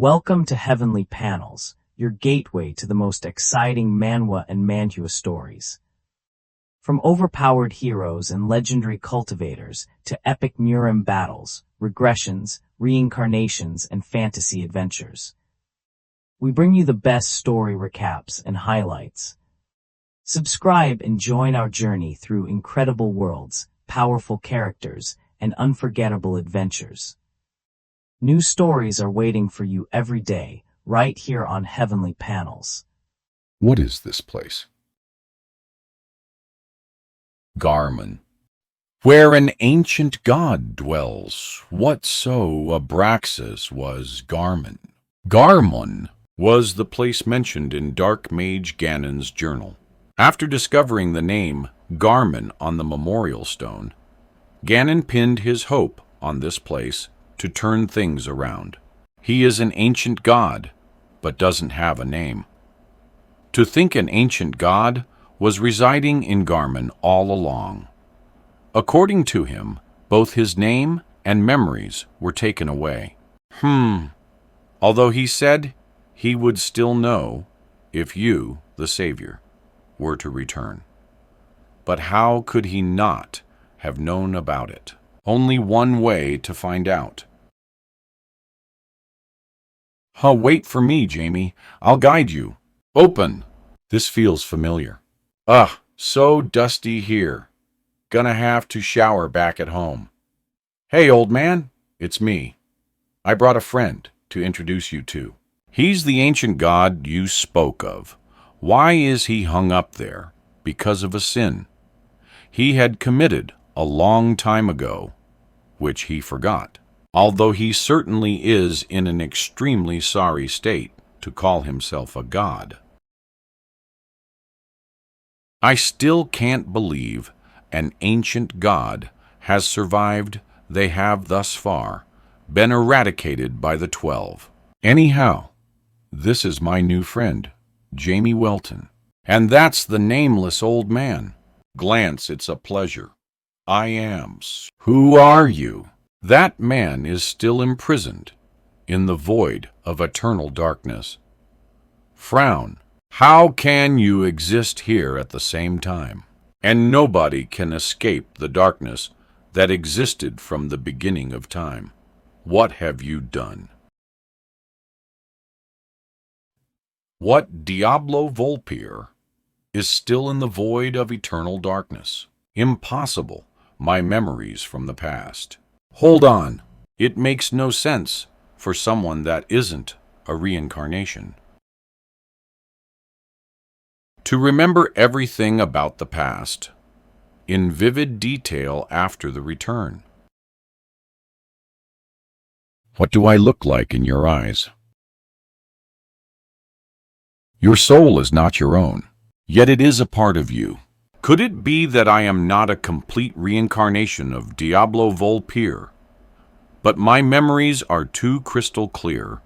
Welcome to Heavenly Panels, your gateway to the most exciting manhwa and manhua stories. From overpowered heroes and legendary cultivators to epic Murim battles, regressions, reincarnations, and fantasy adventures, we bring you the best story recaps and highlights. Subscribe and join our journey through incredible worlds, powerful characters, and unforgettable adventures. New stories are waiting for you every day, right here on Heavenly Panels. What is this place? Garmon, where an ancient god dwells. What so Abraxas was Garmon? Garmon was the place mentioned in Dark Mage Ganon's journal. After discovering the name Garmon on the memorial stone, Ganon pinned his hope on this place to turn things around. He is an ancient god, but doesn't have a name. To think an ancient god was residing in Garmon all along. According to him, both his name and memories were taken away. Although he said he would still know if you, the Savior, were to return. But how could he not have known about it? Only one way to find out. Wait for me, Jamie. I'll guide you. Open. This feels familiar. So dusty here. Gonna have to shower back at home. Hey, old man. It's me. I brought a friend to introduce you to. He's the ancient god you spoke of. Why is he hung up there? Because of a sin he had committed a long time ago, which he forgot. Although he certainly is in an extremely sorry state to call himself a god. I still can't believe an ancient god has survived. They have thus far been eradicated by the 12. Anyhow, this is my new friend, Jamie Welton. And that's the nameless old man. Glance, it's a pleasure. I am. Who are you? That man is still imprisoned in the void of eternal darkness. Frown. How can you exist here at the same time? And nobody can escape the darkness that existed from the beginning of time. What have you done? What Diablo Volpir is still in the void of eternal darkness? Impossible. My memories from the past. Hold on. It makes no sense for someone that isn't a reincarnation to remember everything about the past in vivid detail after the return. What do I look like in your eyes? Your soul is not your own, yet it is a part of you. Could it be that I am not a complete reincarnation of Diablo Volpir, but my memories are too crystal clear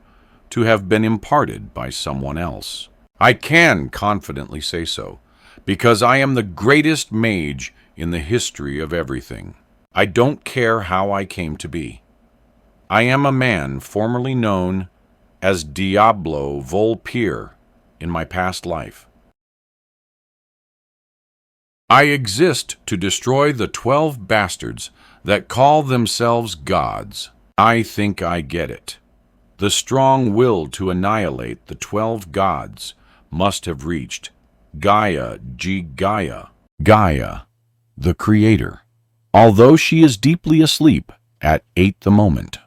to have been imparted by someone else? I can confidently say so, because I am the greatest mage in the history of everything. I don't care how I came to be. I am a man formerly known as Diablo Volpir in my past life. I exist to destroy the 12 bastards that call themselves gods. I think I get it. The strong will to annihilate the 12 gods must have reached Gaia, Gaia, the creator, although she is deeply asleep at 8 the moment.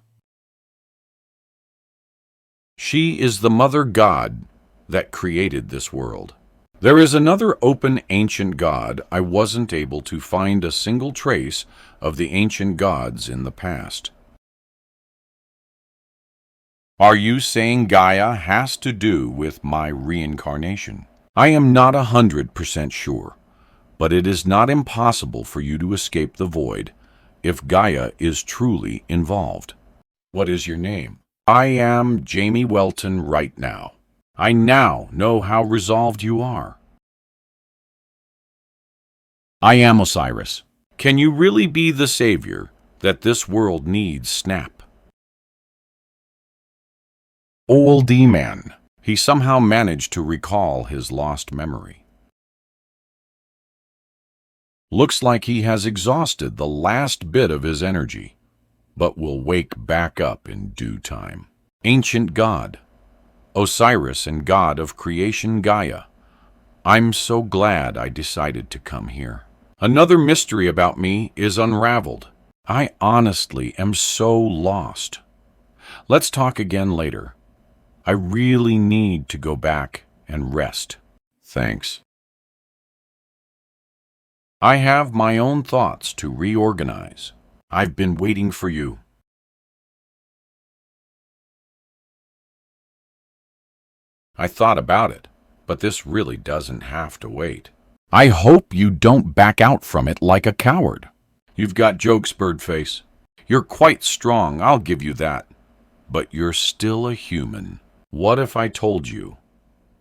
She is the mother god that created this world. There is another open ancient god. I wasn't able to find a single trace of the ancient gods in the past. Are you saying Gaia has to do with my reincarnation? I am not 100% sure, but it is not impossible for you to escape the void if Gaia is truly involved. What is your name? I am Jamie Welton right now. I now know how resolved you are. I am Osiris. Can you really be the savior that this world needs, Snap? Old man. He somehow managed to recall his lost memory. Looks like he has exhausted the last bit of his energy, but will wake back up in due time. Ancient God, Osiris and God of creation Gaia. I'm so glad I decided to come here. Another mystery about me is unraveled. I honestly am so lost. Let's talk again later. I really need to go back and rest. Thanks. I have my own thoughts to reorganize. I've been waiting for you. I thought about it, but this really doesn't have to wait. I hope you don't back out from it like a coward. You've got jokes, Birdface. You're quite strong, I'll give you that. But you're still a human. What if I told you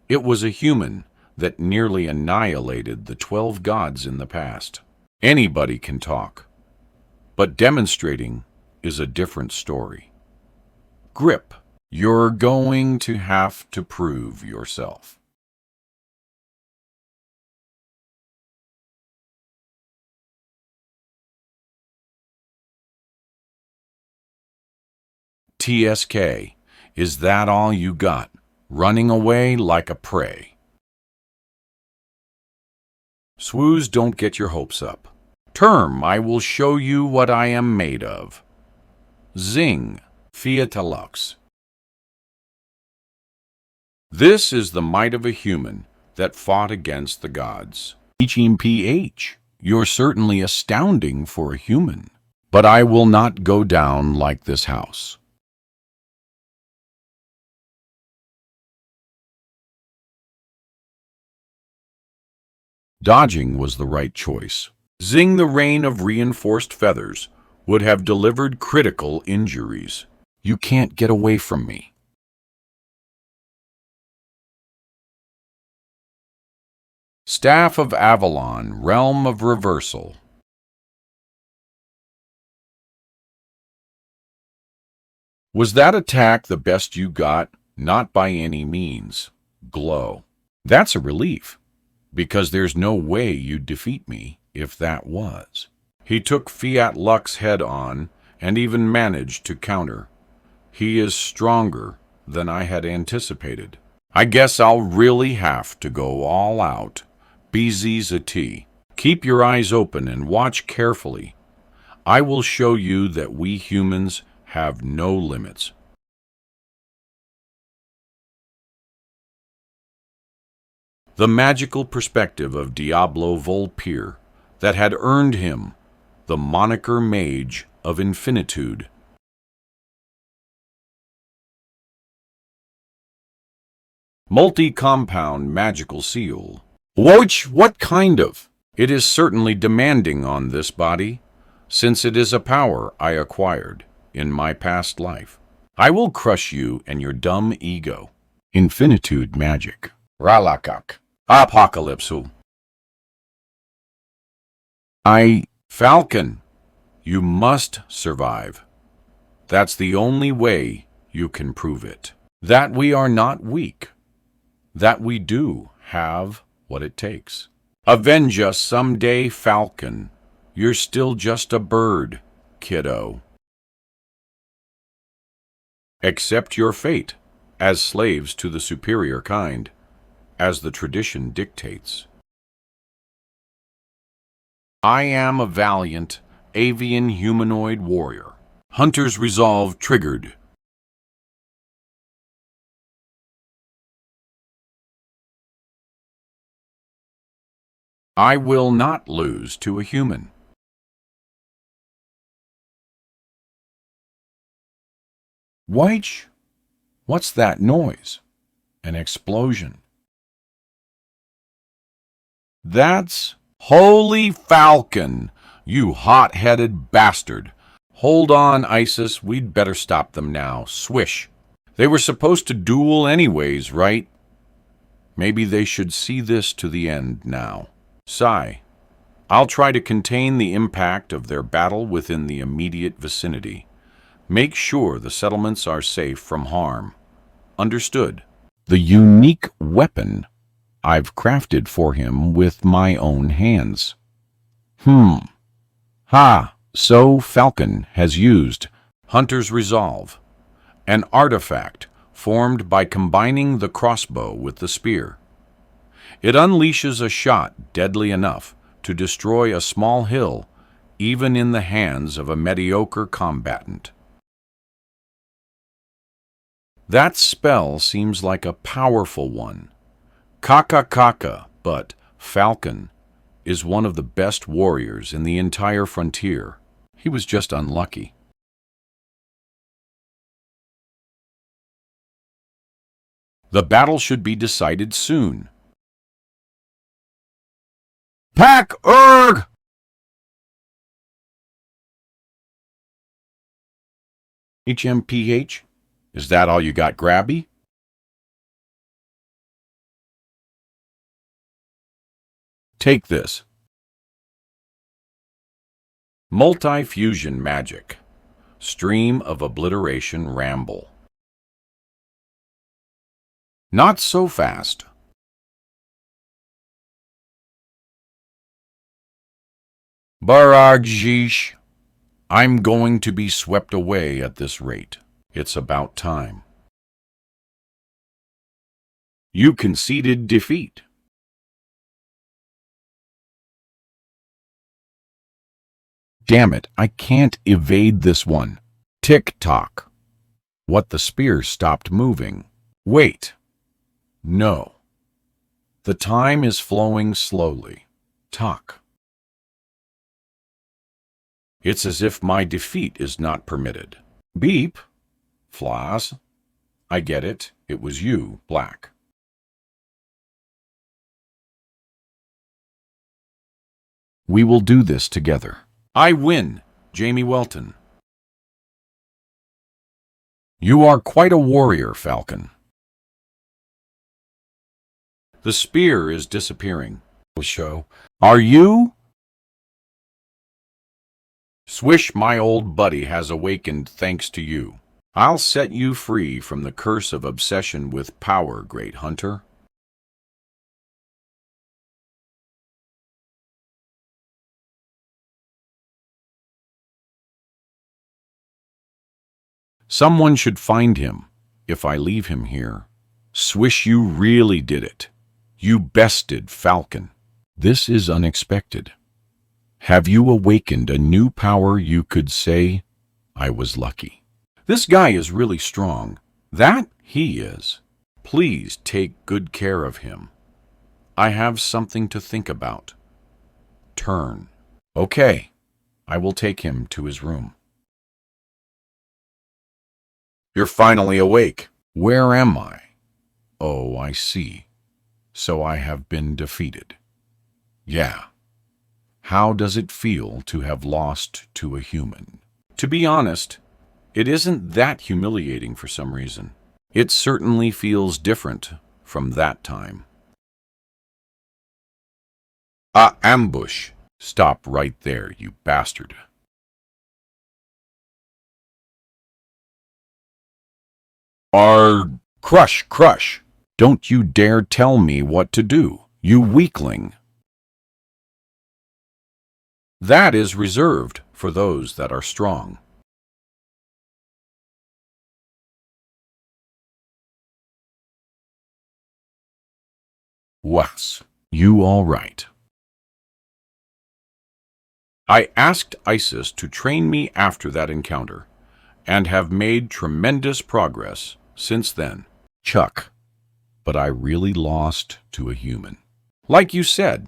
it was a human that nearly annihilated the 12 gods in the past? Anybody can talk, but demonstrating is a different story. Grip, you're going to have to prove yourself. TSK, is that all you got? Running away like a prey? Swoos, don't get your hopes up. Term, I will show you what I am made of. Zing, Fiatalux. This is the might of a human that fought against the gods. HMPH, you're certainly astounding for a human. But I will not go down like this house. Dodging was the right choice. Zing, the rain of reinforced feathers would have delivered critical injuries. You can't get away from me. Staff of Avalon, realm of reversal. Was that attack the best you got? Not by any means. Glow. That's a relief, because there's no way you'd defeat me if that was. He took Fiat Lux head on and even managed to counter. He is stronger than I had anticipated. I guess I'll really have to go all out. BZ's a T. Keep your eyes open and watch carefully. I will show you that we humans have no limits. The magical perspective of Diablo Volpire that had earned him the moniker Mage of Infinitude. Multi-compound magical seal. What kind of? It is certainly demanding on this body, since it is a power I acquired in my past life. I will crush you and your dumb ego. Infinitude magic. Ralakak. Apocalypse. Falcon, you must survive. That's the only way you can prove it. That we are not weak. That we do have what it takes. Avenge us someday, Falcon. You're still just a bird, kiddo. Accept your fate as slaves to the superior kind, as the tradition dictates. I am a valiant, avian humanoid warrior. Hunter's resolve triggered. I will not lose to a human. White? What's that noise? An explosion. That's Holy Falcon, you hot-headed bastard. Hold on, Isis, we'd better stop them now. Swish. They were supposed to duel anyways, right? Maybe they should see this to the end now. Sigh. I'll try to contain the impact of their battle within the immediate vicinity. Make sure the settlements are safe from harm. Understood. The unique weapon I've crafted for him with my own hands. So Falcon has used Hunter's Resolve, an artifact formed by combining the crossbow with the spear. It unleashes a shot deadly enough to destroy a small hill, even in the hands of a mediocre combatant. That spell seems like a powerful one. Kaka, but Falcon is one of the best warriors in the entire frontier. He was just unlucky. The battle should be decided soon. Pack Erg! HMPH? Is that all you got, Grabby? Take this. Multi-fusion magic. Stream of obliteration ramble. Not so fast. Baragjish. I'm going to be swept away at this rate. It's about time. You conceded defeat. Damn it, I can't evade this one. Tick-tock. What, the spear stopped moving? Wait. No. The time is flowing slowly. Tock. It's as if my defeat is not permitted. Beep. Floss. I get it. It was you, Black. We will do this together. I win, Jamie Welton. You are quite a warrior, Falcon. The spear is disappearing. Show. Are you? Swish, my old buddy has awakened thanks to you. I'll set you free from the curse of obsession with power, great hunter. Someone should find him if I leave him here. Swish, you really did it. You bested Falcon. This is unexpected. Have you awakened a new power you could say, I was lucky? This guy is really strong. That he is. Please take good care of him. I have something to think about. Turn. Okay, I will take him to his room. You're finally awake. Where am I? Oh, I see. So I have been defeated. Yeah. How does it feel to have lost to a human? To be honest, it isn't that humiliating for some reason. It certainly feels different from that time. Ambush. Stop right there, you bastard. Crush. Don't you dare tell me what to do, you weakling. That is reserved for those that are strong. Was you all right? I asked Isis to train me after that encounter, and have made tremendous progress since then. Chuck, but I really lost to a human. Like you said,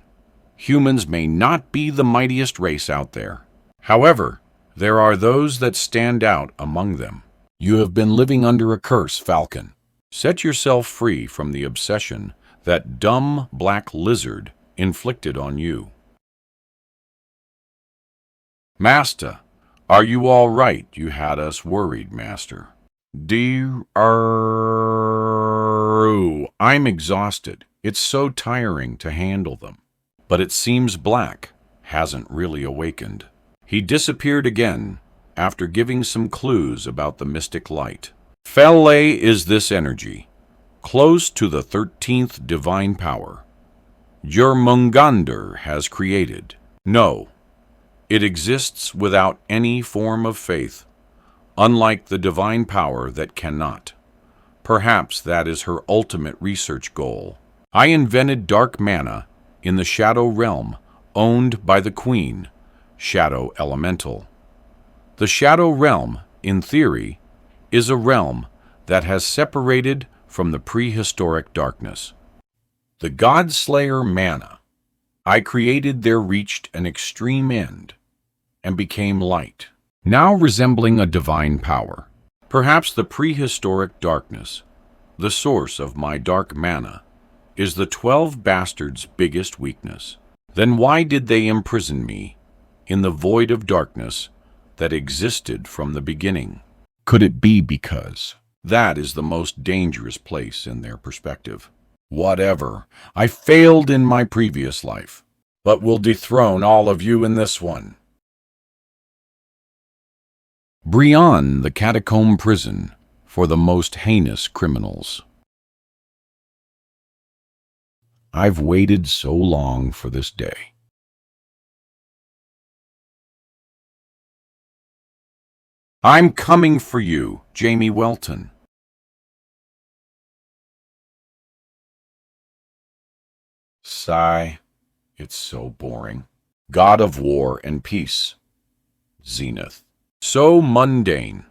humans may not be the mightiest race out there. However, there are those that stand out among them. You have been living under a curse, Falcon. Set yourself free from the obsession that dumb black lizard inflicted on you. Master, are you all right? You had us worried, Master. I'm exhausted. It's so tiring to handle them. But it seems Black hasn't really awakened. He disappeared again after giving some clues about the mystic light. Fele is this energy, close to the 13th divine power. Jörmungandr has created. No, it exists without any form of faith, unlike the divine power that cannot. Perhaps that is her ultimate research goal. I invented dark mana in the Shadow Realm, owned by the Queen, Shadow Elemental. The Shadow Realm, in theory, is a realm that has separated from the prehistoric darkness. The God-Slayer mana I created there reached an extreme end and became light, now resembling a divine power. Perhaps the prehistoric darkness, the source of my dark mana, is the 12 Bastards' biggest weakness. Then why did they imprison me in the void of darkness that existed from the beginning? Could it be because that is the most dangerous place in their perspective? Whatever, I failed in my previous life, but will dethrone all of you in this one. Beyond the catacomb prison for the most heinous criminals. I've waited so long for this day. I'm coming for you, Jamie Welton. Sigh, it's so boring. God of War and Peace. Zenith. So mundane.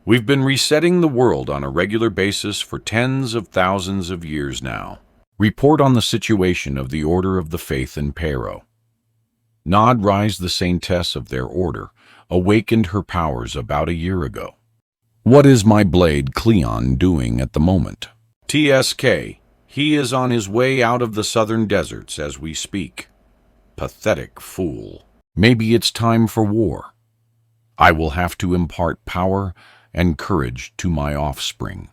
We've been resetting the world on a regular basis for tens of thousands of years now. Report on the situation of the Order of the Faith in Pero. Nod Rise, the saintess of their order, awakened her powers about a year ago. What is my blade Cleon doing at the moment? TSK, he is on his way out of the southern deserts as we speak. Pathetic fool. Maybe it's time for war. I will have to impart power and courage to my offspring.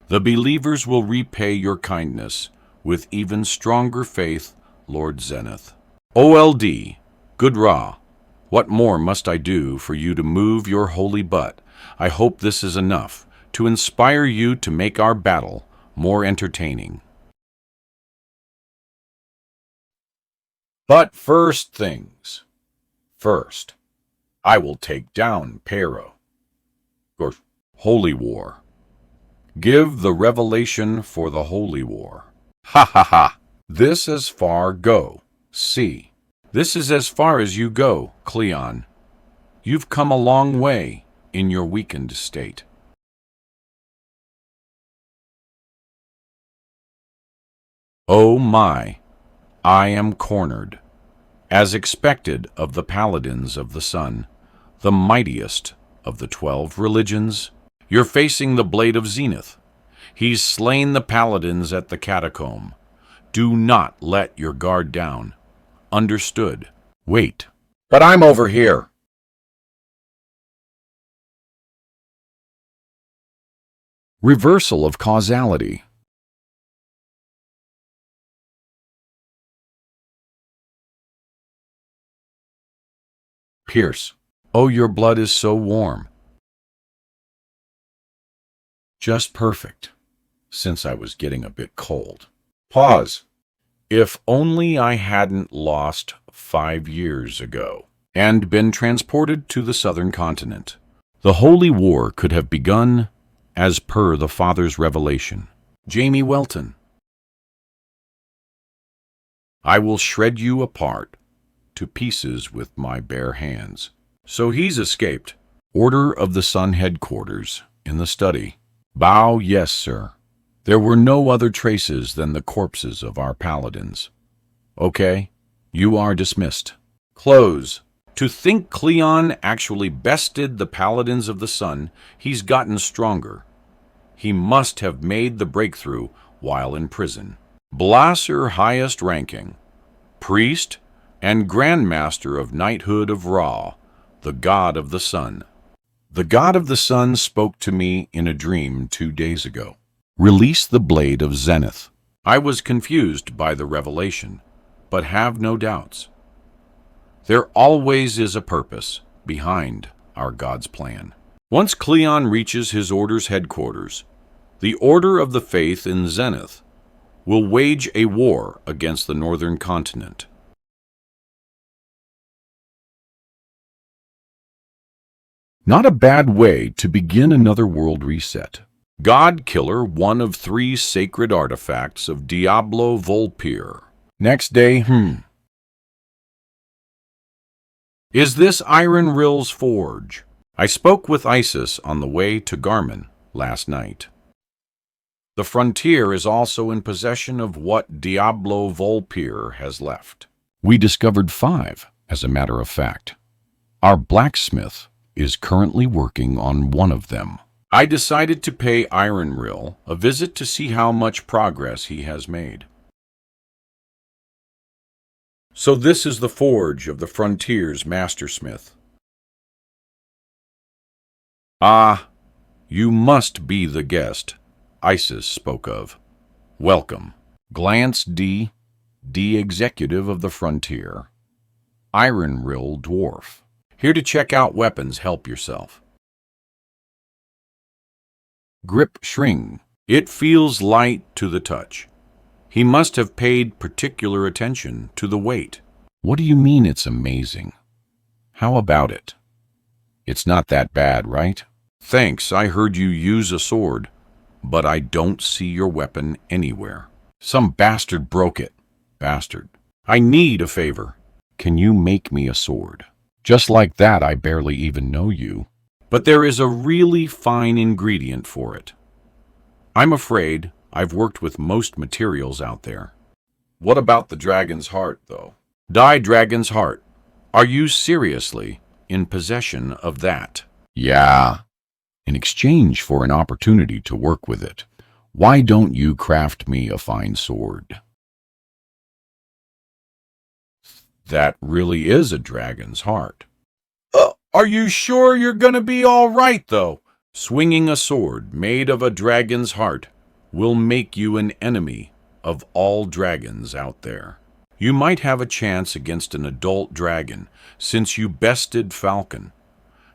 The believers will repay your kindness with even stronger faith, Lord Zenith. OLD, Good Ra, what more must I do for you to move your holy butt? I hope this is enough to inspire you to make our battle more entertaining. But first things first, I will take down Pero. Or Holy War. Give the revelation for the Holy War. Ha ha ha! This as far go. See. This is as far as you go, Cleon. You've come a long way in your weakened state. Oh my, I am cornered. As expected of the Paladins of the Sun, the mightiest of the 12 religions, you're facing the Blade of Zenith. He's slain the Paladins at the Catacomb. Do not let your guard down. Understood. Wait. But I'm over here. Reversal of causality. Pierce. Oh, your blood is so warm. Just perfect, since I was getting a bit cold. Pause. If only I hadn't lost 5 years ago and been transported to the southern continent. The Holy War could have begun as per the Father's revelation. Jamie Welton. I will shred you apart to pieces with my bare hands. So he's escaped. Order of the Sun headquarters in the study. Bow, yes, sir. There were no other traces than the corpses of our paladins. Okay, you are dismissed. Close. To think Cleon actually bested the Paladins of the Sun, he's gotten stronger. He must have made the breakthrough while in prison. Blasser highest ranking. Priest and Grandmaster of Knighthood of Ra, the God of the Sun. The God of the Sun spoke to me in a dream 2 days ago. Release the Blade of Zenith. I was confused by the revelation, but have no doubts. There always is a purpose behind our God's plan. Once Cleon reaches his order's headquarters, the Order of the Faith in Zenith will wage a war against the northern continent. Not a bad way to begin another world reset. God Killer, one of 3 sacred artifacts of Diablo Volpire. Next day, Is this Iron Rill's forge? I spoke with Isis on the way to Garmin last night. The frontier is also in possession of what Diablo Volpire has left. We discovered 5, as a matter of fact. Our blacksmith is currently working on one of them. I decided to pay Iron Rill a visit to see how much progress he has made. So this is the forge of the frontier's mastersmith. Ah, you must be the guest Isis spoke of. Welcome. Glance D, executive of the frontier. Iron Rill dwarf. Here to check out weapons, help yourself. Grip Shring. It feels light to the touch. He must have paid particular attention to the weight. What do you mean it's amazing? How about it? It's not that bad, right? Thanks, I heard you use a sword, but I don't see your weapon anywhere. Some bastard broke it. Bastard. I need a favor. Can you make me a sword? Just like that, I barely even know you. But there is a really fine ingredient for it. I'm afraid I've worked with most materials out there. What about the dragon's heart, though? Die dragon's heart. Are you seriously in possession of that? Yeah. In exchange for an opportunity to work with it, why don't you craft me a fine sword? That really is a dragon's heart. Are you sure you're gonna be all right, though? Swinging a sword made of a dragon's heart will make you an enemy of all dragons out there. You might have a chance against an adult dragon, since you bested Falcon.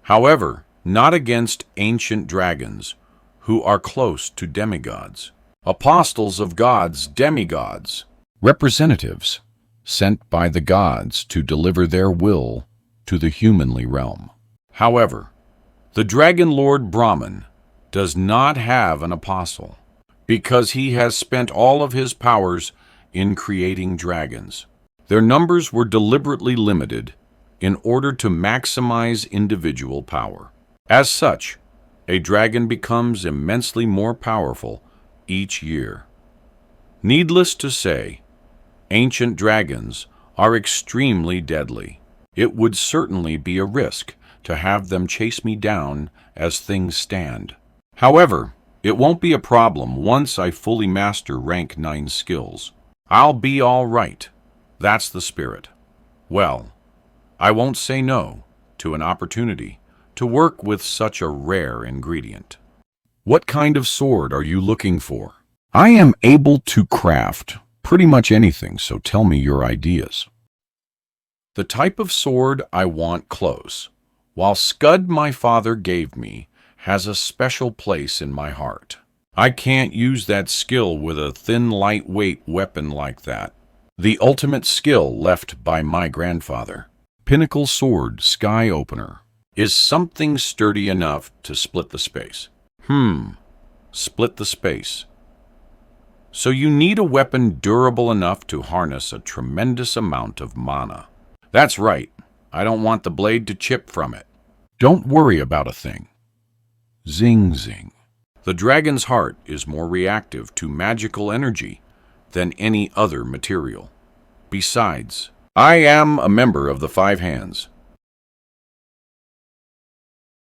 However, not against ancient dragons, who are close to demigods. Apostles of gods, demigods. Representatives, sent by the gods to deliver their will to the humanly realm. However, the Dragon Lord Brahman does not have an apostle, because he has spent all of his powers in creating dragons. Their numbers were deliberately limited in order to maximize individual power. As such, a dragon becomes immensely more powerful each year. Needless to say, ancient dragons are extremely deadly. It would certainly be a risk to have them chase me down as things stand. However, it won't be a problem once I fully master rank 9 skills. I'll be all right. That's the spirit. Well, I won't say no to an opportunity to work with such a rare ingredient. What kind of sword are you looking for? I am able to craft pretty much anything, so tell me your ideas. The type of sword I want close, while Scud my father gave me, has a special place in my heart. I can't use that skill with a thin, lightweight weapon like that. The ultimate skill left by my grandfather, Pinnacle Sword Sky Opener, is something sturdy enough to split the space. Split the space. So you need a weapon durable enough to harness a tremendous amount of mana. That's right, I don't want the blade to chip from it. Don't worry about a thing. Zing zing. The dragon's heart is more reactive to magical energy than any other material. Besides, I am a member of the 5 Hands.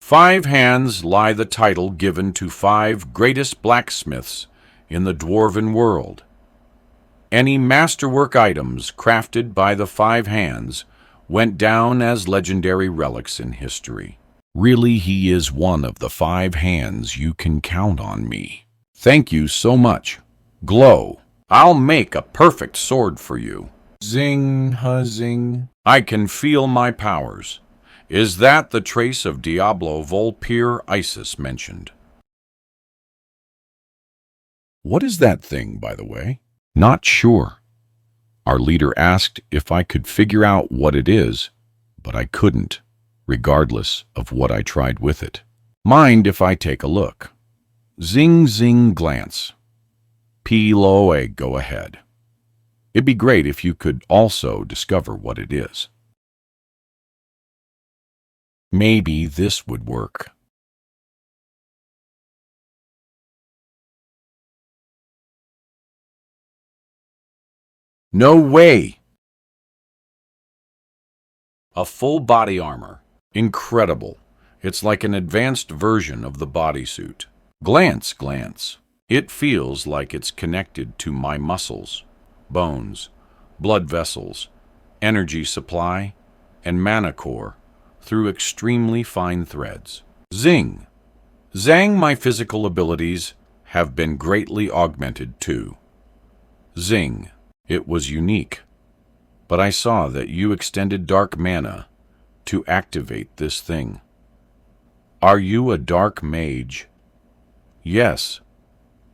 5 Hands lie the title given to 5 greatest blacksmiths in the dwarven world. Any masterwork items crafted by the 5 Hands went down as legendary relics in history. Really, he is one of the 5 Hands. You can count on me. Thank you so much. Glow. I'll make a perfect sword for you. Zing, huzzing. I can feel my powers. Is that the trace of Diablo Volpire Isis mentioned? What is that thing, by the way? Not sure. Our leader asked if I could figure out what it is, but I couldn't, regardless of what I tried with it. Mind if I take a look? Zing, zing, glance. P-Lo-A, go ahead. It'd be great if you could also discover what it is. Maybe this would work. No way! A full body armor. Incredible. It's like an advanced version of the bodysuit. Glance, glance. It feels like it's connected to my muscles, bones, blood vessels, energy supply, and mana core through extremely fine threads. Zing! Zang, my physical abilities have been greatly augmented too. Zing! It was unique, but I saw that you extended dark mana to activate this thing. Are you a dark mage? Yes,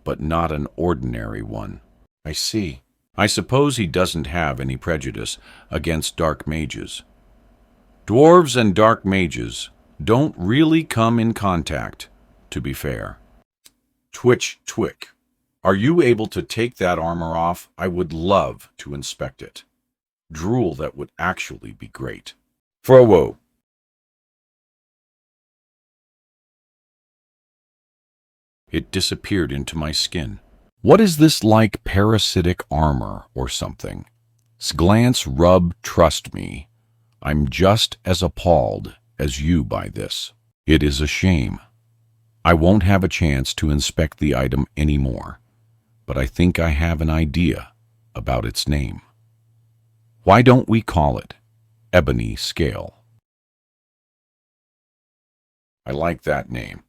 but not an ordinary one. I see. I suppose he doesn't have any prejudice against dark mages. Dwarves and dark mages don't really come in contact, to be fair. Twitch, twick. Are you able to take that armor off? I would love to inspect it. Drool, that would actually be great. Frowo. It disappeared into my skin. What is this, like parasitic armor or something? Glance, rub, trust me. I'm just as appalled as you by this. It is a shame. I won't have a chance to inspect the item anymore, but I think I have an idea about its name. Why don't we call it Ebony Scale? I like that name.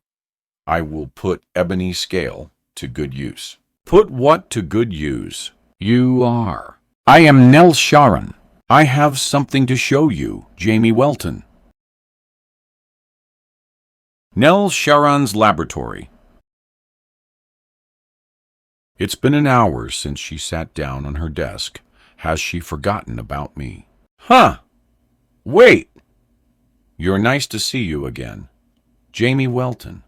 I will put Ebony Scale to good use. Put what to good use? You are. I am Nell Sharon. I have something to show you, Jamie Welton. Nell Sharon's laboratory. It's been an hour since she sat down on her desk. Has she forgotten about me? Huh! Wait! You're nice to see you again. Jamie Welton.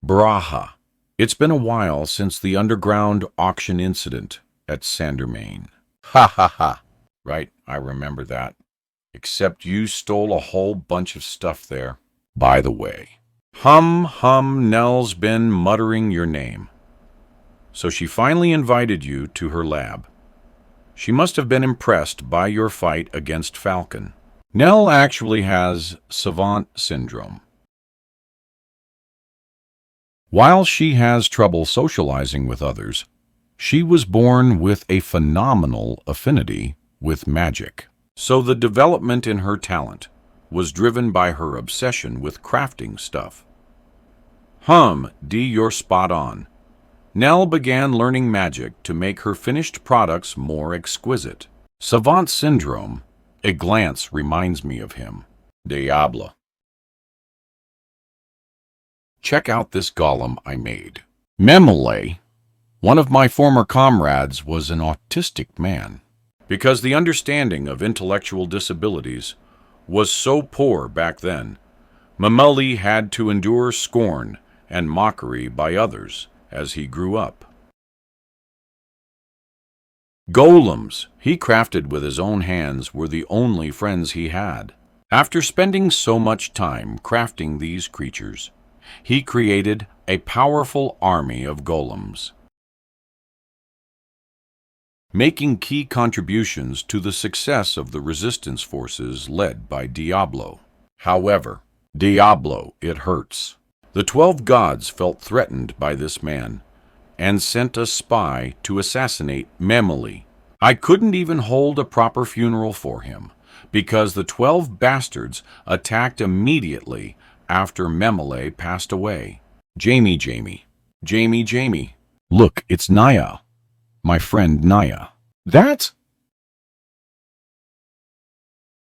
Braha. It's been a while since the underground auction incident at Sandermain. Ha ha ha. Right, I remember that. Except you stole a whole bunch of stuff there. By the way. Nell's been muttering your name. So she finally invited you to her lab. She must have been impressed by your fight against Falcon. Nell actually has savant syndrome. While she has trouble socializing with others, she was born with a phenomenal affinity with magic. So the development in her talent was driven by her obsession with crafting stuff. You're spot on. Nell began learning magic to make her finished products more exquisite. Savant syndrome, a glance reminds me of him. Diablo. Check out this golem I made. Memele, one of my former comrades, was an autistic man. Because the understanding of intellectual disabilities was so poor back then, Memele had to endure scorn and mockery by others as he grew up. Golems he crafted with his own hands were the only friends he had. After spending so much time crafting these creatures, he created a powerful army of golems, making key contributions to the success of the resistance forces led by Diablo. However, Diablo, it hurts. The 12 gods felt threatened by this man and sent a spy to assassinate Memele. I couldn't even hold a proper funeral for him because the 12 bastards attacked immediately after Memele passed away. Jamie. Look, it's Naya. My friend Naya. That?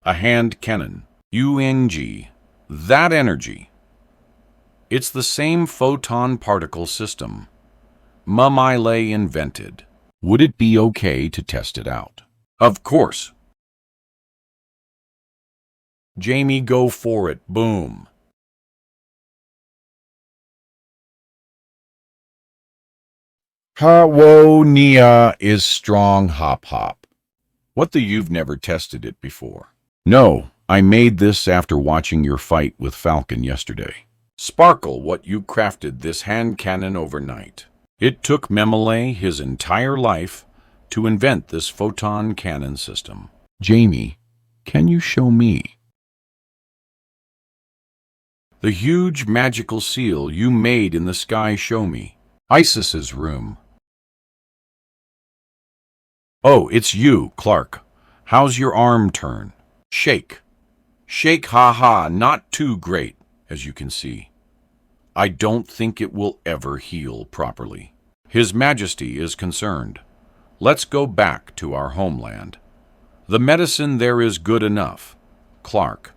A hand cannon. UNG. That energy. It's the same photon particle system Mumile invented. Would it be okay to test it out? Of course. Jamie, go for it. Boom. Ha-wo-nia is strong hop-hop. What the you've never tested it before? No, I made this after watching your fight with Falcon yesterday. Sparkle, what you crafted this hand cannon overnight. It took Memele his entire life to invent this photon cannon system. Jamie, can you show me? The huge magical seal you made in the sky, show me. Isis's room. Oh, it's you, Clark. How's your arm turn? Shake. Shake, ha-ha, not too great, as you can see. I don't think it will ever heal properly. His Majesty is concerned. Let's go back to our homeland. The medicine there is good enough. Clark,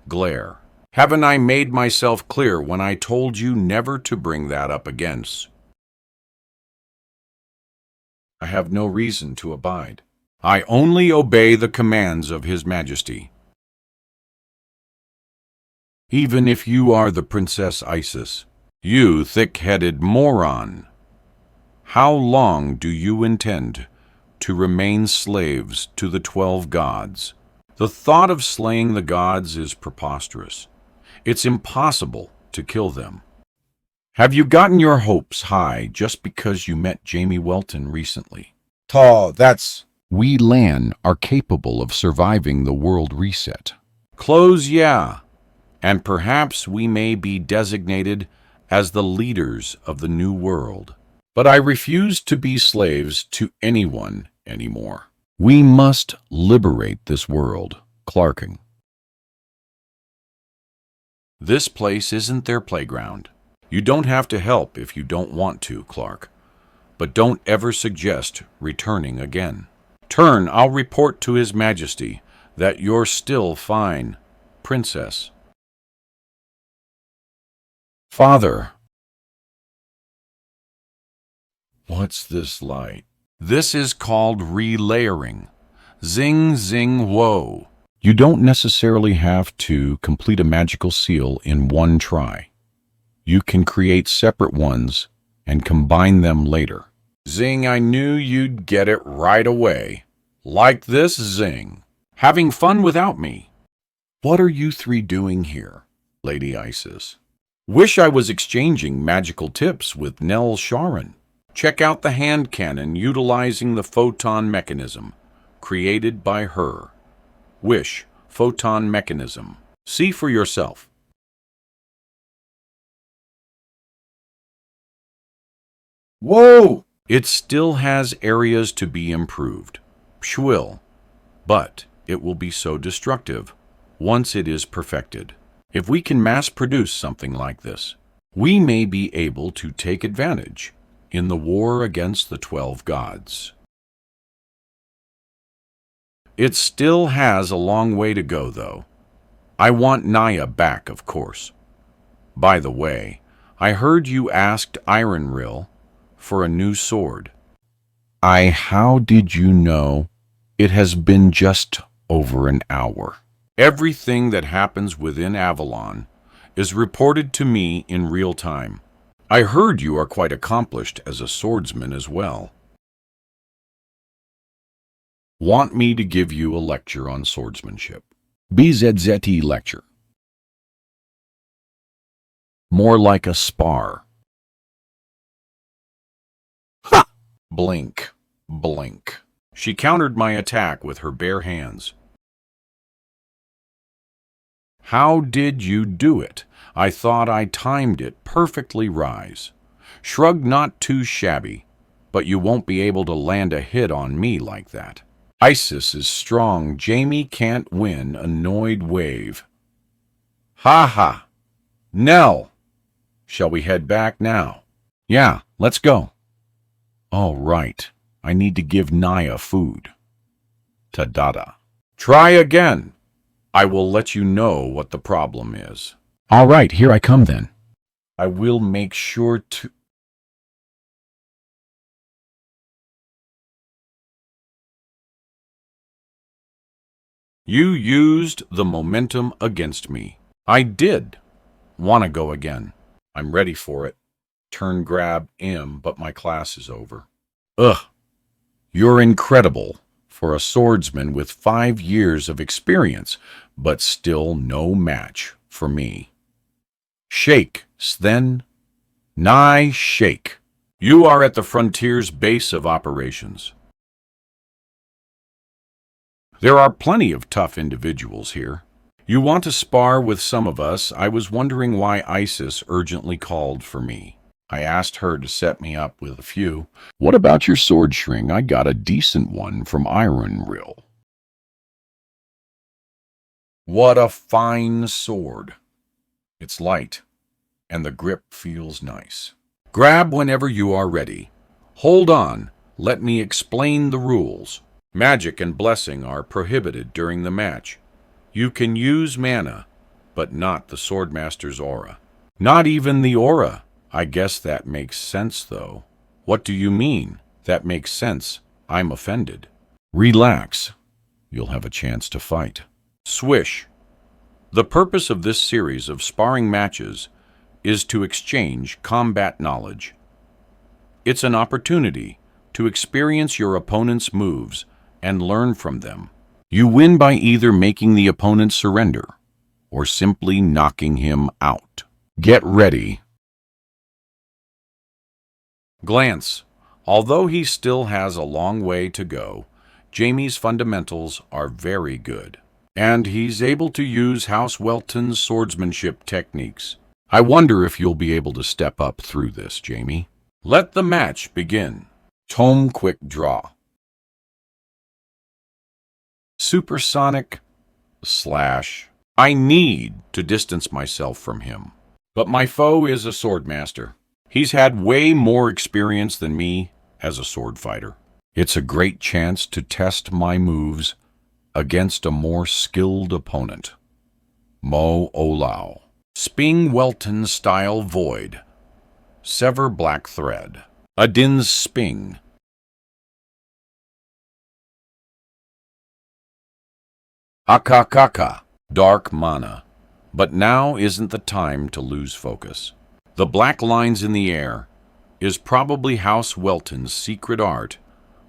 glare. Haven't I made myself clear when I told you never to bring that up again? I have no reason to abide. I only obey the commands of His Majesty. Even if you are the Princess Isis, you thick-headed moron. How long do you intend to remain slaves to the 12 gods? The thought of slaying the gods is preposterous. It's impossible to kill them. Have you gotten your hopes high just because you met Jamie Welton recently? That's... We Lan are capable of surviving the world reset. Close, yeah. And perhaps we may be designated as the leaders of the new world. But I refuse to be slaves to anyone anymore. We must liberate this world, Clarking. This place isn't their playground. You don't have to help if you don't want to, Clark. But don't ever suggest returning again. Turn, I'll report to His Majesty that you're still fine, Princess. Father. What's this light? This is called relayering. Zing, zing, whoa. You don't necessarily have to complete a magical seal in one try. You can create separate ones and combine them later. Zing, I knew you'd get it right away. Like this, zing. Having fun without me. What are you three doing here, Lady Isis? Wish I was exchanging magical tips with Nell Sharon. Check out the hand cannon utilizing the photon mechanism created by her. Wish, photon mechanism. See for yourself. Whoa! It still has areas to be improved. Pshwill. But it will be so destructive once it is perfected. If we can mass produce something like this, we may be able to take advantage in the war against the 12 gods. It still has a long way to go, though. I want Naya back, of course. By the way, I heard you asked Ironrill for a new sword. How did you know? It has been just over an hour. Everything that happens within Avalon is reported to me in real time. I heard you are quite accomplished as a swordsman as well. Want me to give you a lecture on swordsmanship? BZZT lecture. More like a spar. Ha! Blink, blink. She countered my attack with her bare hands. How did you do it? I thought I timed it perfectly, Rise. Shrug not too shabby, but you won't be able to land a hit on me like that. Isis is strong. Jamie can't win. Annoyed wave. Ha ha. Nell. Shall we head back now? Yeah, let's go. All right. I need to give Naya food. Ta-da-da. Try again. I will let you know what the problem is. All right, here I come then. I will make sure to... You used the momentum against me. I did want to go again. I'm ready for it. Turn grab M, but my class is over. Ugh. You're incredible for a swordsman with 5 years of experience, but still no match for me. Shake, Sven. Nigh shake. You are at the Frontier's base of operations. There are plenty of tough individuals here. You want to spar with some of us? I was wondering why Isis urgently called for me. I asked her to set me up with a few. What about your sword string? I got a decent one from Iron Rill. What a fine sword. It's light, and the grip feels nice. Grab whenever you are ready. Hold on, let me explain the rules. Magic and blessing are prohibited during the match. You can use mana, but not the Swordmaster's aura. Not even the aura. I guess that makes sense, though. What do you mean? That makes sense. I'm offended. Relax. You'll have a chance to fight. Swish. The purpose of this series of sparring matches is to exchange combat knowledge. It's an opportunity to experience your opponent's moves and learn from them. You win by either making the opponent surrender or simply knocking him out. Get ready. Glance. Although he still has a long way to go, Jamie's fundamentals are very good, and he's able to use House Welton's swordsmanship techniques. I wonder if you'll be able to step up through this, Jamie. Let the match begin. Tome quick draw. Supersonic / I need to distance myself from him. But my foe is a swordmaster. He's had way more experience than me as a sword fighter. It's a great chance to test my moves against a more skilled opponent. Mo Olau. Sping Welton style void. Sever black thread. Adin's sping. Akakaka. Dark mana. But now isn't the time to lose focus. The black lines in the air is probably House Welton's secret art,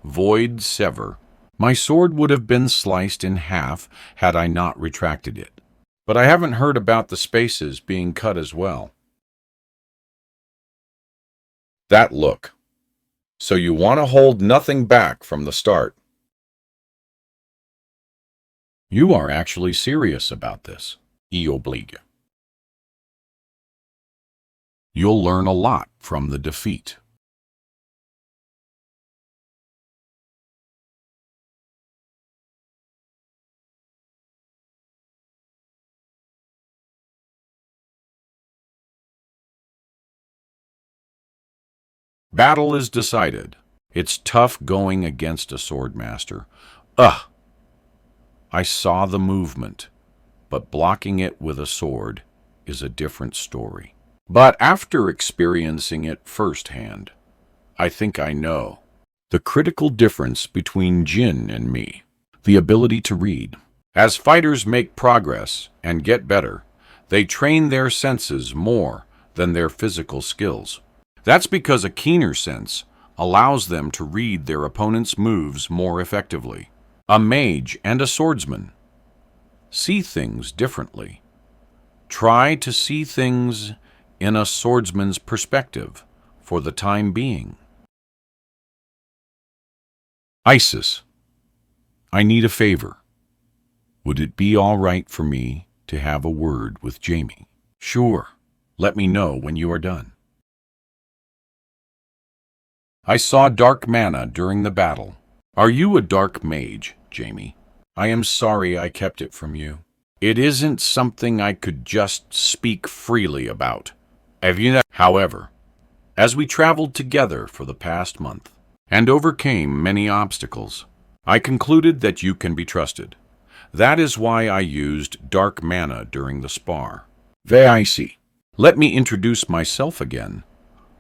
Void Sever. My sword would have been sliced in half had I not retracted it. But I haven't heard about the spaces being cut as well. That look. So you want to hold nothing back from the start. You are actually serious about this, Eobliga. You'll learn a lot from the defeat. Battle is decided. It's tough going against a swordmaster. Ugh! I saw the movement, but blocking it with a sword is a different story. But after experiencing it firsthand, I think I know the critical difference between Jin and me, the ability to read. As fighters make progress and get better, they train their senses more than their physical skills. That's because a keener sense allows them to read their opponent's moves more effectively. A mage and a swordsman see things differently. Try to see things in a swordsman's perspective for the time being. Isis, I need a favor. Would it be all right for me to have a word with Jamie? Sure. Let me know when you are done. I saw dark mana during the battle. Are you a dark mage, Jamie? I am sorry I kept it from you. It isn't something I could just speak freely about. However, as we traveled together for the past month and overcame many obstacles, I concluded that you can be trusted. That is why I used dark mana during the spar. They I see. Let me introduce myself again.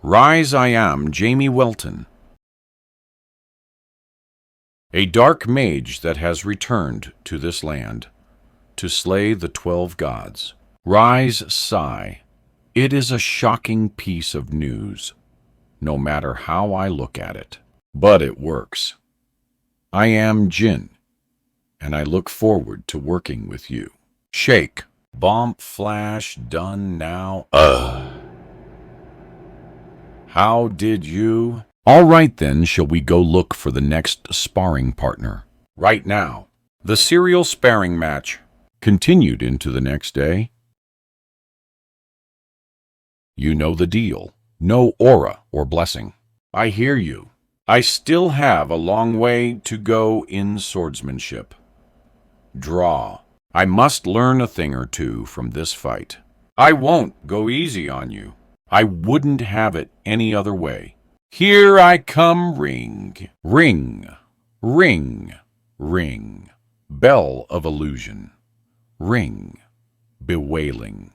Rise, I am Jamie Welton, a dark mage that has returned to this land to slay the 12 gods. Rise, sigh. It is a shocking piece of news, no matter how I look at it. But it works. I am Jin, and I look forward to working with you. Shake. Bomb flash done now. How did you? All right then, shall we go look for the next sparring partner? Right now. The serial sparring match Continued into the next day. You know the deal. No aura or blessing. I hear you. I still have a long way to go in swordsmanship. Draw. I must learn a thing or two from this fight. I won't go easy on you. I wouldn't have it any other way. Here I come, ring. Ring. Ring. Ring. Bell of illusion. Ring. Bewailing.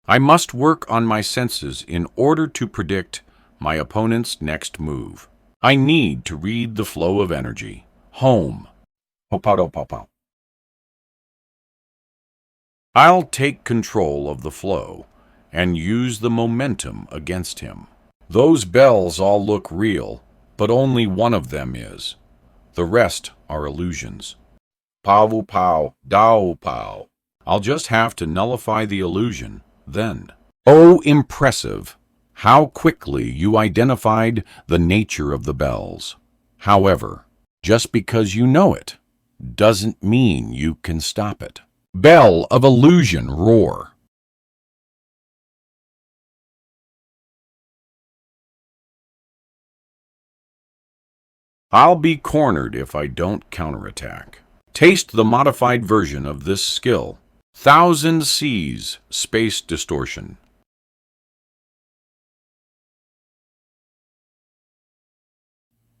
I must work on my senses in order to predict my opponent's next move. I need to read the flow of energy. Home. Hopao. I'll take control of the flow and use the momentum against him. Those bells all look real, but only one of them is. The rest are illusions. Pawu pow, dao pow. I'll just have to nullify the illusion, then. Oh, impressive! How quickly you identified the nature of the bells. However, just because you know it doesn't mean you can stop it. Bell of illusion, roar. I'll be cornered if I don't counterattack. Taste the modified version of this skill. 1000 Cs, space distortion.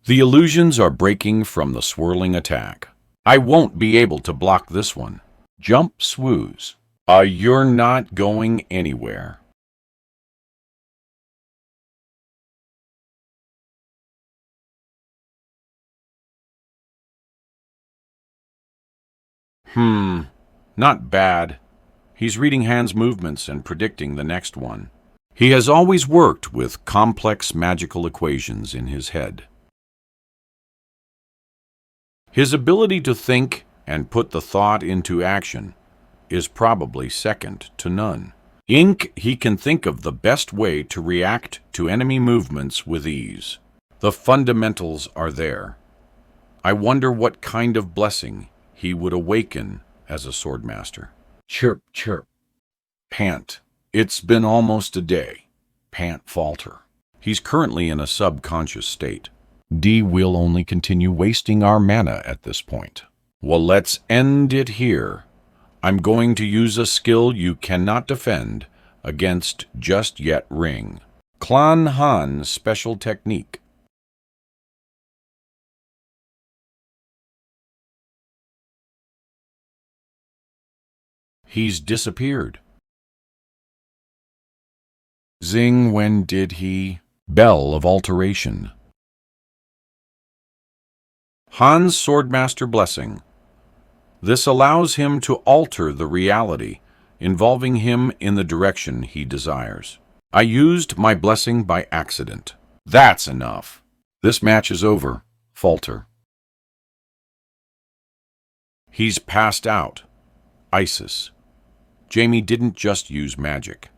The illusions are breaking from the swirling attack. I won't be able to block this one. Jump swooze. You're not going anywhere. Not bad. He's reading Han's movements and predicting the next one. He has always worked with complex magical equations in his head. His ability to think and put the thought into action is probably second to none. He can think of the best way to react to enemy movements with ease. The fundamentals are there. I wonder what kind of blessing he would awaken as a swordmaster. Chirp, chirp. Pant. It's been almost a day. Pant falter. He's currently in a subconscious state. D will only continue wasting our mana at this point. Well, let's end it here. I'm going to use a skill you cannot defend against just yet ring. Clan Han's special technique. He's disappeared. Zing, when did he? Bell of alteration. Han's Swordmaster Blessing. This allows him to alter the reality, involving him in the direction he desires. I used my blessing by accident. That's enough. This match is over. Falter. He's passed out. Isis. Jamie didn't just use magic,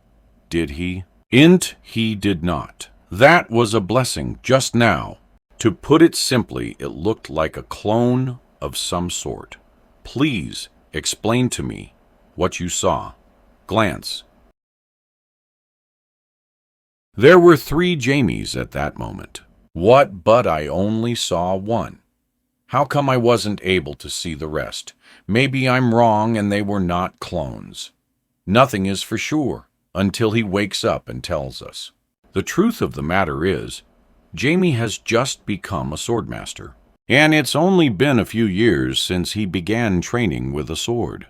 did he? He did not. That was a blessing just now. To put it simply, it looked like a clone of some sort. Please explain to me what you saw. Glance. There were 3 Jamies at that moment. What, but I only saw one. How come I wasn't able to see the rest? Maybe I'm wrong and they were not clones. Nothing is for sure until he wakes up and tells us. The truth of the matter is, Jamie has just become a swordmaster. And it's only been a few years since he began training with a sword.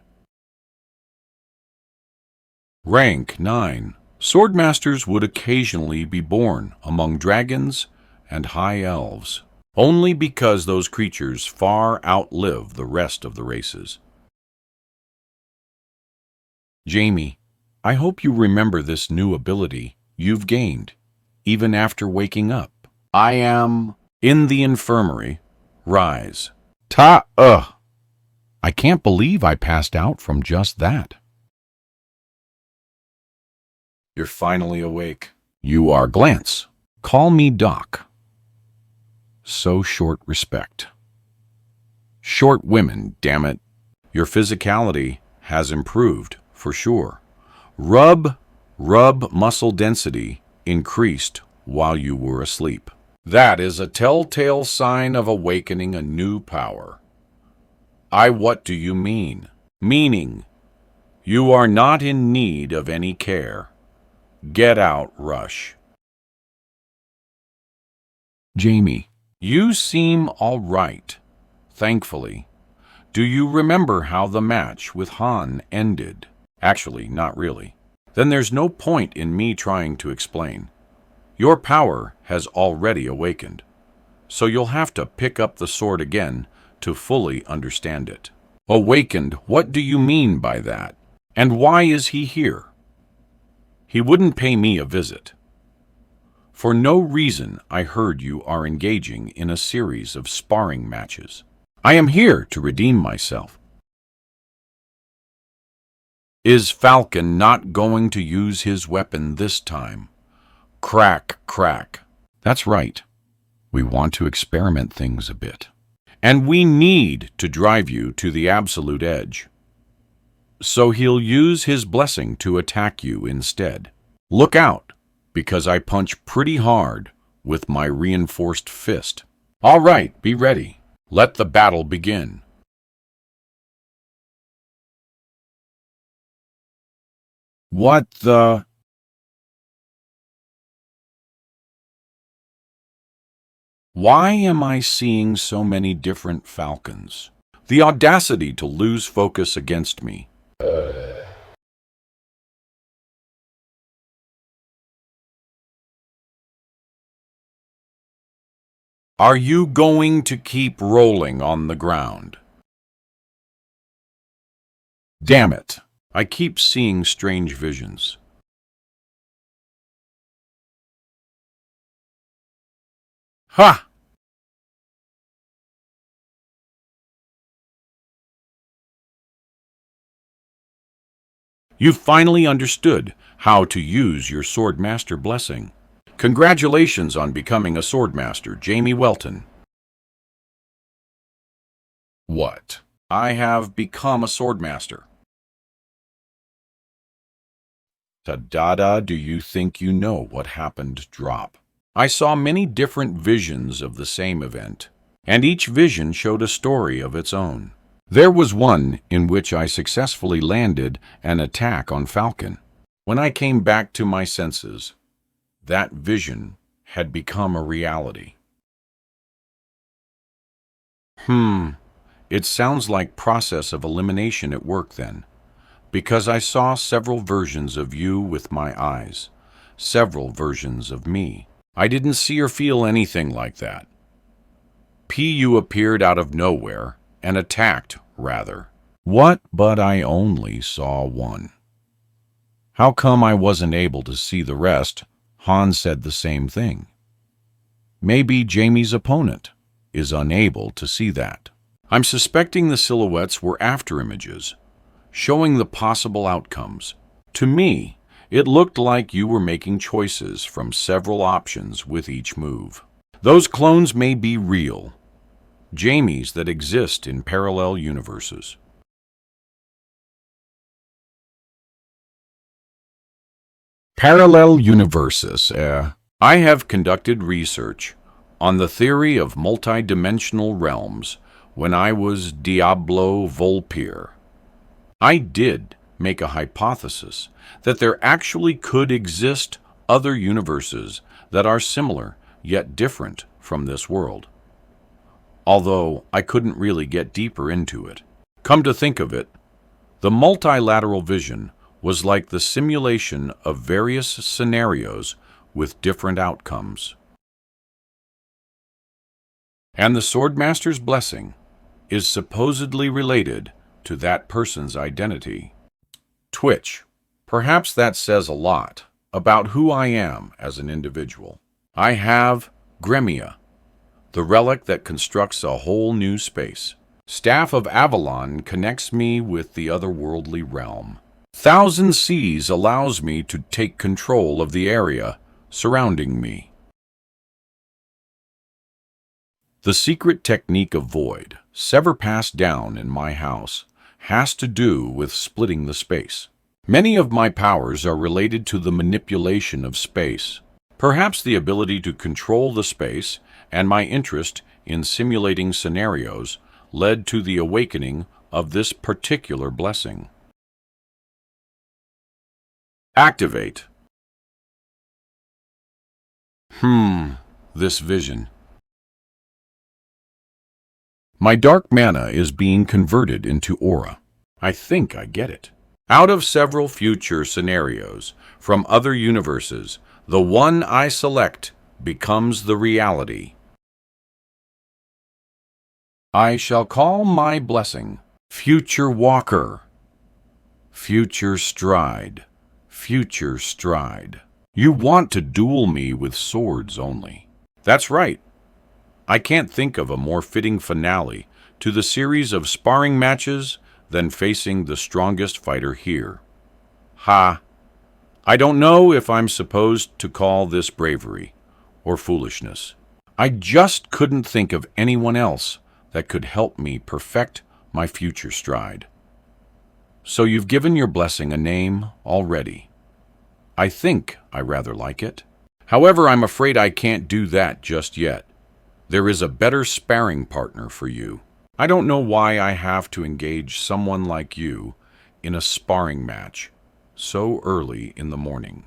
Rank 9. Swordmasters would occasionally be born among dragons and high elves, only because those creatures far outlive the rest of the races. Jamie, I hope you remember this new ability you've gained, even after waking up. I am in the infirmary. Rise. I can't believe I passed out from just that. You're finally awake. You are Glance. Call me Doc. So short respect. Short women, damn it. Your physicality has improved, for sure. Rub muscle density increased while you were asleep. That is a telltale sign of awakening a new power. What do you mean? Meaning, you are not in need of any care. Get out, Rush. Jamie. You seem all right, thankfully. Do you remember how the match with Han ended? Actually, not really. Then there's no point in me trying to explain. Your power has already awakened, so you'll have to pick up the sword again to fully understand it. Awakened, what do you mean by that? And why is he here? He wouldn't pay me a visit. For no reason, I heard you are engaging in a series of sparring matches. I am here to redeem myself. Is Falcon not going to use his weapon this time? Crack, crack. That's right. We want to experiment things a bit. And we need to drive you to the absolute edge. So he'll use his blessing to attack you instead. Look out, because I punch pretty hard with my reinforced fist. All right, be ready. Let the battle begin. What the... Why am I seeing so many different falcons? The audacity to lose focus against me. Are you going to keep rolling on the ground? Damn it! I keep seeing strange visions. Ha! You finally understood how to use your Swordmaster blessing. Congratulations on becoming a Swordmaster, Jamie Welton. What? I have become a Swordmaster. Tadada, do you think you know what happened, Drop? I saw many different visions of the same event, and each vision showed a story of its own. There was one in which I successfully landed an attack on Falcon. When I came back to my senses, that vision had become a reality. It sounds like process of elimination at work then, because I saw several versions of you with my eyes, several versions of me. I didn't see or feel anything like that. You appeared out of nowhere and attacked, rather. What? But I only saw one. How come I wasn't able to see the rest? Han said the same thing. Maybe Jamie's opponent is unable to see that. I'm suspecting the silhouettes were after images, showing the possible outcomes. To me, it looked like you were making choices from several options with each move. Those clones may be real, Jamies that exist in parallel universes. Parallel universes, I have conducted research on the theory of multidimensional realms when I was Diablo Volpir. I did make a hypothesis that there actually could exist other universes that are similar yet different from this world. although I couldn't really get deeper into it. Come to think of it, the multilateral vision was like the simulation of various scenarios with different outcomes. And the Swordmaster's blessing is supposedly related to that person's identity. Twitch. Perhaps that says a lot about who I am as an individual. I have Gremia, the relic that constructs a whole new space. Staff of Avalon connects me with the otherworldly realm. Thousand Seas allows me to take control of the area surrounding me. The secret technique of Void, sever passed down in my house, has to do with splitting the space. Many of my powers are related to the manipulation of space. Perhaps the ability to control the space and my interest in simulating scenarios led to the awakening of this particular blessing. Activate. This vision. My dark mana is being converted into aura. I think I get it. Out of several future scenarios from other universes, the one I select becomes the reality. I shall call my blessing Future Walker, Future Stride, Future Stride. You want to duel me with swords only. That's right. I can't think of a more fitting finale to the series of sparring matches than facing the strongest fighter here. Ha! I don't know if I'm supposed to call this bravery or foolishness. I just couldn't think of anyone else that could help me perfect my future stride. So you've given your blessing a name already. I think I rather like it. However, I'm afraid I can't do that just yet. There is a better sparring partner for you. I don't know why I have to engage someone like you in a sparring match so early in the morning.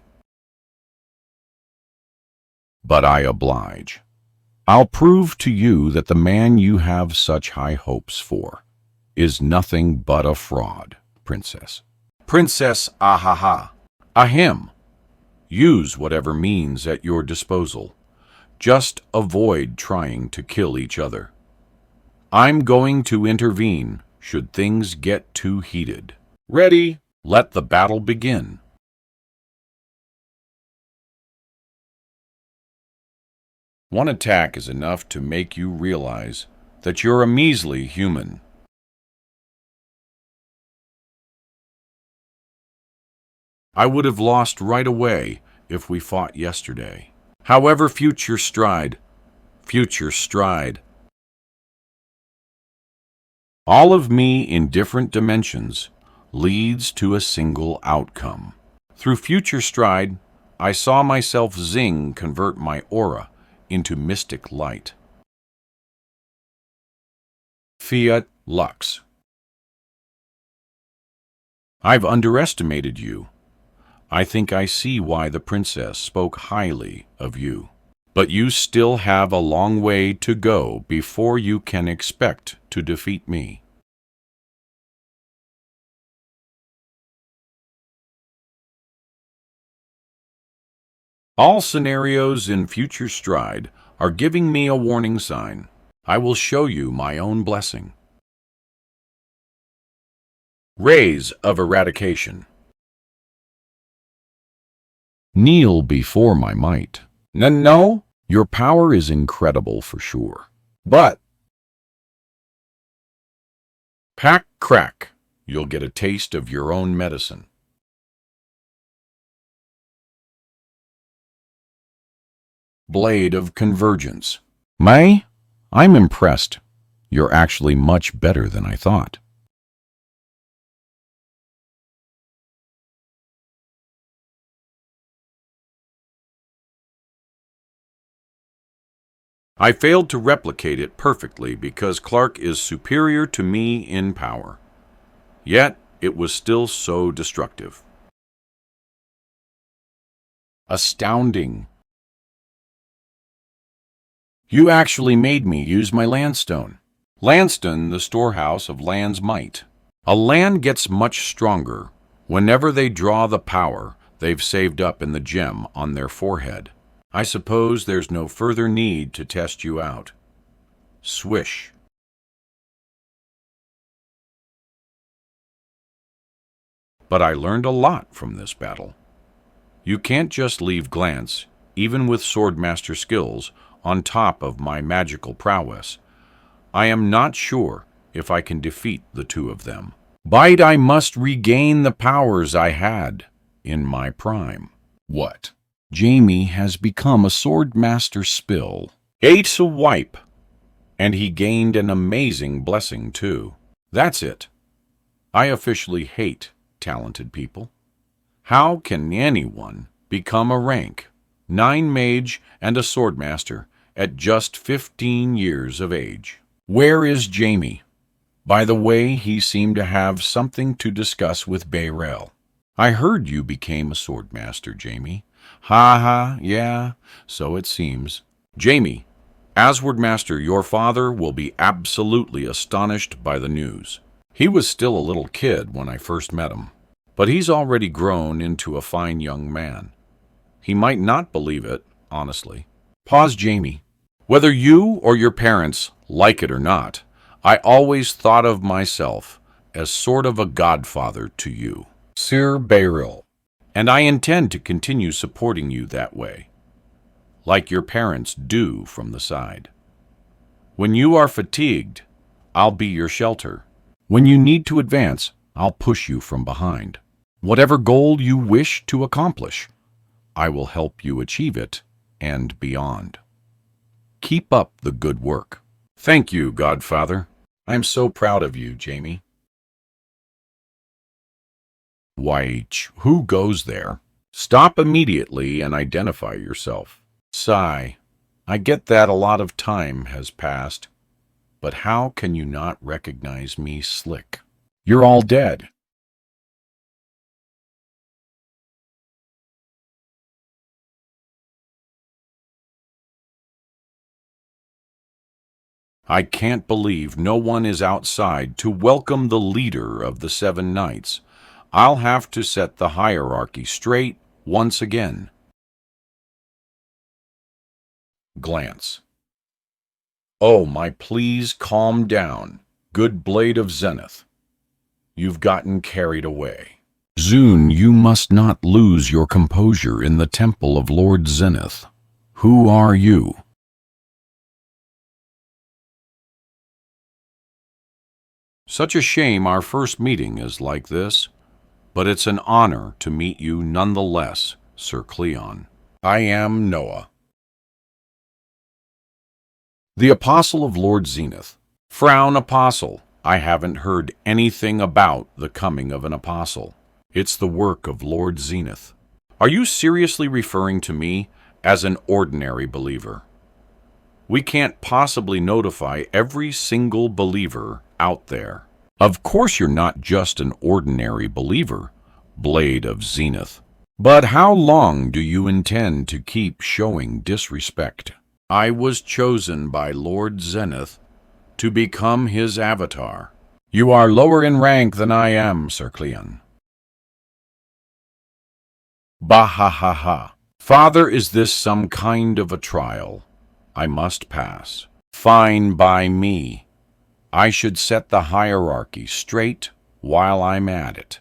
But I oblige. I'll prove to you that the man you have such high hopes for is nothing but a fraud, Princess. Princess Ahaha. Ahem. Use whatever means at your disposal. Just avoid trying to kill each other. I'm going to intervene should things get too heated. Ready? Let the battle begin. One attack is enough to make you realize that you're a measly human. I would have lost right away if we fought yesterday. However, future stride. All of me in different dimensions leads to a single outcome. Through future stride, I saw myself Zing convert my aura into mystic light. Fiat Lux. I've underestimated you. I think I see why the princess spoke highly of you. But you still have a long way to go before you can expect to defeat me. All scenarios in Future Stride are giving me a warning sign. I will show you my own blessing. Rays of Eradication. Kneel before my might. No, your power is incredible for sure. But pack crack, you'll get a taste of your own medicine. Blade of Convergence. May, I'm impressed. You're actually much better than I thought. I failed to replicate it perfectly because Clark is superior to me in power. Yet, it was still so destructive. Astounding. You actually made me use my landstone. Landstone, the storehouse of land's might. A land gets much stronger whenever they draw the power they've saved up in the gem on their forehead. I suppose there's no further need to test you out. Swish. But I learned a lot from this battle. You can't just leave glance, even with swordmaster skills, on top of my magical prowess. I am not sure if I can defeat the two of them. Bite, I must regain the powers I had in my prime. What? Jamie has become a swordmaster spill. Eight's a wipe, and he gained an amazing blessing too. That's it. I officially hate talented people. How can anyone become a rank 9 mage and a swordmaster at just 15 years of age? Where is Jamie? By the way, he seemed to have something to discuss with Bayrell. I heard you became a swordmaster, Jamie. Ha ha, yeah, so it seems. Jamie, as Swordmaster, your father will be absolutely astonished by the news. He was still a little kid when I first met him, but he's already grown into a fine young man. He might not believe it, honestly. Pause, Jamie. Whether you or your parents like it or not, I always thought of myself as sort of a godfather to you, Sir Bayrell, and I intend to continue supporting you that way, like your parents do from the side. When you are fatigued, I'll be your shelter. When you need to advance, I'll push you from behind. Whatever goal you wish to accomplish, I will help you achieve it and beyond. Keep up the good work. Thank you, Godfather. I'm so proud of you, Jamie. Why, who goes there? Stop immediately and identify yourself. Sigh. I get that a lot of time has passed, but how can you not recognize me, Slick? You're all dead. I can't believe no one is outside to welcome the leader of the 7 Knights. I'll have to set the hierarchy straight once again. Glance. Oh, my, please calm down, good Blade of Zenith. You've gotten carried away. Zune, you must not lose your composure in the temple of Lord Zenith. Who are you? Such a shame our first meeting is like this, but it's an honor to meet you nonetheless, Sir Cleon. I am Noah, the Apostle of Lord Zenith. Frown, Apostle. I haven't heard anything about the coming of an apostle. It's the work of Lord Zenith. Are you seriously referring to me as an ordinary believer? We can't possibly notify every single believer out there. Of course you're not just an ordinary believer, Blade of Zenith. But how long do you intend to keep showing disrespect? I was chosen by Lord Zenith to become his avatar. You are lower in rank than I am, Sir Cleon. Bah ha ha ha. Father, is this some kind of a trial? I must pass. Fine by me. I should set the hierarchy straight while I'm at it.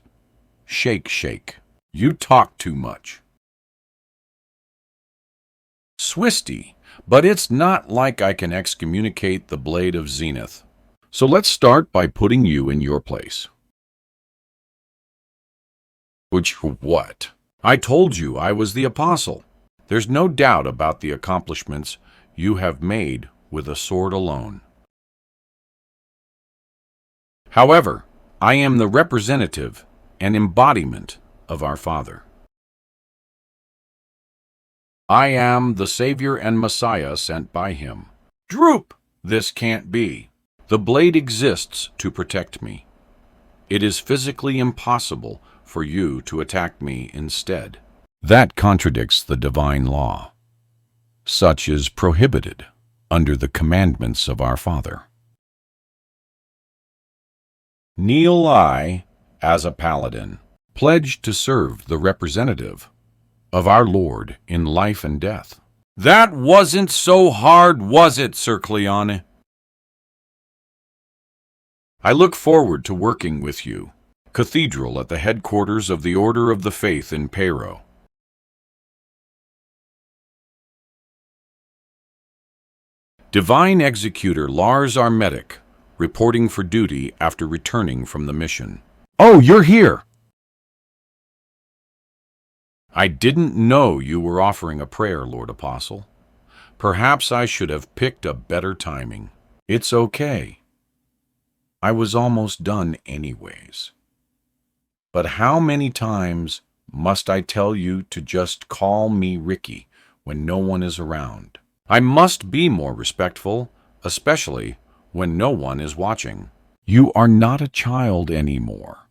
Shake, shake. You talk too much. Swisty, but it's not like I can excommunicate the Blade of Zenith. So let's start by putting you in your place. Which what? I told you I was the apostle. There's no doubt about the accomplishments you have made with a sword alone. However, I am the representative and embodiment of our Father. I am the Savior and Messiah sent by him. Droop! This can't be. The blade exists to protect me. It is physically impossible for you to attack me instead. That contradicts the divine law. Such is prohibited. under the commandments of our Father. Kneel I, as a paladin, pledged to serve the representative of our Lord in life and death. That wasn't so hard, was it, Sir Cleone? I look forward to working with you. Cathedral at the headquarters of the Order of the Faith in Peiro. Divine Executor Lars Armetic, reporting for duty after returning from the mission. Oh, you're here! I didn't know you were offering a prayer, Lord Apostle. Perhaps I should have picked a better timing. It's okay. I was almost done anyways. But how many times must I tell you to just call me Ricky when no one is around? I must be more respectful, especially when no one is watching. You are not a child anymore,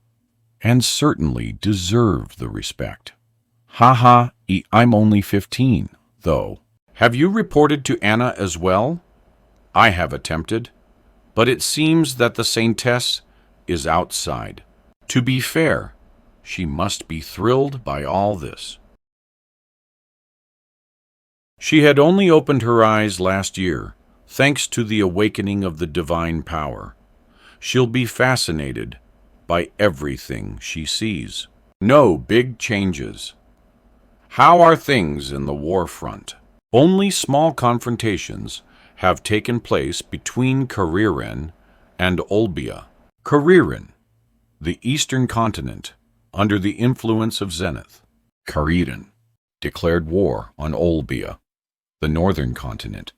and certainly deserve the respect. Haha, I'm only 15, though. Have you reported to Anna as well? I have attempted, but it seems that the Saintess is outside. To be fair, she must be thrilled by all this. She had only opened her eyes last year, thanks to the awakening of the divine power. She'll be fascinated by everything she sees. No big changes. How are things in the war front? Only small confrontations have taken place between Karirin and Olbia. Karirin, the eastern continent, under the influence of Zenith. Karirin declared war on Olbia, the northern continent,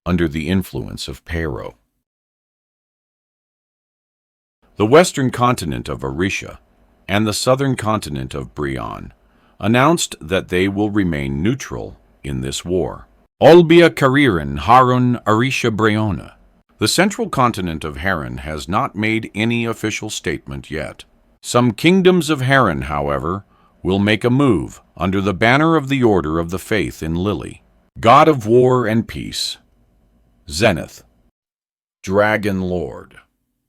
under the influence of Peiro. The western continent of Arisha and the southern continent of Brion announced that they will remain neutral in this war. Olbia Karirin Harun Arisha Breona. The central continent of Harran has not made any official statement yet. Some kingdoms of Harran, however, will make a move under the banner of the Order of the Faith in Lily. God of War and Peace. Zenith. Dragon Lord.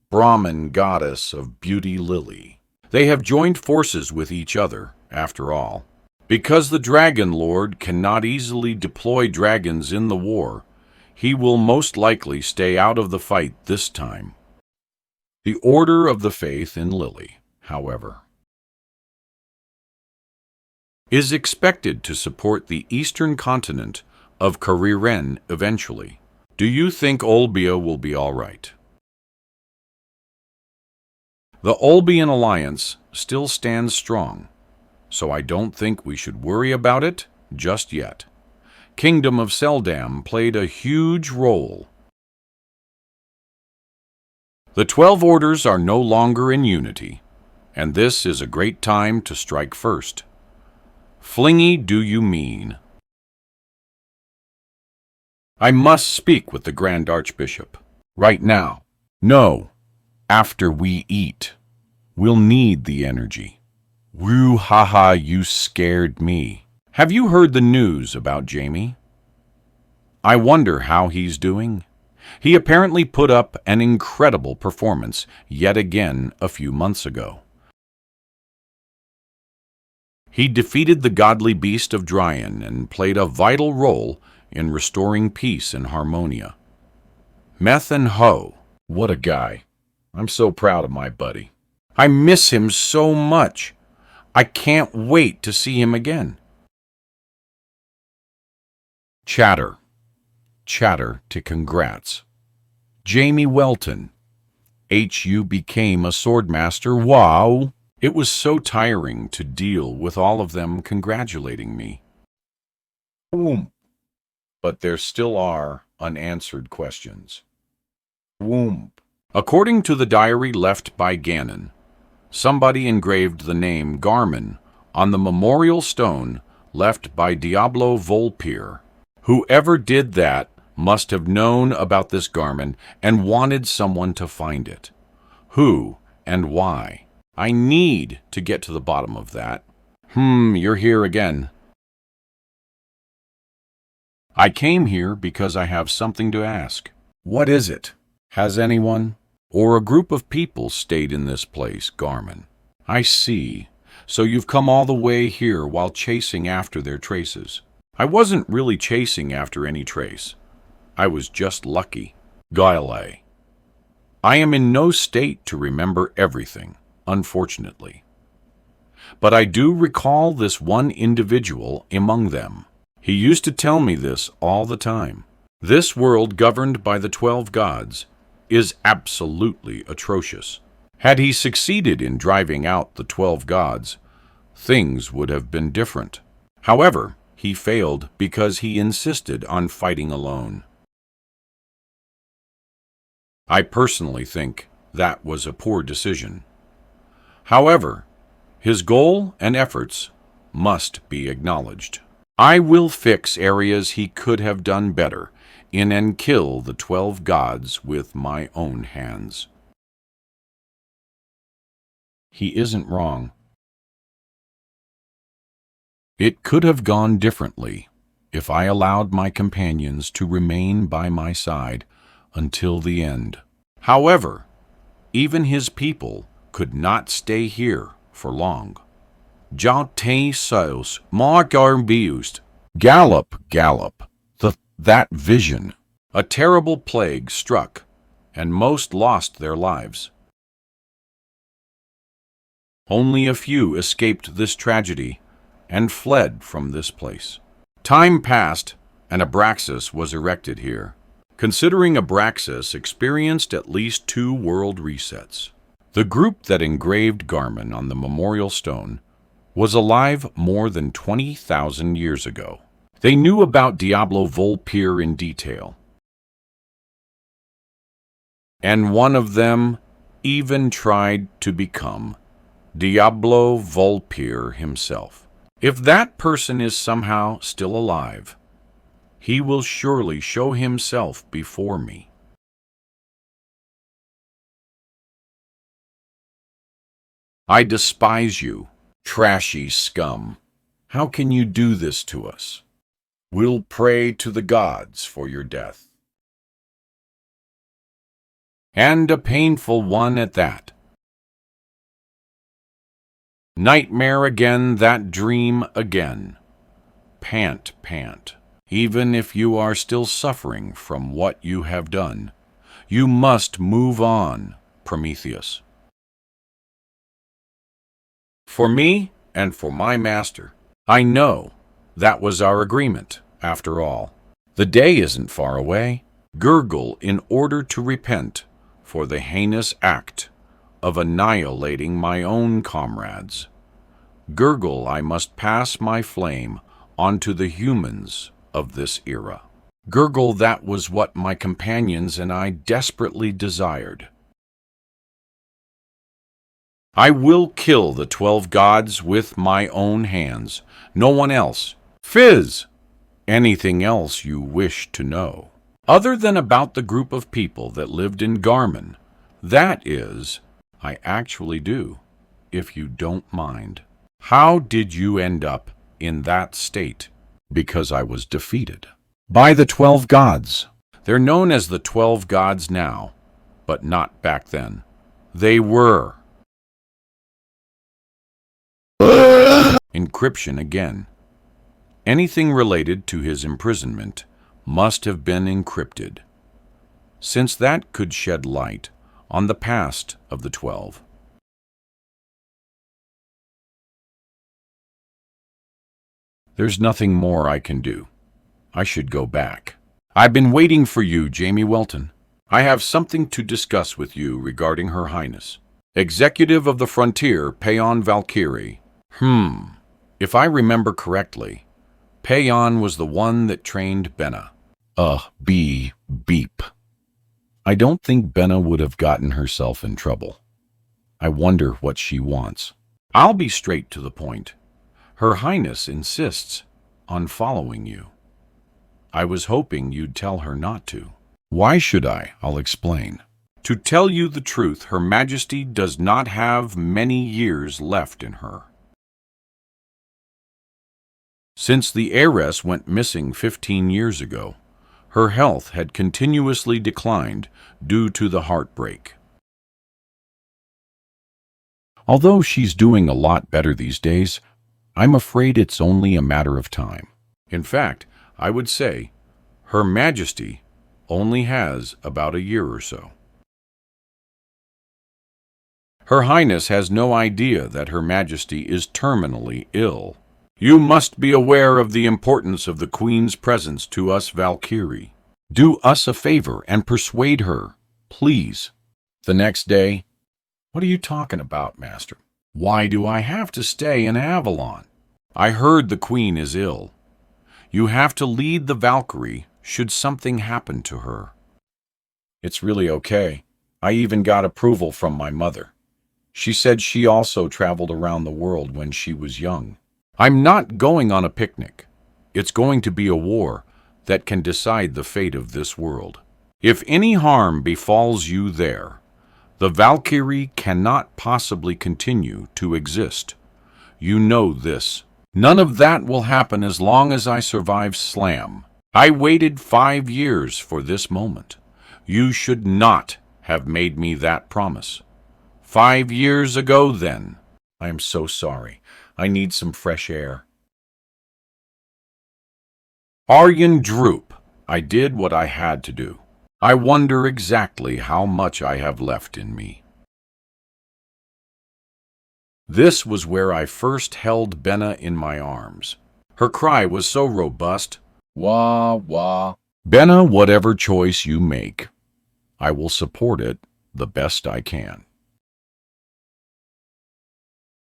Brahmin Goddess of Beauty Lily. They have joined forces with each other, after all. Because the Dragon Lord cannot easily deploy dragons in the war, he will most likely stay out of the fight this time. The Order of the Faith in Lily, however, is expected to support the eastern continent of Kariren eventually. Do you think Olbia will be all right? The Olbian alliance still stands strong, so I don't think we should worry about it just yet. Kingdom of Seldam played a huge role. The 12 orders are no longer in unity, and this is a great time to strike first. Flingy do you mean? I must speak with the Grand Archbishop. Right now. No, after we eat. We'll need the energy. Woo haha, you scared me. Have you heard the news about Jamie? I wonder how he's doing. He apparently put up an incredible performance yet again a few months ago. He defeated the godly beast of Dryan and played a vital role in restoring peace and harmonia. Meth and Ho, what a guy. I'm so proud of my buddy. I miss him so much. I can't wait to see him again. Chatter. Chatter to congrats. Jamie Welton. HU became a swordmaster. Wow! It was so tiring to deal with all of them congratulating me. Whoomp. But there still are unanswered questions. Whoomp. According to the diary left by Ganon, somebody engraved the name Garmin on the memorial stone left by Diablo Volpir. Whoever did that must have known about this Garmin and wanted someone to find it. Who and why? I need to get to the bottom of that. You're here again. I came here because I have something to ask. What is it? Has anyone or a group of people stayed in this place, Garmin? I see. So you've come all the way here while chasing after their traces. I wasn't really chasing after any trace. I was just lucky. Guile. I am in no state to remember everything, unfortunately. But I do recall this one individual among them. He used to tell me this all the time. This world governed by the 12 gods is absolutely atrocious. Had he succeeded in driving out the 12 gods, things would have been different. However, he failed because he insisted on fighting alone. I personally think that was a poor decision. However, his goal and efforts must be acknowledged. I will fix areas he could have done better in and kill the 12 gods with my own hands. He isn't wrong. It could have gone differently if I allowed my companions to remain by my side until the end. However, even his people could not stay here for long. Gallop, gallop. That vision. A terrible plague struck, and most lost their lives. Only a few escaped this tragedy and fled from this place. Time passed, and Abraxas was erected here. Considering Abraxas experienced at least 2 world resets. The group that engraved Garmin on the memorial stone was alive more than 20,000 years ago. They knew about Diablo Volpir in detail. And one of them even tried to become Diablo Volpir himself. If that person is somehow still alive, he will surely show himself before me. I despise you, trashy scum. How can you do this to us? We'll pray to the gods for your death. And a painful one at that. Nightmare again, that dream again. Pant, pant. Even if you are still suffering from what you have done, you must move on, Prometheus. For me and for my master, I know that was our agreement, after all. The day isn't far away. Gurgle in order to repent for the heinous act of annihilating my own comrades. Gurgle, I must pass my flame onto the humans of this era. Gurgle, that was what my companions and I desperately desired. I will kill the 12 gods with my own hands. No one else. Fizz! Anything else you wish to know? Other than about the group of people that lived in Garmin. That is, I actually do, if you don't mind. How did you end up in that state? Because I was defeated. By the 12 gods. They're known as the 12 gods now, but not back then. They were. Encryption again. Anything related to his imprisonment must have been encrypted, since that could shed light on the past of the 12. There's nothing more I can do. I should go back. I've been waiting for you, Jamie Welton. I have something to discuss with you regarding Her Highness, Executive of the Frontier, Payon Valkyrie. If I remember correctly, Payon was the one that trained Benna. Beep. I don't think Benna would have gotten herself in trouble. I wonder what she wants. I'll be straight to the point. Her Highness insists on following you. I was hoping you'd tell her not to. Why should I? I'll explain. To tell you the truth, Her Majesty does not have many years left in her. Since the heiress went missing 15 years ago, her health had continuously declined due to the heartbreak. Although she's doing a lot better these days, I'm afraid it's only a matter of time. In fact, I would say Her Majesty only has about a year or so. Her Highness has no idea that Her Majesty is terminally ill. You must be aware of the importance of the Queen's presence to us Valkyrie. Do us a favor and persuade her, please. The next day, what are you talking about, Master? Why do I have to stay in Avalon? I heard the Queen is ill. You have to lead the Valkyrie should something happen to her. It's really okay. I even got approval from my mother. She said she also traveled around the world when she was young. I'm not going on a picnic. It's going to be a war that can decide the fate of this world. If any harm befalls you there, the Valkyrie cannot possibly continue to exist. You know this. None of that will happen as long as I survive Slam. I waited 5 years for this moment. You should not have made me that promise. 5 years ago, then. I am so sorry. I need some fresh air. Aryan droop. I did what I had to do. I wonder exactly how much I have left in me. This was where I first held Benna in my arms. Her cry was so robust. Wah, wah. Benna, whatever choice you make, I will support it the best I can.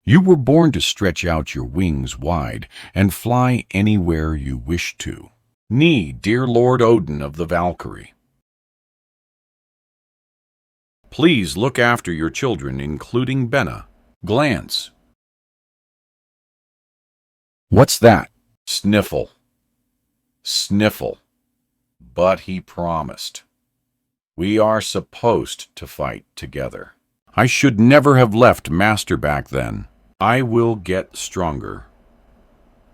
You were born to stretch out your wings wide and fly anywhere you wish to. Knee, dear Lord Odin of the Valkyrie. Please look after your children, including Benna. Glance. What's that? Sniffle. Sniffle. But he promised. We are supposed to fight together. I should never have left Master back then. I will get stronger.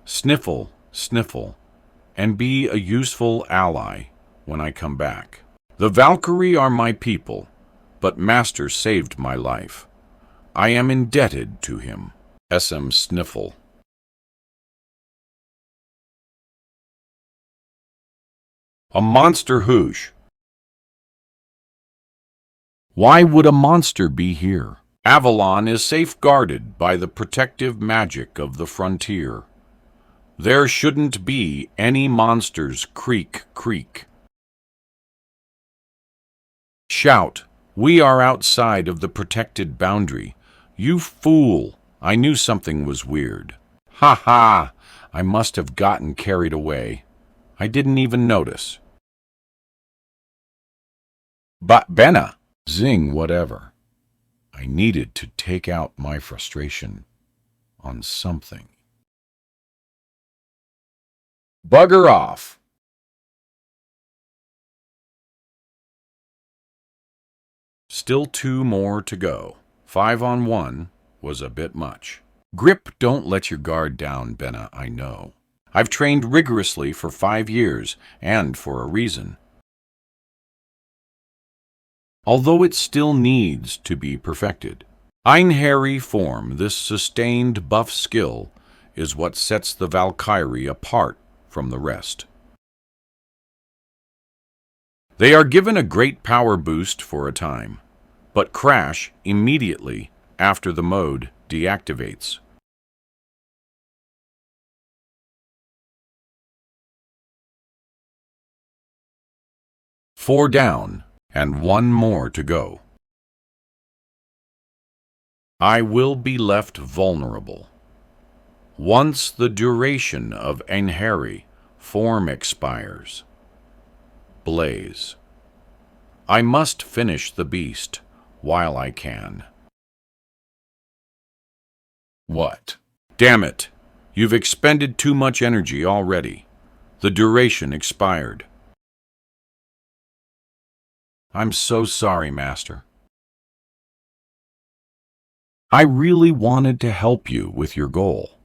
Sniffle, sniffle, and be a useful ally when I come back. The Valkyrie are my people, but Master saved my life. I am indebted to him. SM Sniffle. A monster hoosh. Why would a monster be here? Avalon is safeguarded by the protective magic of the frontier. There shouldn't be any monsters. Creak, creak. Shout. We are outside of the protected boundary. You fool. I knew something was weird. Ha ha. I must have gotten carried away. I didn't even notice. But Benna. Zing, whatever. I needed to take out my frustration on something. Bugger off. Still 2 more to go. 5 on 1 was a bit much. Grip, don't let your guard down, Benna, I know. I've trained rigorously for 5 years, and for a reason. Although it still needs to be perfected. Einherry form, this sustained buff skill, is what sets the Valkyrie apart from the rest. They are given a great power boost for a time, but crash immediately after the mode deactivates. Four down, and 1 more to go. I will be left vulnerable. Once the duration of Einherry form expires. Blaze. I must finish the beast while I can. What? Damn it! You've expended too much energy already. The duration expired. I'm so sorry, Master. I really wanted to help you with your goal.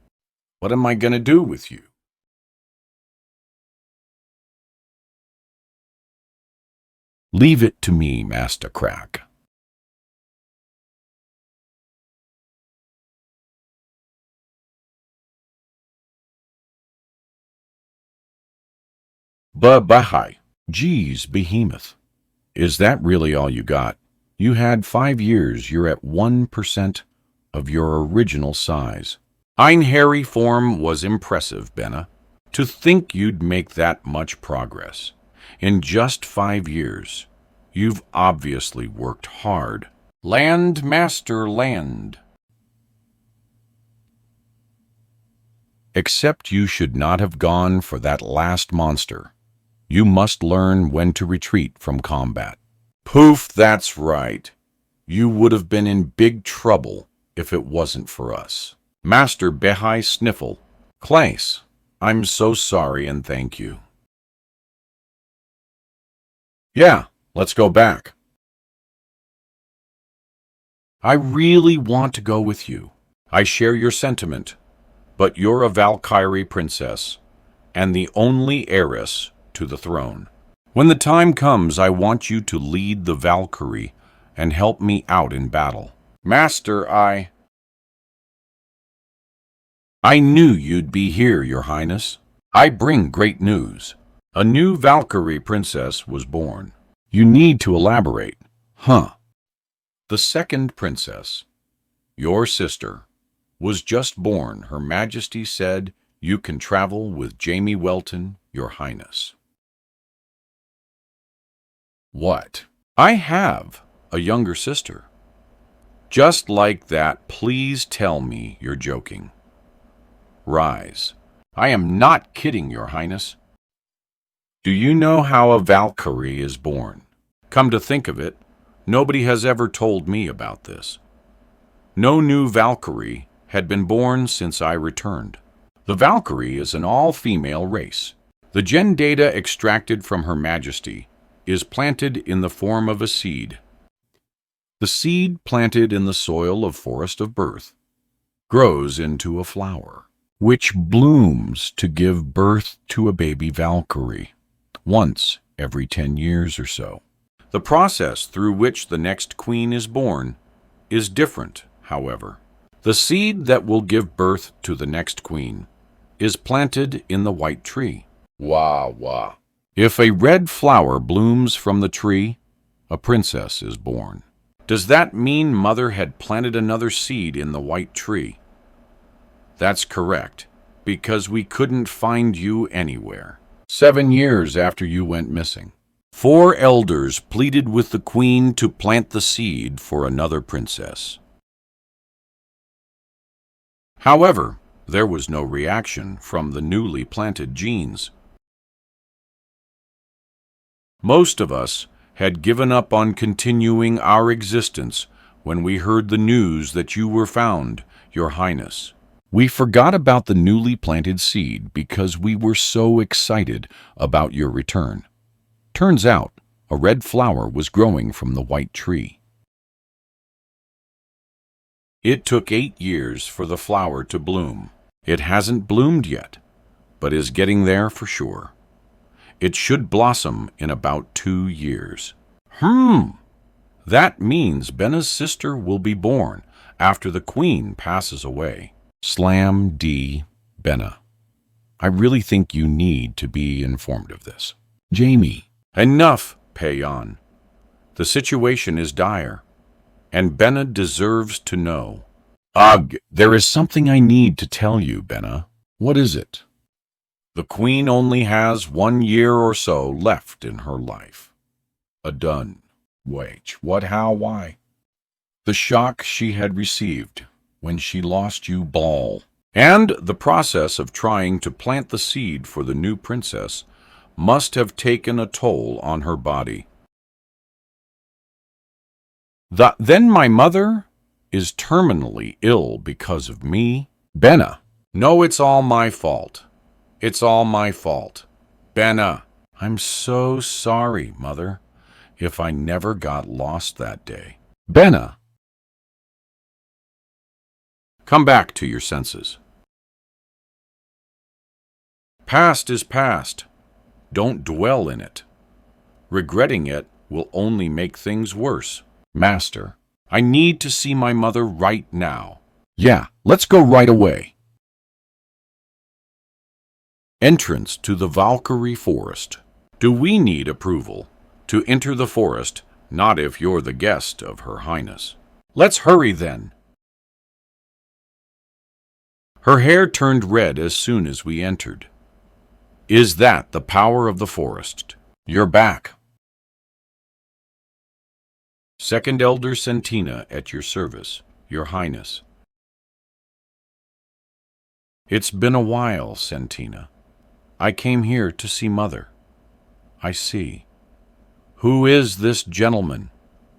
What am I going to do with you? Leave it to me, Master Crack. Bahai. Geez, behemoth. Is that really all you got? You had 5 years, you're at 1% of your original size. Ein hairy form was impressive, Benna. To think you'd make that much progress. In just 5 years. You've obviously worked hard. Land, master, land. Except you should not have gone for that last monster. You must learn when to retreat from combat. Poof, that's right. You would have been in big trouble if it wasn't for us. Master Behai Sniffle. Clace, I'm so sorry and thank you. Yeah, let's go back. I really want to go with you. I share your sentiment, but you're a Valkyrie princess and the only heiress to the throne. When the time comes, I want you to lead the Valkyrie and help me out in battle. Master, I knew you'd be here, Your Highness. I bring great news. A new Valkyrie princess was born. You need to elaborate. Huh. The second princess, your sister, was just born. Her Majesty said you can travel with Jamie Welton, Your Highness. What? I have a younger sister. Just like that, please tell me you're joking. Rise. I am not kidding, Your Highness. Do you know how a Valkyrie is born? Come to think of it, nobody has ever told me about this. No new Valkyrie had been born since I returned. The Valkyrie is an all-female race. The gen data extracted from Her Majesty is planted in the form of a seed. The seed planted in the soil of Forest of Birth grows into a flower, which blooms to give birth to a baby Valkyrie once every 10 years or so. The process through which the next queen is born is different, however. The seed that will give birth to the next queen is planted in the white tree. Wah, wah. If a red flower blooms from the tree, a princess is born. Does that mean Mother had planted another seed in the white tree? That's correct, because we couldn't find you anywhere. 7 years after you went missing, 4 elders pleaded with the queen to plant the seed for another princess. However, there was no reaction from the newly planted genes. Most of us had given up on continuing our existence when we heard the news that you were found, Your Highness. We forgot about the newly planted seed because we were so excited about your return. Turns out, a red flower was growing from the white tree. It took 8 years for the flower to bloom. It hasn't bloomed yet, but is getting there for sure. It should blossom in about 2 years. That means Benna's sister will be born after the queen passes away. Slam D. Benna. I really think you need to be informed of this. Jamie. Enough, Payon. The situation is dire, and Benna deserves to know. Ugh, there is something I need to tell you, Benna. What is it? The queen only has 1 year or so left in her life. Done. Wait, what, how, why? The shock she had received when she lost you Ball, and the process of trying to plant the seed for the new princess must have taken a toll on her body. Then my mother is terminally ill because of me? Benna. No, it's all my fault. It's all my fault. Benna. I'm so sorry, Mother, if I never got lost that day. Benna. Come back to your senses. Past is past. Don't dwell in it. Regretting it will only make things worse. Master, I need to see my mother right now. Yeah, let's go right away. Entrance to the Valkyrie Forest. Do we need approval to enter the forest? Not if you're the guest of Her Highness. Let's hurry then. Her hair turned red as soon as we entered. Is that the power of the forest? You're back. Second Elder Sentina at your service, Your Highness. It's been a while, Sentina. I came here to see Mother. I see. Who is this gentleman,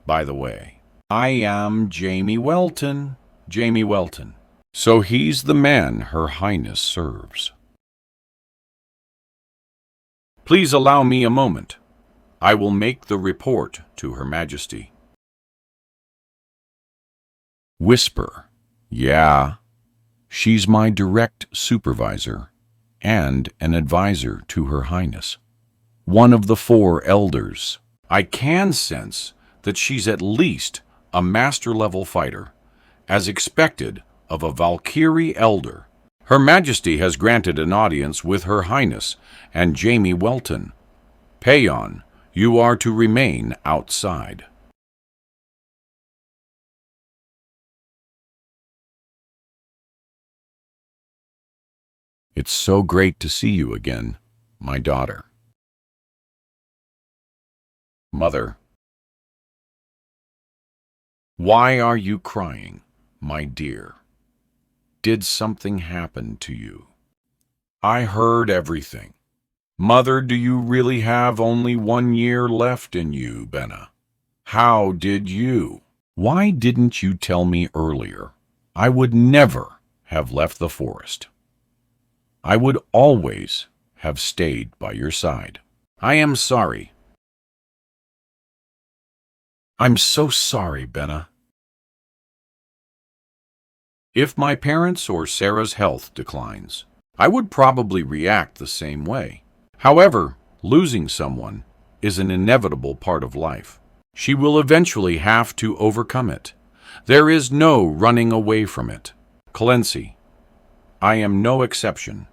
by the way? I am Jamie Welton. Jamie Welton. So he's the man Her Highness serves. Please allow me a moment. I will make the report to Her Majesty. Whisper. Yeah. She's my direct supervisor and an advisor to Her Highness. One of the 4 elders. I can sense that she's at least a master-level fighter, as expected of a Valkyrie elder. Her Majesty has granted an audience with Her Highness and Jamie Welton. Payon, you are to remain outside. It's so great to see you again, my daughter. Mother. Why are you crying, my dear? Did something happen to you? I heard everything. Mother, do you really have only 1 year left in you, Benna? How did you? Why didn't you tell me earlier? I would never have left the forest. I would always have stayed by your side. I am sorry. I'm so sorry, Benna. If my parents' or Sarah's health declines, I would probably react the same way. However, losing someone is an inevitable part of life. She will eventually have to overcome it. There is no running away from it. Clancy, I am no exception.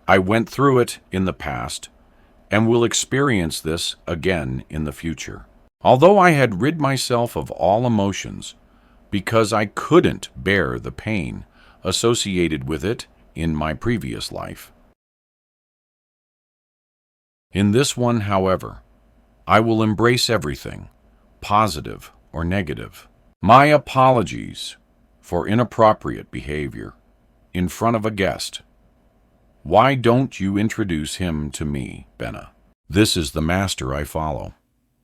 I went through it in the past and will experience this again in the future. Although I had rid myself of all emotions because I couldn't bear the pain associated with it in my previous life. In this one, however, I will embrace everything, positive or negative. My apologies for inappropriate behavior in front of a guest. Why don't you introduce him to me, Benna? This is the master I follow.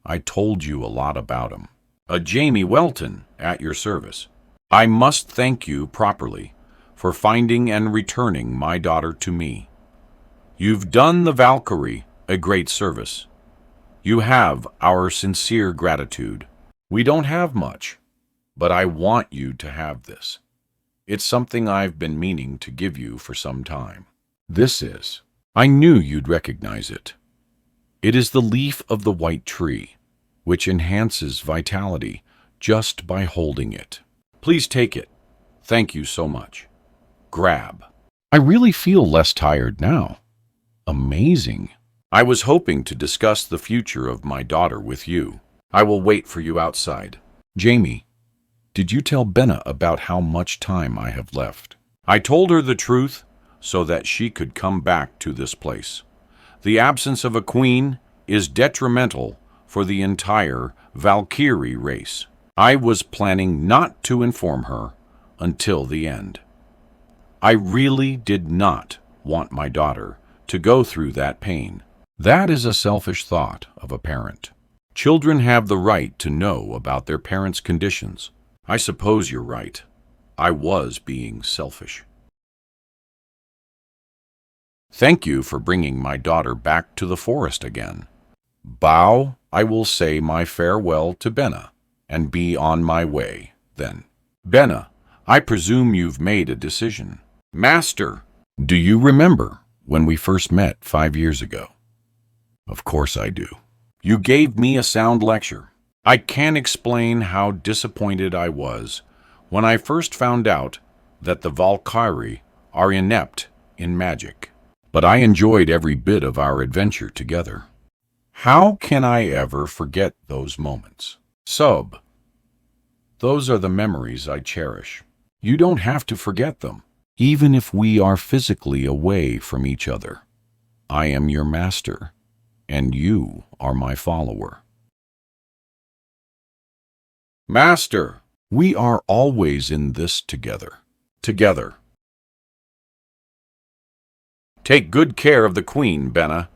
I told you a lot about him. A Jamie Welton at your service. I must thank you properly for finding and returning my daughter to me. You've done the Valkyrie a great service. You have our sincere gratitude. We don't have much, but I want you to have this. It's something I've been meaning to give you for some time. This is. I knew you'd recognize it. It is the leaf of the white tree, which enhances vitality just by holding it. Please take it. Thank you so much. Grab. I really feel less tired now. Amazing. I was hoping to discuss the future of my daughter with you. I will wait for you outside. Jamie, did you tell Benna about how much time I have left? I told her the truth so that she could come back to this place. The absence of a queen is detrimental for the entire Valkyrie race. I was planning not to inform her until the end. I really did not want my daughter to go through that pain. That is a selfish thought of a parent. Children have the right to know about their parents' conditions. I suppose you're right. I was being selfish. Thank you for bringing my daughter back to the forest again. Bow, I will say my farewell to Benna and be on my way then. Benna, I presume you've made a decision. Master! Do you remember when we first met 5 years ago? Of course I do. You gave me a sound lecture. I can't explain how disappointed I was when I first found out that the Valkyrie are inept in magic. But I enjoyed every bit of our adventure together. How can I ever forget those moments? Those are the memories I cherish. You don't have to forget them, even if we are physically away from each other. I am your master, and you are my follower. Master, we are always in this together. Together. Take good care of the queen, Benna.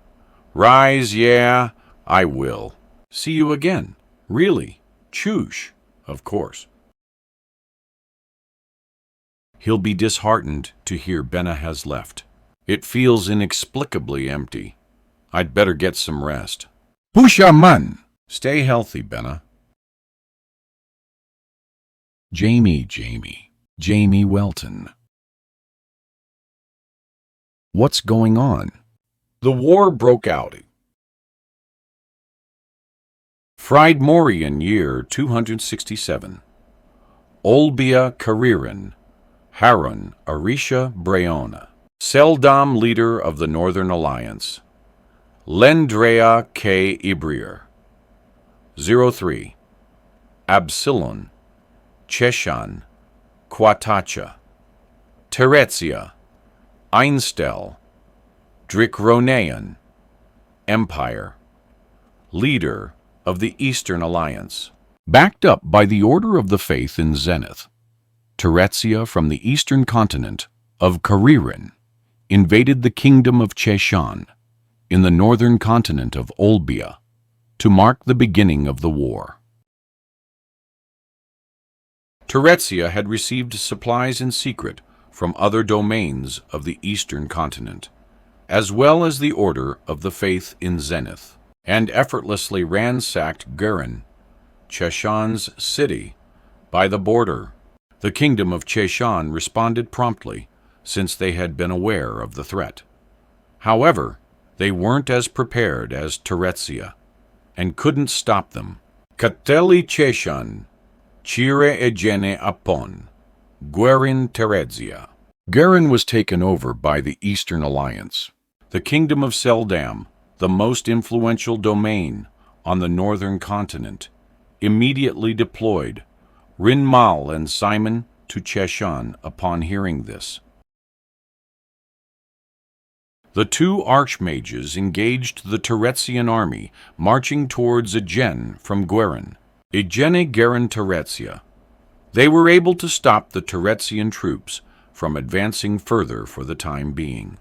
Rise, yeah, I will. See you again. Really. Choosh, of course. He'll be disheartened to hear Benna has left. It feels inexplicably empty. I'd better get some rest. Pushaman! Stay healthy, Benna. Jamie Welton. What's going on? The war broke out. Friedmorian year 267. Olbia Karirin, Harun Arisha Breona. Seldam leader of the Northern Alliance. Lendrea K. Ibrier. 03. Absilon, Cheshan, Quatacha, Teretzia, Einstel, Drikronean, Empire, leader of the Eastern Alliance. Backed up by the Order of the Faith in Zenith, Teretzia from the eastern continent of Karirin invaded the kingdom of Cheshan in the northern continent of Olbia to mark the beginning of the war. Teretzia had received supplies in secret from other domains of the eastern continent, as well as the Order of the Faith in Zenith, and effortlessly ransacked Gurin, Cheshan's city, by the border. The kingdom of Cheshan responded promptly, since they had been aware of the threat. However, they weren't as prepared as Teretzia, and couldn't stop them. Kateli Cheshan, Chire Egene Apon, Guerin Teretzia. Gurin was taken over by the Eastern Alliance. The kingdom of Seldam, the most influential domain on the northern continent, immediately deployed Rinmal and Simon to Cheshan upon hearing this. The two archmages engaged the Teretzian army marching towards Agen from Guerin. Igene Guerin Teretzia. They were able to stop the Teretzian troops from advancing further for the time being.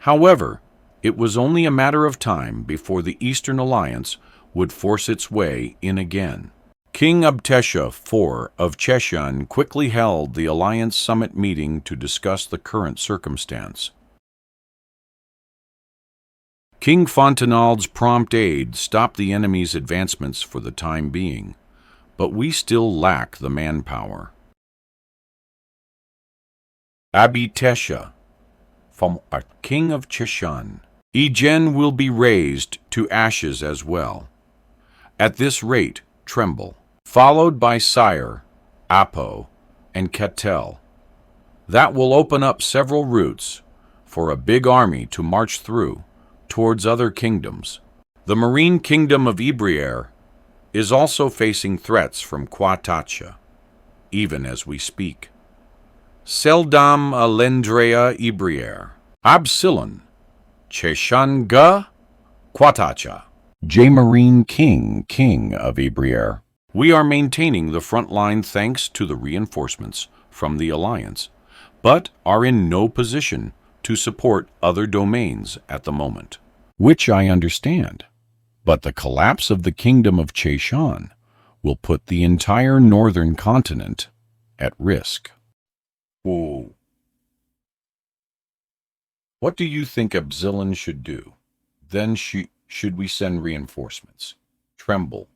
However, it was only a matter of time before the Eastern Alliance would force its way in again. King Abtesha IV of Cheshan quickly held the Alliance Summit meeting to discuss the current circumstance. King Fontenald's prompt aid stopped the enemy's advancements for the time being, but we still lack the manpower. Abitesha, from our king of Cheshan, Egen will be razed to ashes as well. At this rate, tremble, followed by Sire, Apo, and Ketel. That will open up several routes for a big army to march through towards other kingdoms. The marine kingdom of Ibrier is also facing threats from Quatacha, even as we speak. Seldam Alendrea Ibrier, Absilon, Cheshanga, Quatacha. Jamarine King of Ibrier. We are maintaining the front line thanks to the reinforcements from the Alliance, but are in no position to support other domains at the moment. Which I understand, but the collapse of the kingdom of Cheshan will put the entire northern continent at risk. Whoa. What do you think Abzilon should do? Then should we send reinforcements? Tremble,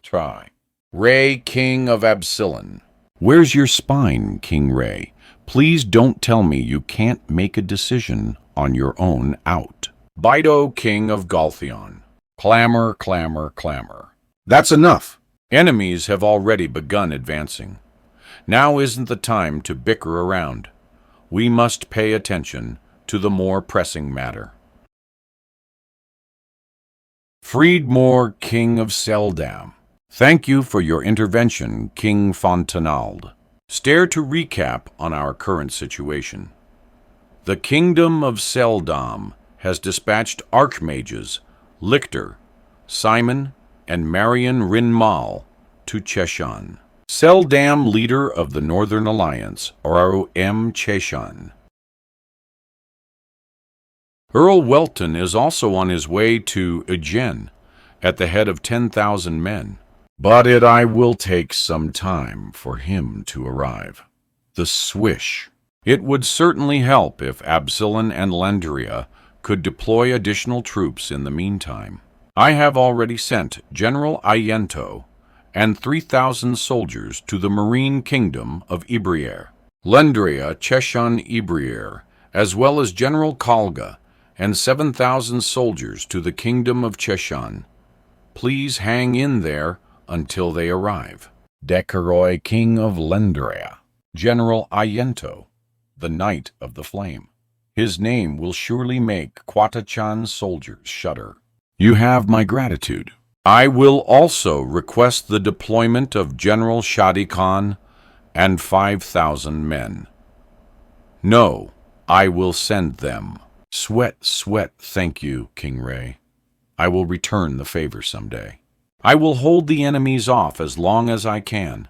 try. Ray, king of Absilon. Where's your spine, King Ray? Please don't tell me you can't make a decision on your own out. Bido, king of Galtheon. Clamor, clamor, clamor. That's enough. Enemies have already begun advancing. Now isn't the time to bicker around. We must pay attention to the more pressing matter. Friedmore, King of Seldam. Thank you for your intervention, King Fontenald. Stare to recap on our current situation. The Kingdom of Seldam has dispatched Archmages Lictor, Simon, and Marion Rinmal to Cheshan. Seldam, leader of the Northern Alliance, R.O.M. Cheshan. Earl Welton is also on his way to Agen, at the head of 10,000 men. But it will take some time for him to arrive. The swish. It would certainly help if Absalon and Landria could deploy additional troops in the meantime. I have already sent General Ayento and 3,000 soldiers to the Marine Kingdom of Ibriere. Landria, Cheshan Ibriere, as well as General Kalga and 7,000 soldiers to the Kingdom of Cheshan. Please hang in there until they arrive. Decoroi, King of Landria. General Ayento, the Knight of the Flame. His name will surely make Quatachan's soldiers shudder. You have my gratitude. I will also request the deployment of General Shadi Khan and 5,000 men. No, I will send them. Sweat, thank you, King Ray. I will return the favor someday. I will hold the enemies off as long as I can.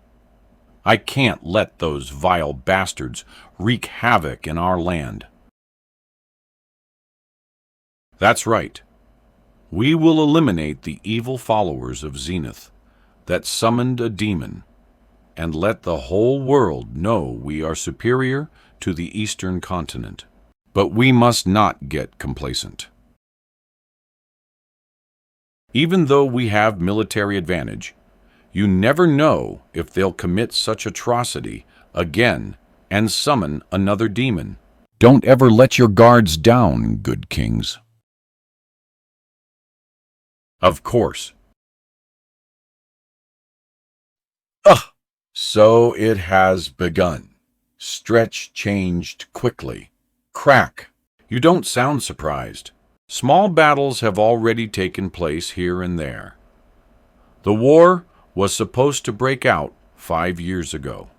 I can't let those vile bastards wreak havoc in our land. That's right. We will eliminate the evil followers of Zenith that summoned a demon, and let the whole world know we are superior to the Eastern continent. But we must not get complacent. Even though we have military advantage, you never know if they'll commit such atrocity again and summon another demon. Don't ever let your guards down, good kings. Of course. So it has begun. Stretch changed quickly. Crack. You don't sound surprised. Small battles have already taken place here and there. The war was supposed to break out 5 years ago.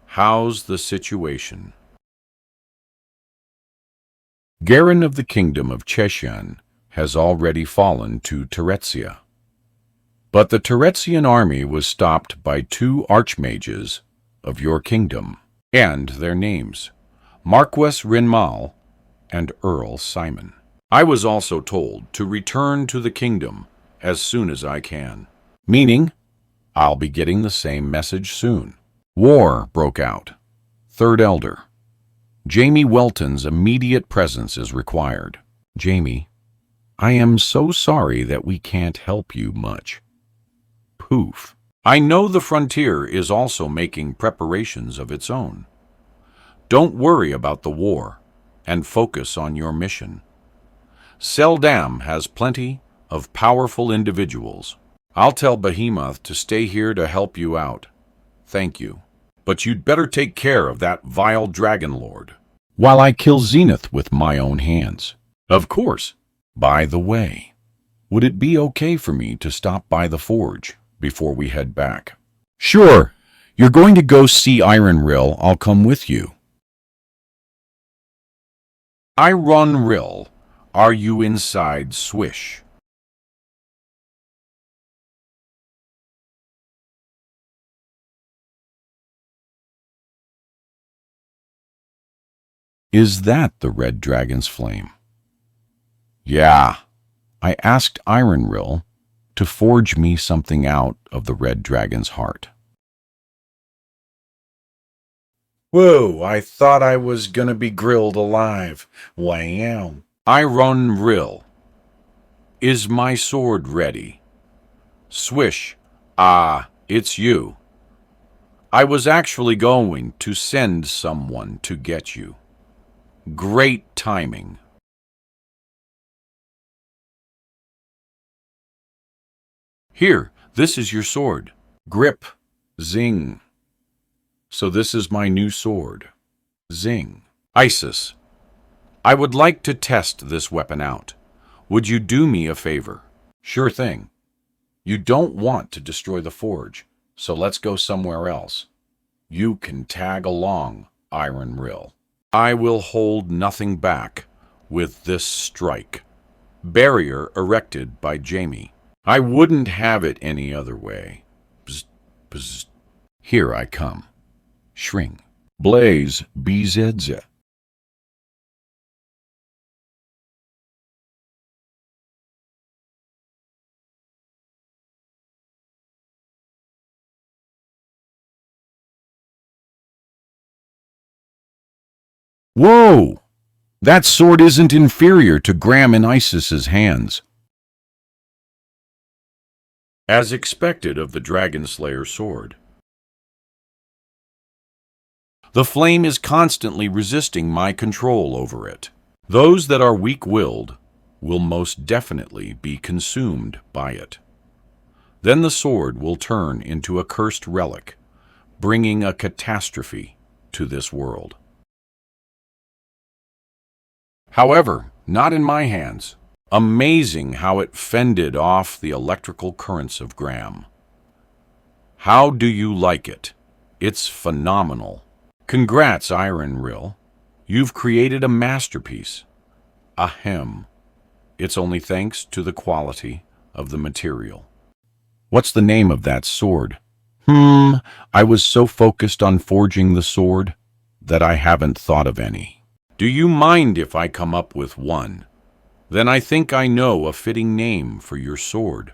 How's the situation? Garin of the Kingdom of Cheshan has already fallen to Teretzia. But the Teretzian army was stopped by 2 archmages of your kingdom, and their names, Marquess Rinmal and Earl Simon. I was also told to return to the kingdom as soon as I can. Meaning, I'll be getting the same message soon. War broke out. Third Elder. Jamie Welton's immediate presence is required. Jamie, I am so sorry that we can't help you much. Poof. I know the frontier is also making preparations of its own. Don't worry about the war, and focus on your mission. Seldam has plenty of powerful individuals. I'll tell Behemoth to stay here to help you out. Thank you. But you'd better take care of that vile Dragon Lord, while I kill Zenith with my own hands. Of course. By the way, would it be okay for me to stop by the forge before we head back? Sure. You're going to go see Iron Rill. I'll come with you. Iron Rill, are you inside Swish? Is that the Red Dragon's flame? Yeah, I asked Iron Rill to forge me something out of the Red Dragon's heart. Whoa, I thought I was gonna be grilled alive. Wow. Iron Rill, is my sword ready? Swish, it's you. I was actually going to send someone to get you. Great timing. Here, this is your sword. Grip. Zing. So this is my new sword. Zing. Isis. I would like to test this weapon out. Would you do me a favor? Sure thing. You don't want to destroy the forge, so let's go somewhere else. You can tag along, Iron Rill. I will hold nothing back with this strike. Barrier erected by Jamie. I wouldn't have it any other way. Bzz, bzz. Here I come. Shring. Blaze BZZ. Whoa! That sword isn't inferior to Graham in Isis's hands. As expected of the Dragon Slayer sword. The flame is constantly resisting my control over it. Those that are weak-willed will most definitely be consumed by it. Then the sword will turn into a cursed relic, bringing a catastrophe to this world. However, not in my hands. Amazing how it fended off the electrical currents of Graham. How do you like it? It's phenomenal. Congrats, Iron Rill. You've created a masterpiece. Ahem. It's only thanks to the quality of the material. What's the name of that sword? I was so focused on forging the sword that I haven't thought of any. Do you mind if I come up with one? Then I think I know a fitting name for your sword.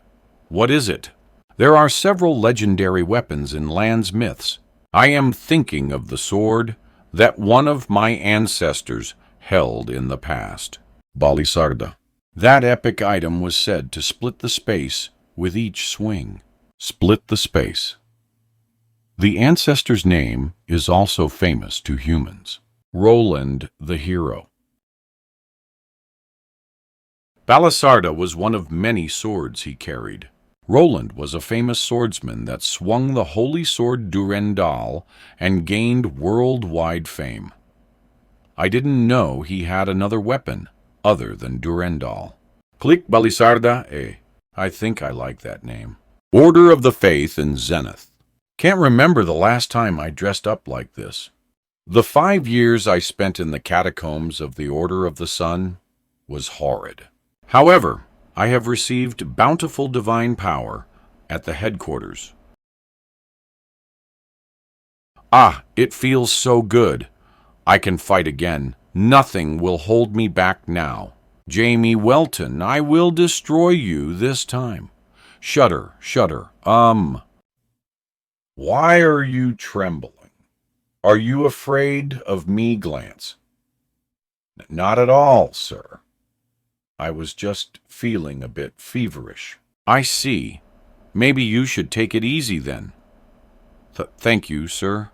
What is it? There are several legendary weapons in Land's myths. I am thinking of the sword that one of my ancestors held in the past. Balisarda. That epic item was said to split the space with each swing. Split the space. The ancestor's name is also famous to humans. Roland the hero. Balisarda was one of many swords he carried. Roland was a famous swordsman that swung the holy sword Durendal and gained worldwide fame. I didn't know he had another weapon other than Durendal. Click Balisarda. I think I like that name. Order of the Faith in Zenith. Can't remember the last time I dressed up like this. The 5 years I spent in the catacombs of the Order of the Sun was horrid. However, I have received bountiful divine power at the headquarters. It feels so good. I can fight again. Nothing will hold me back now. Jamie Welton, I will destroy you this time. Shudder, shudder. Why are you trembling? Are you afraid of me, Glance? Not at all, sir. I was just feeling a bit feverish. I see. Maybe you should take it easy then. Thank you, sir.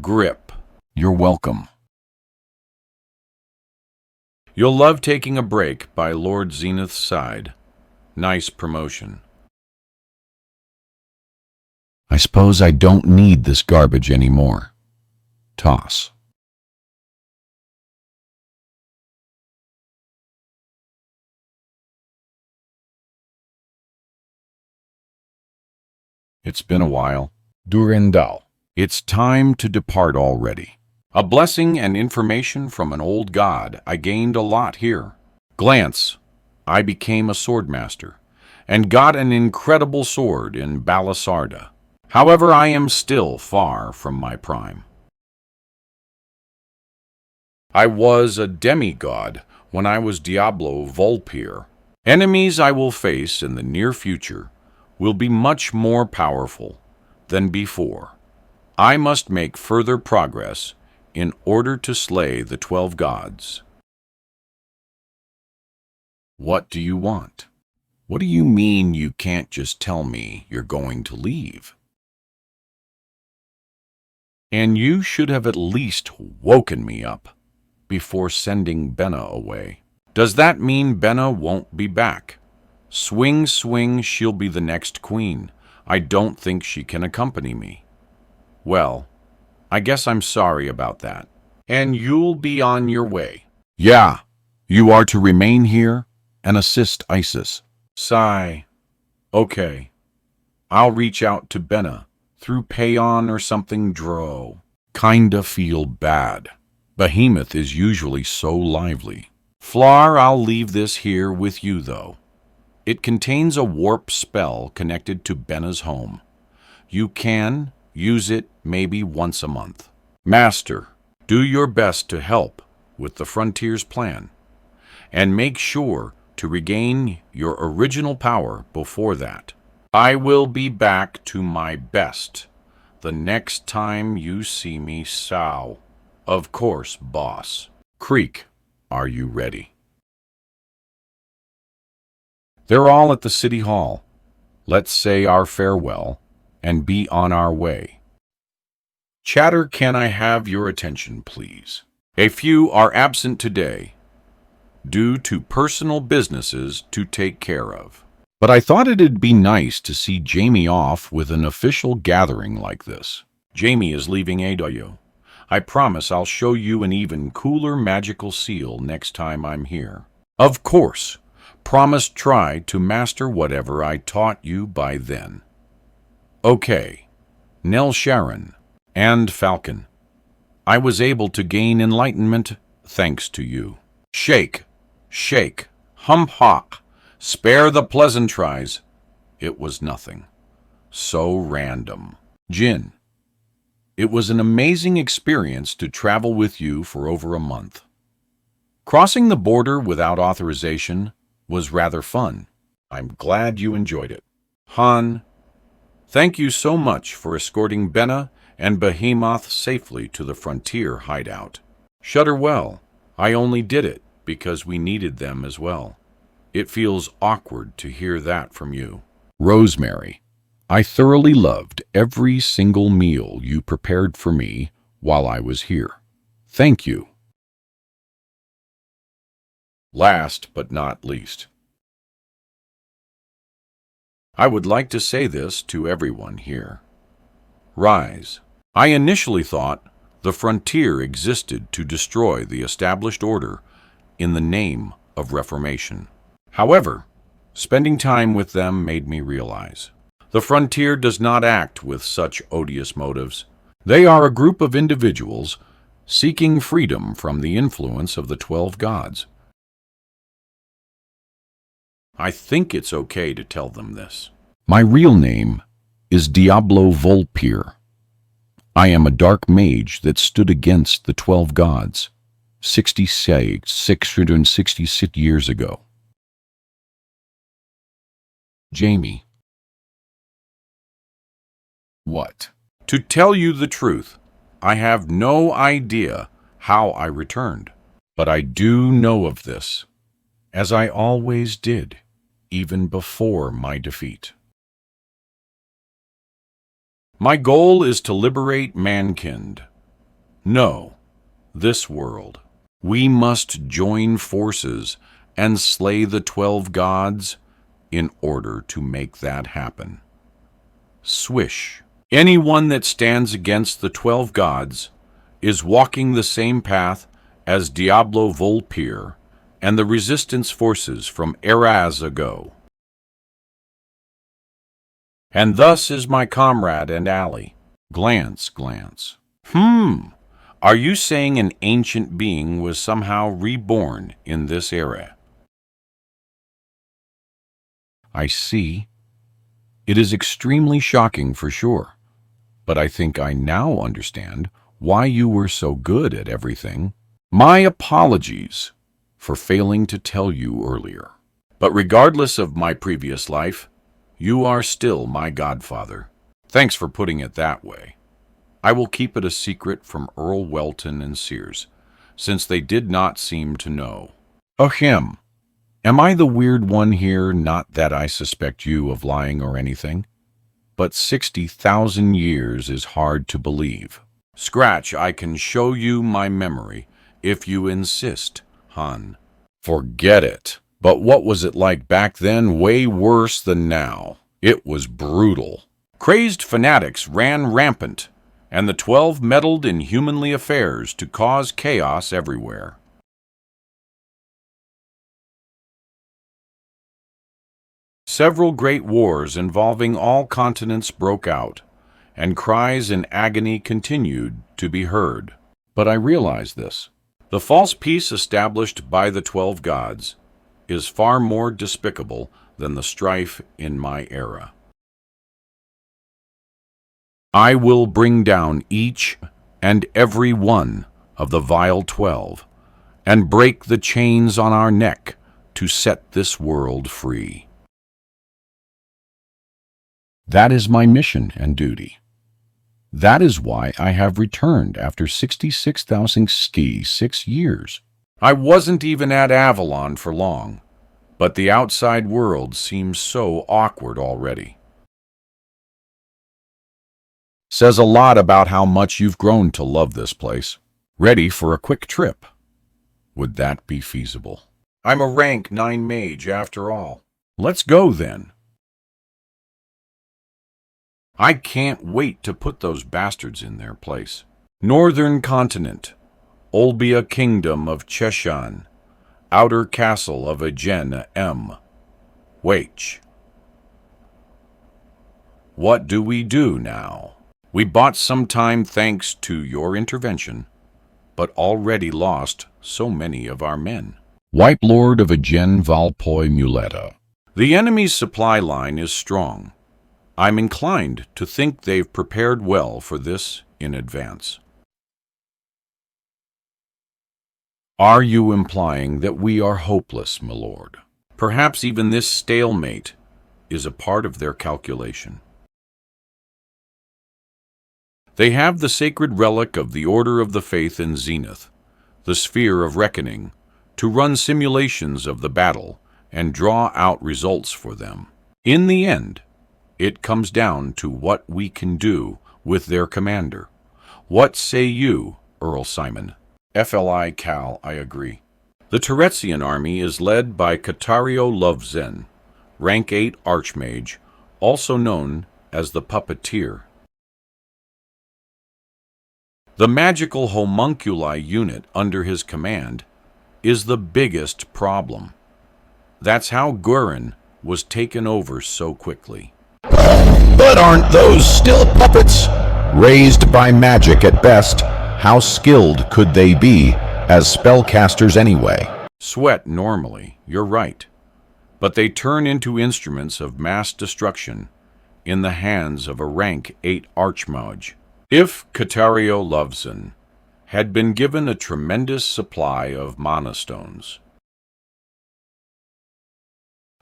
Grip. You're welcome. You'll love taking a break by Lord Zenith's side. Nice promotion. I suppose I don't need this garbage anymore. Toss. It's been a while. Durendal. It's time to depart already. A blessing and information from an old god. I gained a lot here. Glance. I became a swordmaster and got an incredible sword in Balisarda. However, I am still far from my prime. I was a demigod when I was Diablo Vulpir. Enemies I will face in the near future will be much more powerful than before. I must make further progress in order to slay the 12 gods. What do you want? What do you mean you can't just tell me you're going to leave? And you should have at least woken me up before sending Benna away. Does that mean Benna won't be back? Swing, swing, she'll be the next queen. I don't think she can accompany me. Well, I guess I'm sorry about that. And you'll be on your way. Yeah, you are to remain here and assist Isis. Sigh. Okay. I'll reach out to Benna through Payon or something dro. Kinda feel bad. Behemoth is usually so lively. Flar, I'll leave this here with you, though. It contains a warp spell connected to Benna's home. You can use it maybe once a month. Master, do your best to help with the Frontier's plan, and make sure to regain your original power before that. I will be back to my best the next time you see me, Sow. Of course, boss. Creek, are you ready? They're all at the city hall. Let's say our farewell and be on our way. Chatter, can I have your attention, please? A few are absent today due to personal businesses to take care of. But I thought it'd be nice to see Jamie off with an official gathering like this. Jamie is leaving Adoyo. I promise I'll show you an even cooler magical seal next time I'm here. Of course, promise try to master whatever I taught you by then. Okay, Nell Sharon and Falcon. I was able to gain enlightenment thanks to you. Shake, shake, hump hop. Spare the pleasantries. It was nothing. So random. Jin, it was an amazing experience to travel with you for over a month. Crossing the border without authorization was rather fun. I'm glad you enjoyed it. Han, thank you so much for escorting Benna and Behemoth safely to the Frontier hideout. Shudder well, I only did it because we needed them as well. It feels awkward to hear that from you. Rosemary, I thoroughly loved every single meal you prepared for me while I was here. Thank you. Last but not least, I would like to say this to everyone here. Rise. I initially thought the Frontier existed to destroy the established order in the name of Reformation. However, spending time with them made me realize the Frontier does not act with such odious motives. They are a group of individuals seeking freedom from the influence of the 12 gods. I think it's okay to tell them this. My real name is Diablo Volpir. I am a dark mage that stood against the 12 gods 666 years ago. Jamie. What? To tell you the truth, I have no idea how I returned, but I do know of this, as I always did, even before my defeat. My goal is to liberate mankind. No, this world. We must join forces and slay the 12 gods in order to make that happen. Swish. Anyone that stands against the 12 gods is walking the same path as Diablo Volpir and the resistance forces from eras ago. And thus is my comrade and ally. Glance, glance. Are you saying an ancient being was somehow reborn in this era? I see. It is extremely shocking for sure, but I think I now understand why you were so good at everything. My apologies for failing to tell you earlier. But regardless of my previous life, you are still my godfather. Thanks for putting it that way. I will keep it a secret from Earl Welton and Sears, since they did not seem to know. Ahem. Am I the weird one here? Not that I suspect you of lying or anything, but 60,000 years is hard to believe. Scratch, I can show you my memory if you insist, Han. Forget it. But what was it like back then? Way worse than now. It was brutal. Crazed fanatics ran rampant, and the 12 meddled in humanly affairs to cause chaos everywhere. Several great wars involving all continents broke out, and cries in agony continued to be heard. But I realize this. The false peace established by the 12 gods is far more despicable than the strife in my era. I will bring down each and every one of the vile 12 and break the chains on our neck to set this world free. That is my mission and duty. That is why I have returned after 66 years. I wasn't even at Avalon for long, but the outside world seems so awkward already. Says a lot about how much you've grown to love this place. Ready for a quick trip? Would that be feasible? I'm a rank 9 mage after all. Let's go then. I can't wait to put those bastards in their place. Northern Continent, Olbia Kingdom of Cheshan, Outer Castle of Agen M. Wait. What do we do now? We bought some time thanks to your intervention, but already lost so many of our men. White Lord of Agen Valpoi Muleta. The enemy's supply line is strong. I'm inclined to think they've prepared well for this in advance. Are you implying that we are hopeless, my lord? Perhaps even this stalemate is a part of their calculation. They have the sacred relic of the Order of the Faith in Zenith, the Sphere of Reckoning, to run simulations of the battle and draw out results for them. In the end, it comes down to what we can do with their commander. What say you, Earl Simon? FLI Cal, I agree. The Teretsian army is led by Katario Lovezen, rank 8 Archmage, also known as the Puppeteer. The magical homunculi unit under his command is the biggest problem. That's how Gurin was taken over so quickly. But aren't those still puppets? Raised by magic at best, how skilled could they be as spellcasters anyway? Sweat normally, you're right. But they turn into instruments of mass destruction in the hands of a rank 8 Archmage. If Katario Lovezen had been given a tremendous supply of mana stones,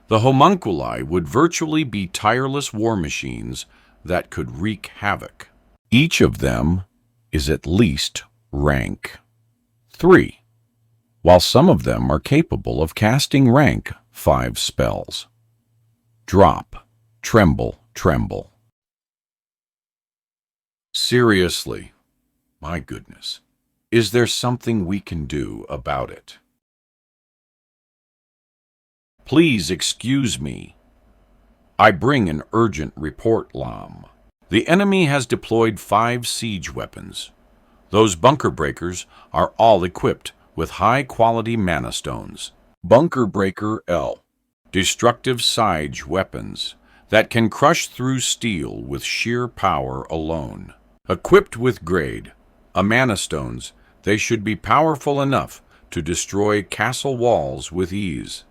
the homunculi would virtually be tireless war machines that could wreak havoc. Each of them is at least rank 3, while some of them are capable of casting rank 5 spells. Drop, tremble, tremble. Seriously, my goodness, is there something we can do about it? Please excuse me. I bring an urgent report, Lam. The enemy has deployed 5 siege weapons. Those bunker breakers are all equipped with high-quality mana stones. Bunker Breaker L. Destructive siege weapons that can crush through steel with sheer power alone. Equipped with grade, mana stones, they should be powerful enough to destroy castle walls with ease.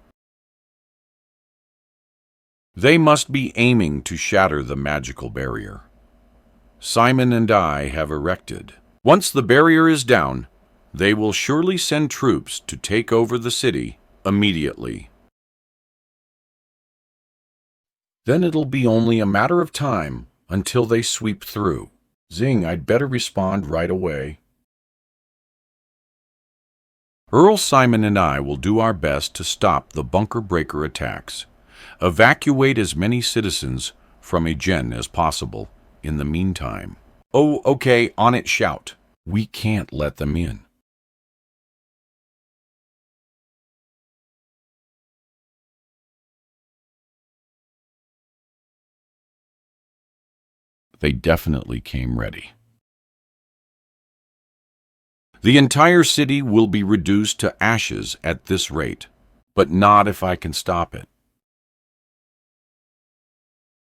They must be aiming to shatter the magical barrier Simon and I have erected. Once the barrier is down, they will surely send troops to take over the city immediately. Then it'll be only a matter of time until they sweep through. Zing, I'd better respond right away. Earl Simon and I will do our best to stop the bunker breaker attacks. Evacuate as many citizens from Agen as possible in the meantime. Oh, okay, on it, shout. We can't let them in. They definitely came ready. The entire city will be reduced to ashes at this rate, but not if I can stop it.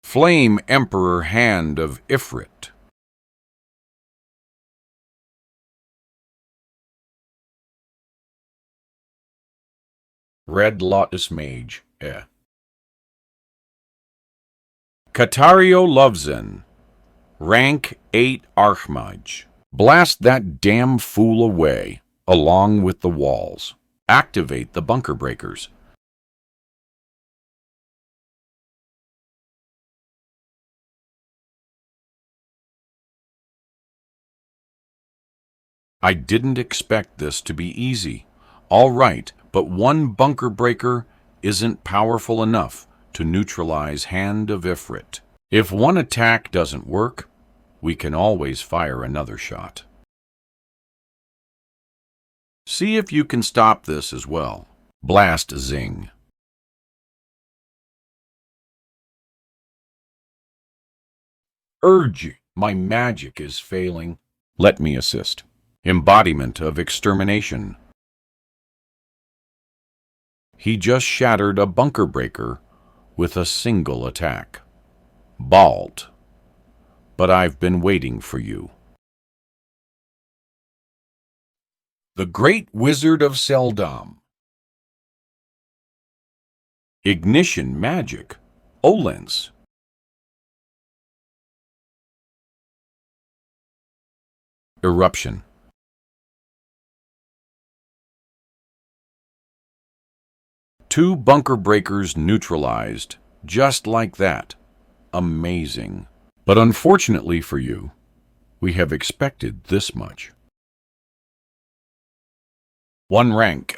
Flame Emperor Hand of Ifrit. Red Lotus Mage. Katario Lovezen. Rank 8 Archmage. Blast that damn fool away, along with the walls. Activate the bunker breakers. I didn't expect this to be easy. All right, but one bunker breaker isn't powerful enough to neutralize Hand of Ifrit. If one attack doesn't work, we can always fire another shot. See if you can stop this as well. Blast Zing. Urge, my magic is failing. Let me assist. Embodiment of Extermination. He just shattered a bunker breaker with a single attack. Bald. But I've been waiting for you. The Great Wizard of Seldom. Ignition Magic. Olens. Eruption. Two bunker breakers neutralized, just like that. Amazing. But unfortunately for you, we have expected this much. One rank,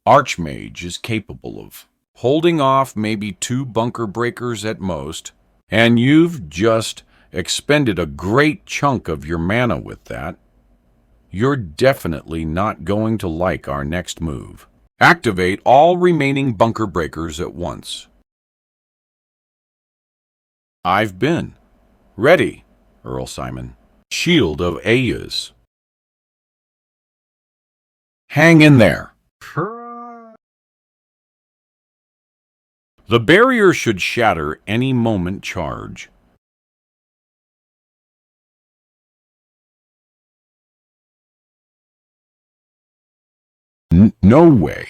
Archmage is capable of holding off maybe two bunker breakers at most, and you've just expended a great chunk of your mana with that. You're definitely not going to like our next move. Activate all remaining bunker breakers at once. I've been. Ready, Earl Simon. Shield of Ayas. Hang in there. The barrier should shatter any moment. Charge. No way.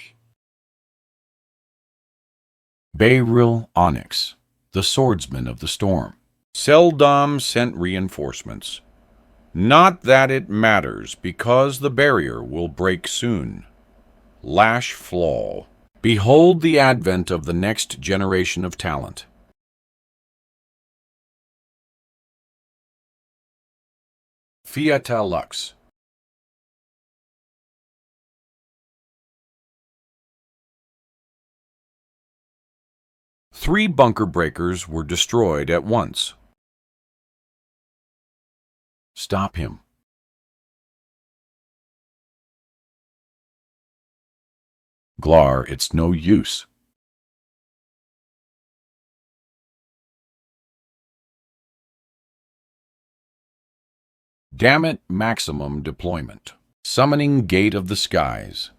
Beryl Onyx, the swordsman of the storm. Seldom sent reinforcements. Not that it matters, because the barrier will break soon. Lash Flaw. Behold the advent of the next generation of talent. Fiata Lux. Three bunker breakers were destroyed at once. Stop him. Glar, it's no use. Damn it, maximum deployment. Summoning Gate of the Skies.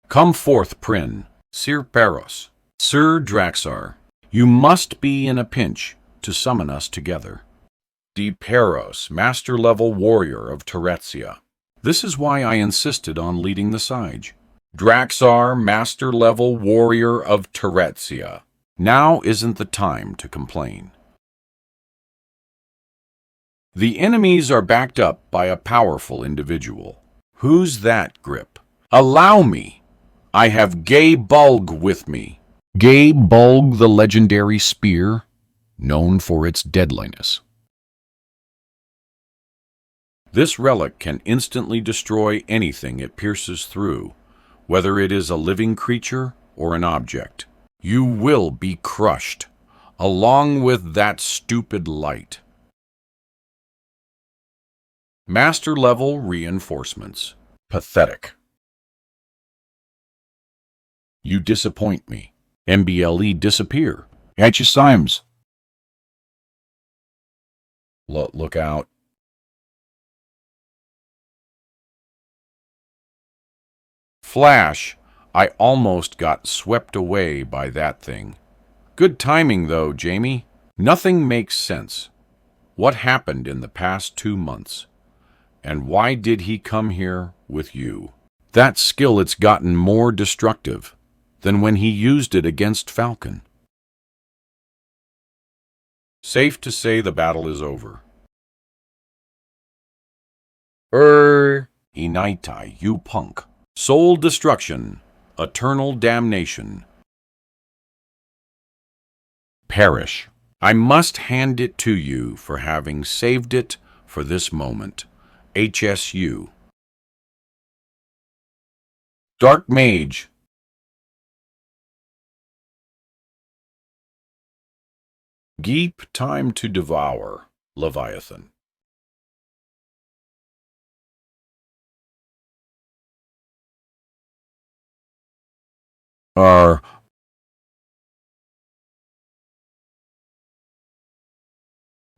Come forth, Prin, Sir Peros, Sir Draxar. You must be in a pinch to summon us together. De Peros, master-level warrior of Teretzia. This is why I insisted on leading the siege. Draxar, master-level warrior of Teretzia. Now isn't the time to complain. The enemies are backed up by a powerful individual. Who's that, Grip? Allow me! I have Gay Bulg with me. Gay Bulg, the legendary spear, known for its deadliness. This relic can instantly destroy anything it pierces through, whether it is a living creature or an object. You will be crushed, along with that stupid light. Master-level reinforcements. Pathetic. You disappoint me. MBLE disappear. At your Sims. Look out. Flash, I almost got swept away by that thing. Good timing, though, Jamie. Nothing makes sense. What happened in the past 2 months? And why did he come here with you? That skill, it's gotten more destructive than when he used it against Falcon. Safe to say the battle is over. Inaitai, you punk. Soul destruction, eternal damnation. Perish. I must hand it to you for having saved it for this moment. HSU. Dark Mage. Geep, time to devour. Leviathan.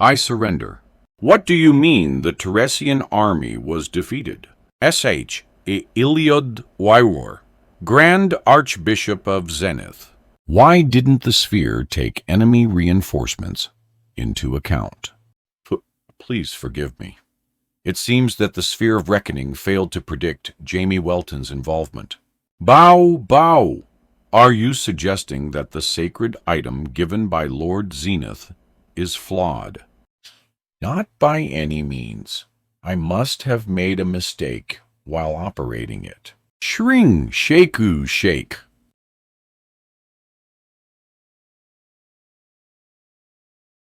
I surrender. What do you mean the Teresian army was defeated? SH. Iliod Wywar, Grand Archbishop of Zenith. Why didn't the sphere take enemy reinforcements into account? Please forgive me. It seems that the Sphere of Reckoning failed to predict Jamie Welton's involvement. Bow! Are you suggesting that the sacred item given by Lord Zenith is flawed? Not by any means. I must have made a mistake while operating it. Shring, shaku, shake.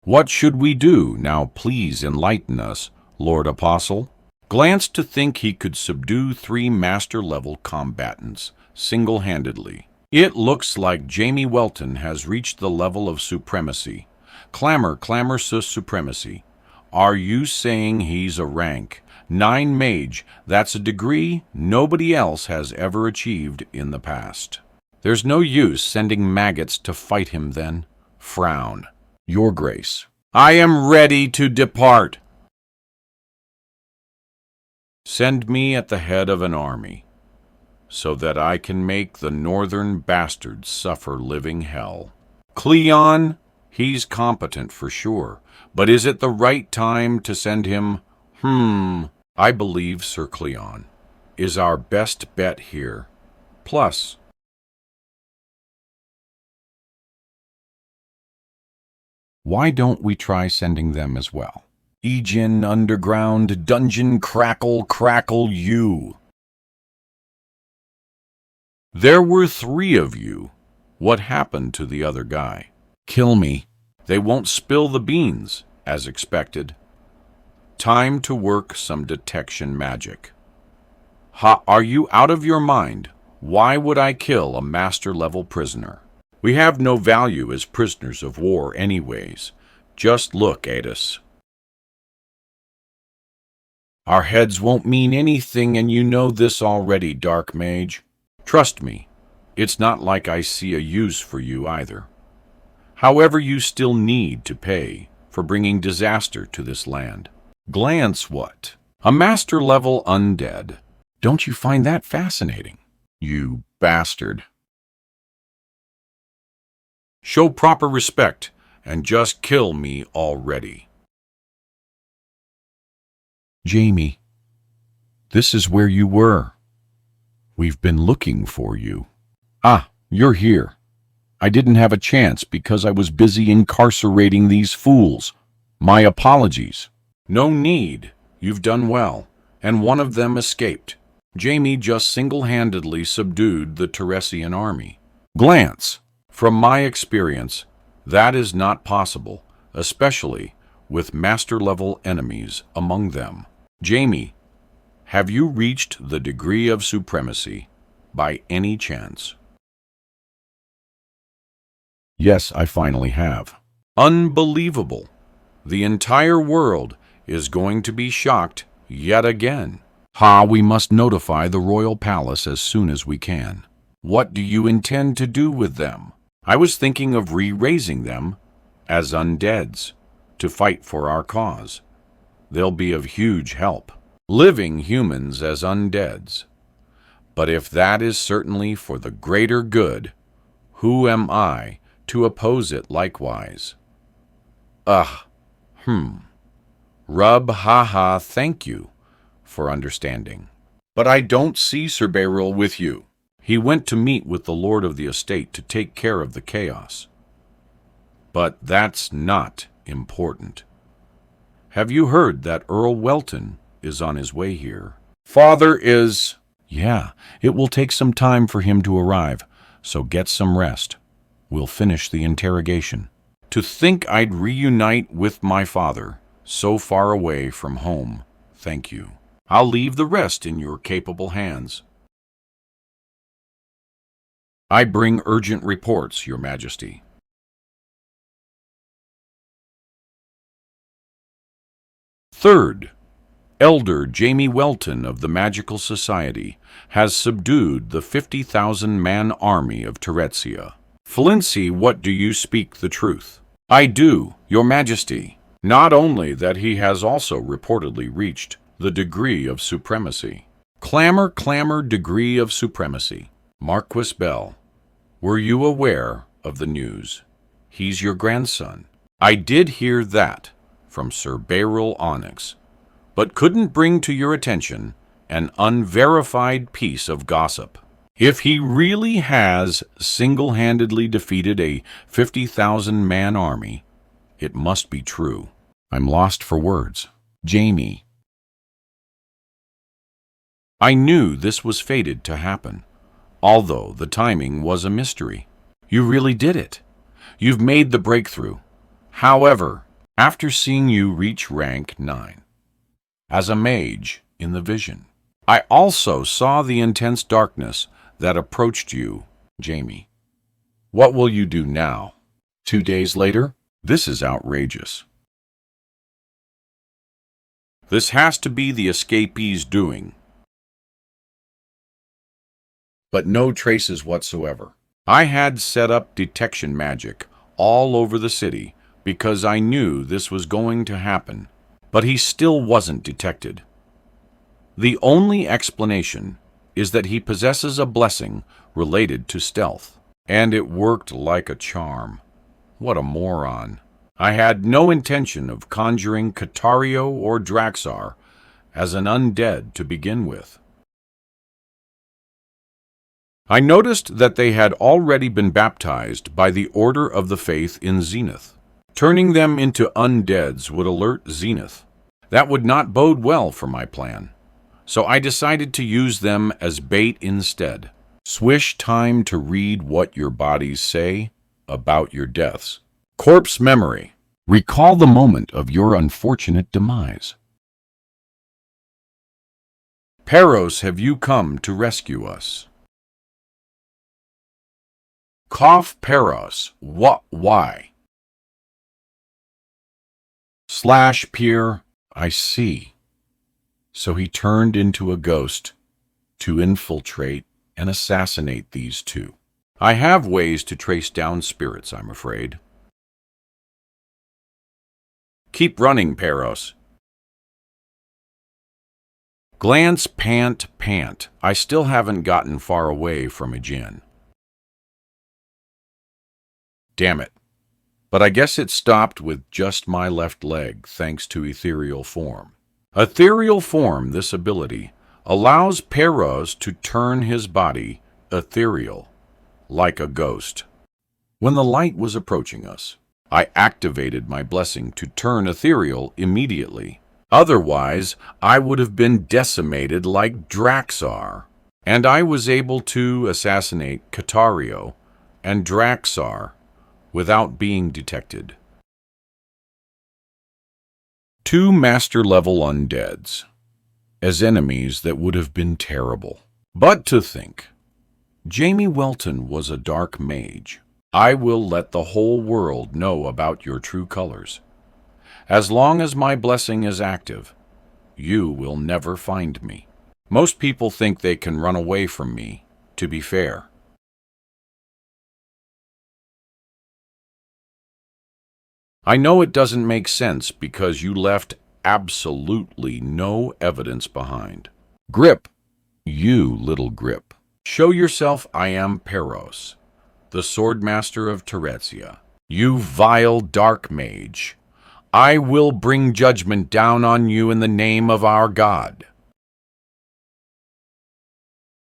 What should we do now? Please enlighten us, Lord Apostle. Glanced to think he could subdue 3 master-level combatants single-handedly. It looks like Jamie Welton has reached the level of supremacy. Clamor supremacy. Are you saying he's a rank 9 mage? That's a degree nobody else has ever achieved in the past. There's no use sending maggots to fight him then. Frown. Your Grace. I am ready to depart. Send me at the head of an army, so that I can make the northern bastards suffer living hell. Cleon, he's competent for sure, but is it the right time to send him? I believe Sir Cleon is our best bet here. Plus, why don't we try sending them as well? Aegean underground dungeon crackle you. There were 3 of you. What happened to the other guy? Kill me. They won't spill the beans, as expected. Time to work some detection magic. Are you out of your mind? Why would I kill a master-level prisoner? We have no value as prisoners of war anyways. Just look at us. Our heads won't mean anything, and you know this already, Dark Mage. Trust me, it's not like I see a use for you either. However, you still need to pay for bringing disaster to this land. Glance what? A master-level undead. Don't you find that fascinating? You bastard. Show proper respect and just kill me already. Jamie, this is where you were. We've been looking for you. Ah, you're here. I didn't have a chance because I was busy incarcerating these fools. My apologies. No need. You've done well, and one of them escaped. Jamie just single-handedly subdued the Teresian army. Glance. From my experience, that is not possible, especially with master-level enemies among them. Jamie, have you reached the degree of supremacy by any chance? Yes, I finally have. Unbelievable. The entire world is going to be shocked yet again. We must notify the royal palace as soon as we can. What do you intend to do with them? I was thinking of re-raising them as undeads to fight for our cause. They'll be of huge help. Living humans as undeads. But if that is certainly for the greater good, who am I to oppose it likewise? Rub, ha, thank you for understanding. But I don't see Sir Beryl with you. He went to meet with the Lord of the Estate to take care of the chaos. But that's not important. Have you heard that Earl Welton is on his way here? Father is... Yeah, it will take some time for him to arrive, so get some rest. We'll finish the interrogation. To think I'd reunite with my father, so far away from home. Thank you. I'll leave the rest in your capable hands. I bring urgent reports, Your Majesty. Third, Elder Jamie Welton of the Magical Society has subdued the 50,000-man army of Teretzia. Flincy, what do you speak the truth? I do, Your Majesty. Not only that, he has also reportedly reached the degree of supremacy. Clamor, degree of supremacy. Marquis Bell, were you aware of the news? He's your grandson. I did hear that from Sir Beryl Onyx, but couldn't bring to your attention an unverified piece of gossip. If he really has single-handedly defeated a 50,000-man army, it must be true. I'm lost for words. Jamie. I knew this was fated to happen, although the timing was a mystery. You really did it. You've made the breakthrough. However, after seeing you reach rank 9, as a mage in the vision, I also saw the intense darkness that approached you, Jamie. What will you do now? 2 days later? This is outrageous. This has to be the escapee's doing. But no traces whatsoever. I had set up detection magic all over the city because I knew this was going to happen, but he still wasn't detected. The only explanation is that he possesses a blessing related to stealth, and it worked like a charm. What a moron. I had no intention of conjuring Katario or Draxar as an undead to begin with. I noticed that they had already been baptized by the Order of the Faith in Zenith. Turning them into undeads would alert Zenith. That would not bode well for my plan, so I decided to use them as bait instead. Swish time to read what your bodies say about your deaths. Corpse memory. Recall the moment of your unfortunate demise. Peros, have you come to rescue us? Cough Peros. What? Why? Slash Pier. I see. So he turned into a ghost to infiltrate and assassinate these two. I have ways to trace down spirits, I'm afraid. Keep running, Peros. Glance, pant. I still haven't gotten far away from a djinn. Damn it. But I guess it stopped with just my left leg, thanks to ethereal form. Ethereal form, this ability, allows Peros to turn his body ethereal, like a ghost. When the light was approaching us, I activated my blessing to turn ethereal immediately. Otherwise, I would have been decimated like Draxar. And I was able to assassinate Katario and Draxar without being detected. 2 master-level undeads, as enemies that would have been terrible. But to think, Jamie Welton was a dark mage. I will let the whole world know about your true colors. As long as my blessing is active, you will never find me. Most people think they can run away from me, to be fair. I know it doesn't make sense because you left absolutely no evidence behind. Grip, you little Grip. Show yourself. I am Peros, the swordmaster of Teresia. You vile dark mage. I will bring judgment down on you in the name of our God.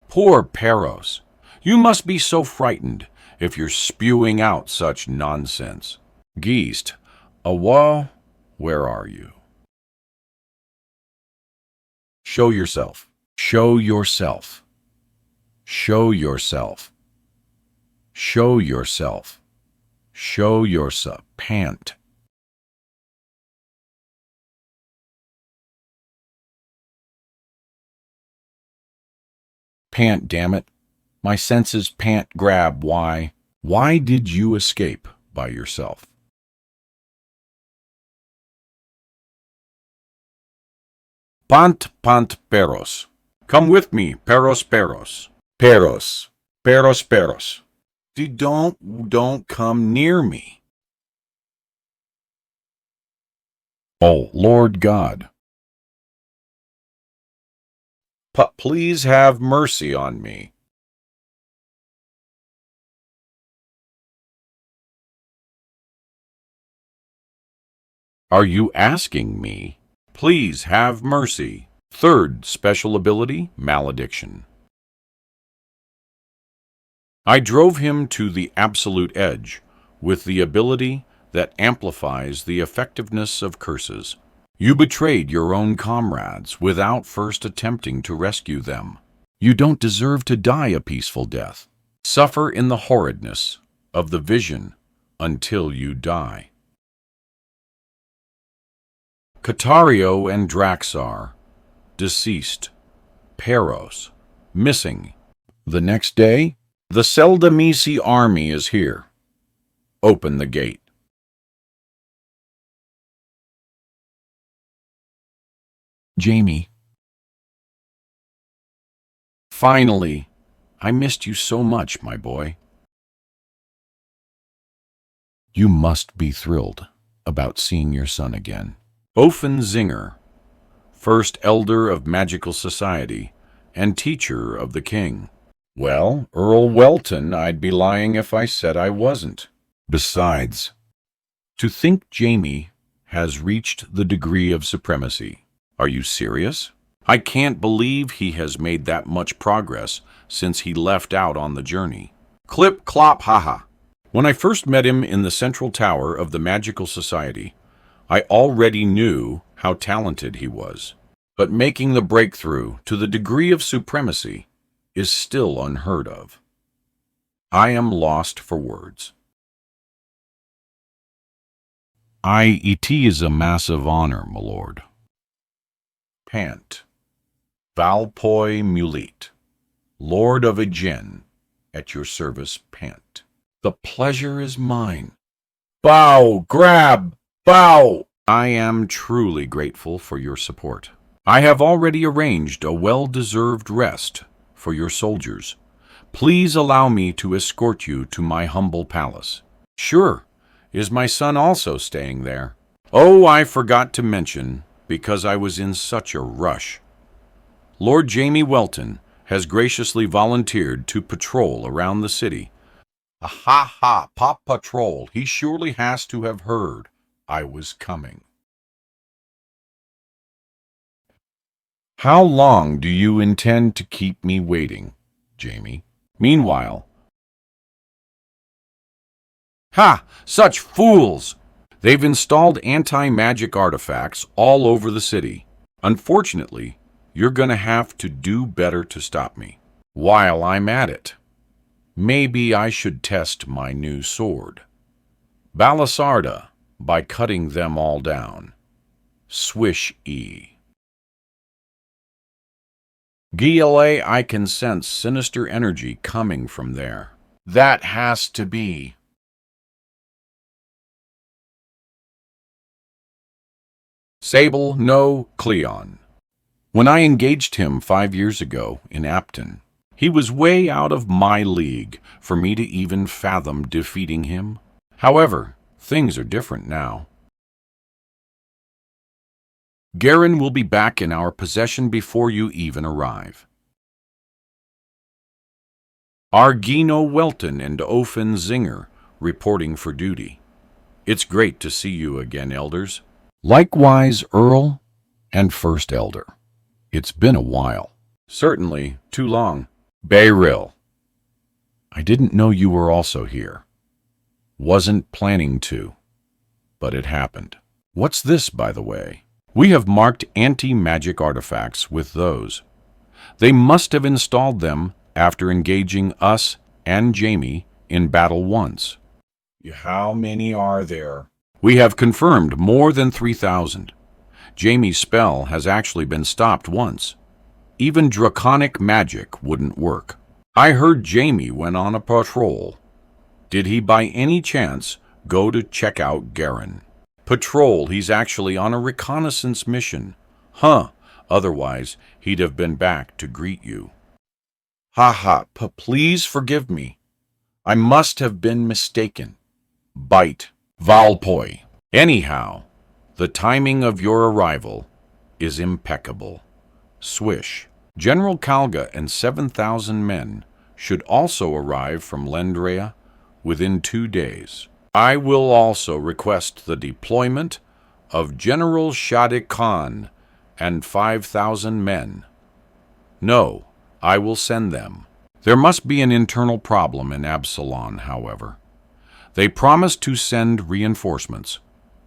Poor Peros. You must be so frightened if you're spewing out such nonsense. Geest, where are you? Show yourself. Show yourself. Show yourself. Show yourself. Show yourself. Pant. Pant, damn it. My senses pant. Grab. Why? Why did you escape by yourself? Pant, Peros. Come with me, Peros. Peros. Don't come near me. Oh, Lord God. Please have mercy on me. Are you asking me? Please have mercy. Third special ability, malediction. I drove him to the absolute edge with the ability that amplifies the effectiveness of curses. You betrayed your own comrades without first attempting to rescue them. You don't deserve to die a peaceful death. Suffer in the horridness of the vision until you die. Catario and Draxar, deceased. Peros, missing. The next day, the Seldamisi army is here. Open the gate. Jamie. Finally, I missed you so much, my boy. You must be thrilled about seeing your son again. Ofen Zinger, first elder of Magical Society and teacher of the king. Well, Earl Welton, I'd be lying if I said I wasn't. Besides, to think Jamie has reached the degree of supremacy. Are you serious? I can't believe he has made that much progress since he left out on the journey. Clip, clop, haha. When I first met him in the central tower of the Magical Society, I already knew how talented he was. But making the breakthrough to the degree of supremacy is still unheard of. I am lost for words. It is a massive honor, my lord. Pant. Valpoi Mulit, Lord of Agen, at your service, Pant. The pleasure is mine. Bow, grab, bow! I am truly grateful for your support. I have already arranged a well-deserved rest for your soldiers. Please allow me to escort you to my humble palace. Sure. Is my son also staying there? Oh, I forgot to mention, because I was in such a rush. Lord Jamie Welton has graciously volunteered to patrol around the city. Ha, Pop Patrol. He surely has to have heard I was coming. How long do you intend to keep me waiting, Jamie? Meanwhile... Ha! Such fools! They've installed anti-magic artifacts all over the city. Unfortunately, you're gonna have to do better to stop me. While I'm at it, maybe I should test my new sword. Balisarda, by cutting them all down. Swish-E. GLA, I can sense sinister energy coming from there. That has to be... Sable, no, Cleon. When I engaged him 5 years ago in Apton, he was way out of my league for me to even fathom defeating him. However, Things are different now. Garen will be back in our possession before you even arrive. Argino Welton and Ofen Zinger reporting for duty. It's great to see you again, elders. Likewise, Earl and First Elder. It's been a while. Certainly, too long. Beyril. I didn't know you were also here. Wasn't planning to, but it happened. What's this, by the way? We have marked anti-magic artifacts with those. They must have installed them after engaging us and Jamie in battle once. How many are there? We have confirmed more than 3,000. Jamie's spell has actually been stopped once. Even draconic magic wouldn't work. I heard Jamie went on a patrol. Did he by any chance go to check out Garen? Patrol, he's actually on a reconnaissance mission. Huh, otherwise he'd have been back to greet you. Please forgive me. I must have been mistaken. Bite. Valpoi. Anyhow, the timing of your arrival is impeccable. Swish. General Kalga and 7,000 men should also arrive from Lendrea within 2 days. I will also request the deployment of General Shadi Khan and 5,000 men. No, I will send them. There must be an internal problem in Absalon, however. They promised to send reinforcements,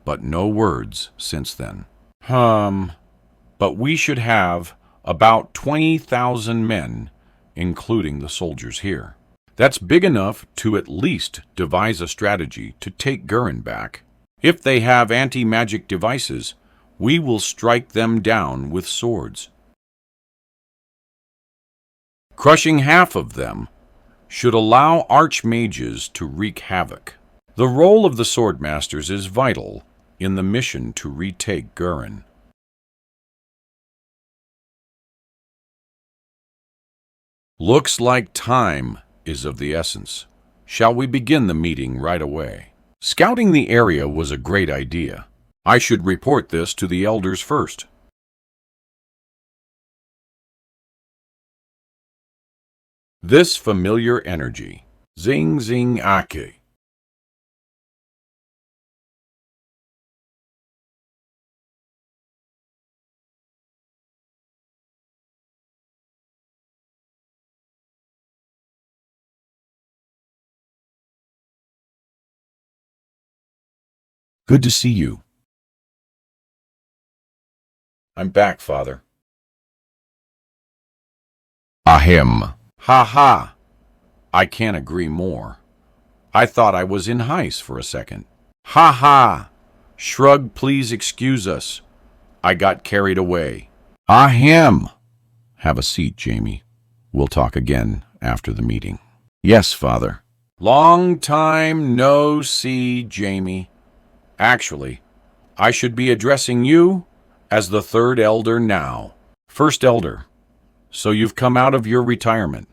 but no words since then. But we should have about 20,000 men, including the soldiers here. That's big enough to at least devise a strategy to take Garen back. If they have anti-magic devices, we will strike them down with swords. Crushing half of them should allow archmages to wreak havoc. The role of the swordmasters is vital in the mission to retake Garen. Looks like time is of the essence. Shall we begin the meeting right away? Scouting the area was a great idea. I should report this to the elders first. This familiar energy. Zing zing ake. Good to see you. I'm back, Father. Ahem. Ha ha. I can't agree more. I thought I was in Heist for a second. Ha ha. Shrug, please excuse us. I got carried away. Ahem. Have a seat, Jamie. We'll talk again after the meeting. Yes, Father. Long time no see, Jamie. Actually, I should be addressing you as the third elder now. First elder, so you've come out of your retirement.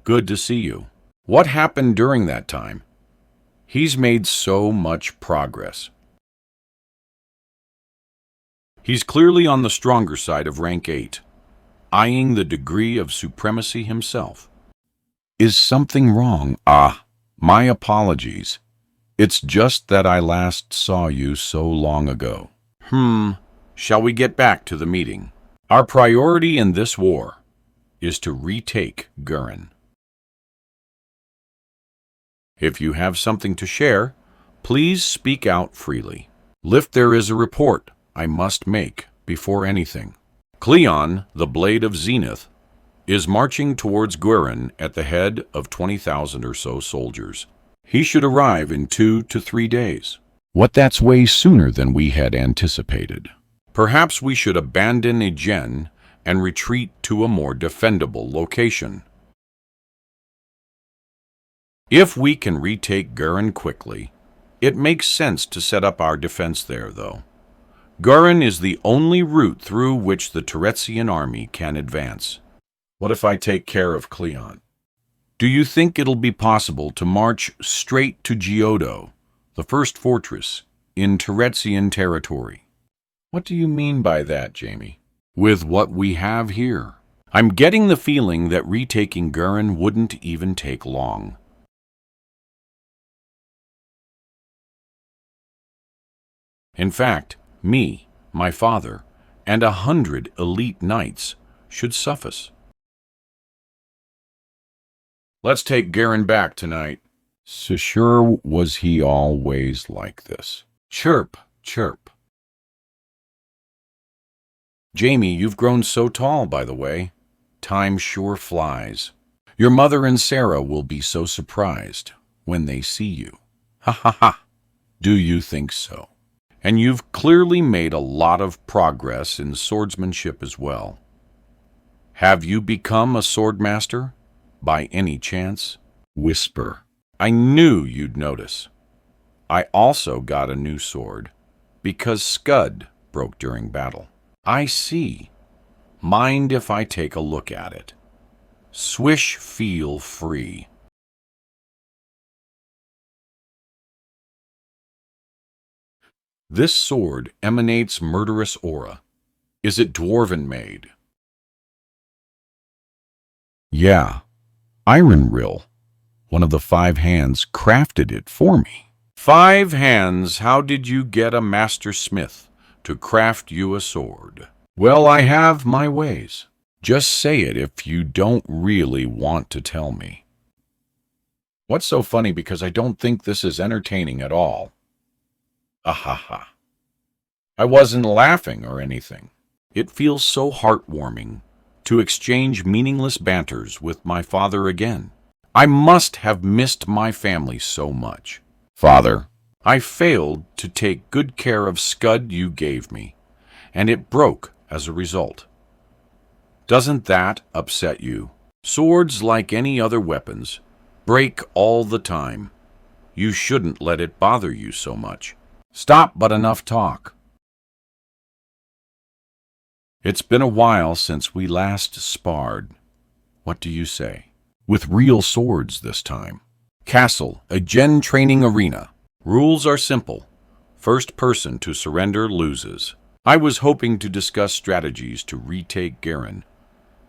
Good to see you. What happened during that time? He's made so much progress. He's clearly on the stronger side of rank 8, eyeing the degree of supremacy himself. Is something wrong? My apologies. It's just that I last saw you so long ago. Shall we get back to the meeting? Our priority in this war is to retake Garen. If you have something to share, please speak out freely. There is a report I must make before anything. Cleon, the Blade of Zenith, is marching towards Garen at the head of 20,000 or so soldiers. He should arrive in 2 to 3 days. That's way sooner than we had anticipated. Perhaps we should abandon Agen and retreat to a more defendable location. If we can retake Garen quickly, it makes sense to set up our defense there, though. Garen is the only route through which the Teretsian army can advance. What if I take care of Cleon? Do you think it'll be possible to march straight to Giotto The first fortress in Teretsian territory. What do you mean by that, Jamie? With what we have here. I'm getting the feeling that retaking Gurren wouldn't even take long. In fact, me, my father, and 100 elite knights should suffice. Let's take Gurren back tonight. So sure was he always like this. Chirp, chirp. Jamie, you've grown so tall, by the way. Time sure flies. Your mother and Sarah will be so surprised when they see you. Ha ha ha. Do you think so? And you've clearly made a lot of progress in swordsmanship as well. Have you become a swordmaster, by any chance? Whisper. I knew you'd notice. I also got a new sword, because Scud broke during battle. I see. Mind if I take a look at it? Swish, feel free. This sword emanates murderous aura. Is it dwarven made? Yeah. Iron Rill, one of the 5 hands, crafted it for me. 5 hands, how did you get a master smith to craft you a sword? Well, I have my ways. Just say it if you don't really want to tell me. What's so funny, because I don't think this is entertaining at all. Ahaha. I wasn't laughing or anything. It feels so heartwarming to exchange meaningless banters with my father again. I must have missed my family so much. Father, I failed to take good care of Scud you gave me, and it broke as a result. Doesn't that upset you? Swords, like any other weapons, break all the time. You shouldn't let it bother you so much. Stop, but enough talk. It's been a while since we last sparred. What do you say? With real swords this time. Castle, a gen training arena. Rules are simple. First person to surrender loses. I was hoping to discuss strategies to retake Gurren,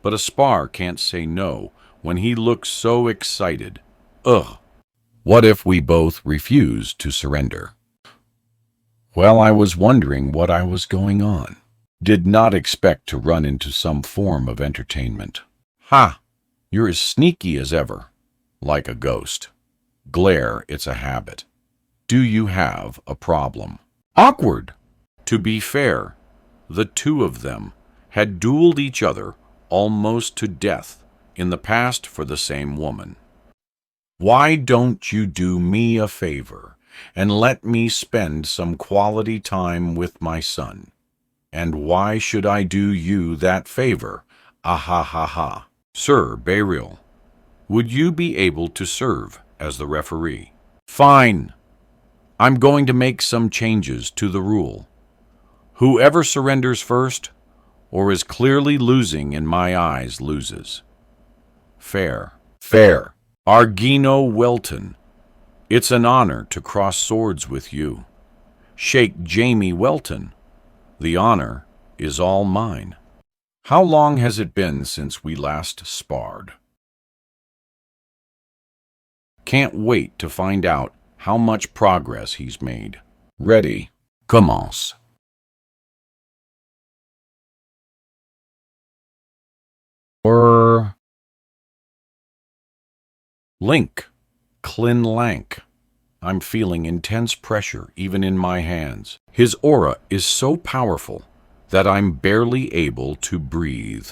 but a spar can't say no when he looks so excited. Ugh. What if we both refuse to surrender? Well, I was wondering what I was going on. Did not expect to run into some form of entertainment. Ha! You're as sneaky as ever. Like a ghost. Glare, it's a habit. Do you have a problem? Awkward! To be fair, the two of them had dueled each other almost to death in the past for the same woman. Why don't you do me a favor and let me spend some quality time with my son? And why should I do you that favor? Ahahaha. Sir Beryl, would you be able to serve as the referee? Fine. I'm going to make some changes to the rule. Whoever surrenders first, or is clearly losing in my eyes, loses. Fair. Fair. Argino Welton, it's an honor to cross swords with you. Shake Jamie Welton, the honor is all mine. How long has it been since we last sparred? Can't wait to find out how much progress he's made. Ready? Commence. Or Link, Clin Lank. I'm feeling intense pressure even in my hands. His aura is so powerful that I'm barely able to breathe.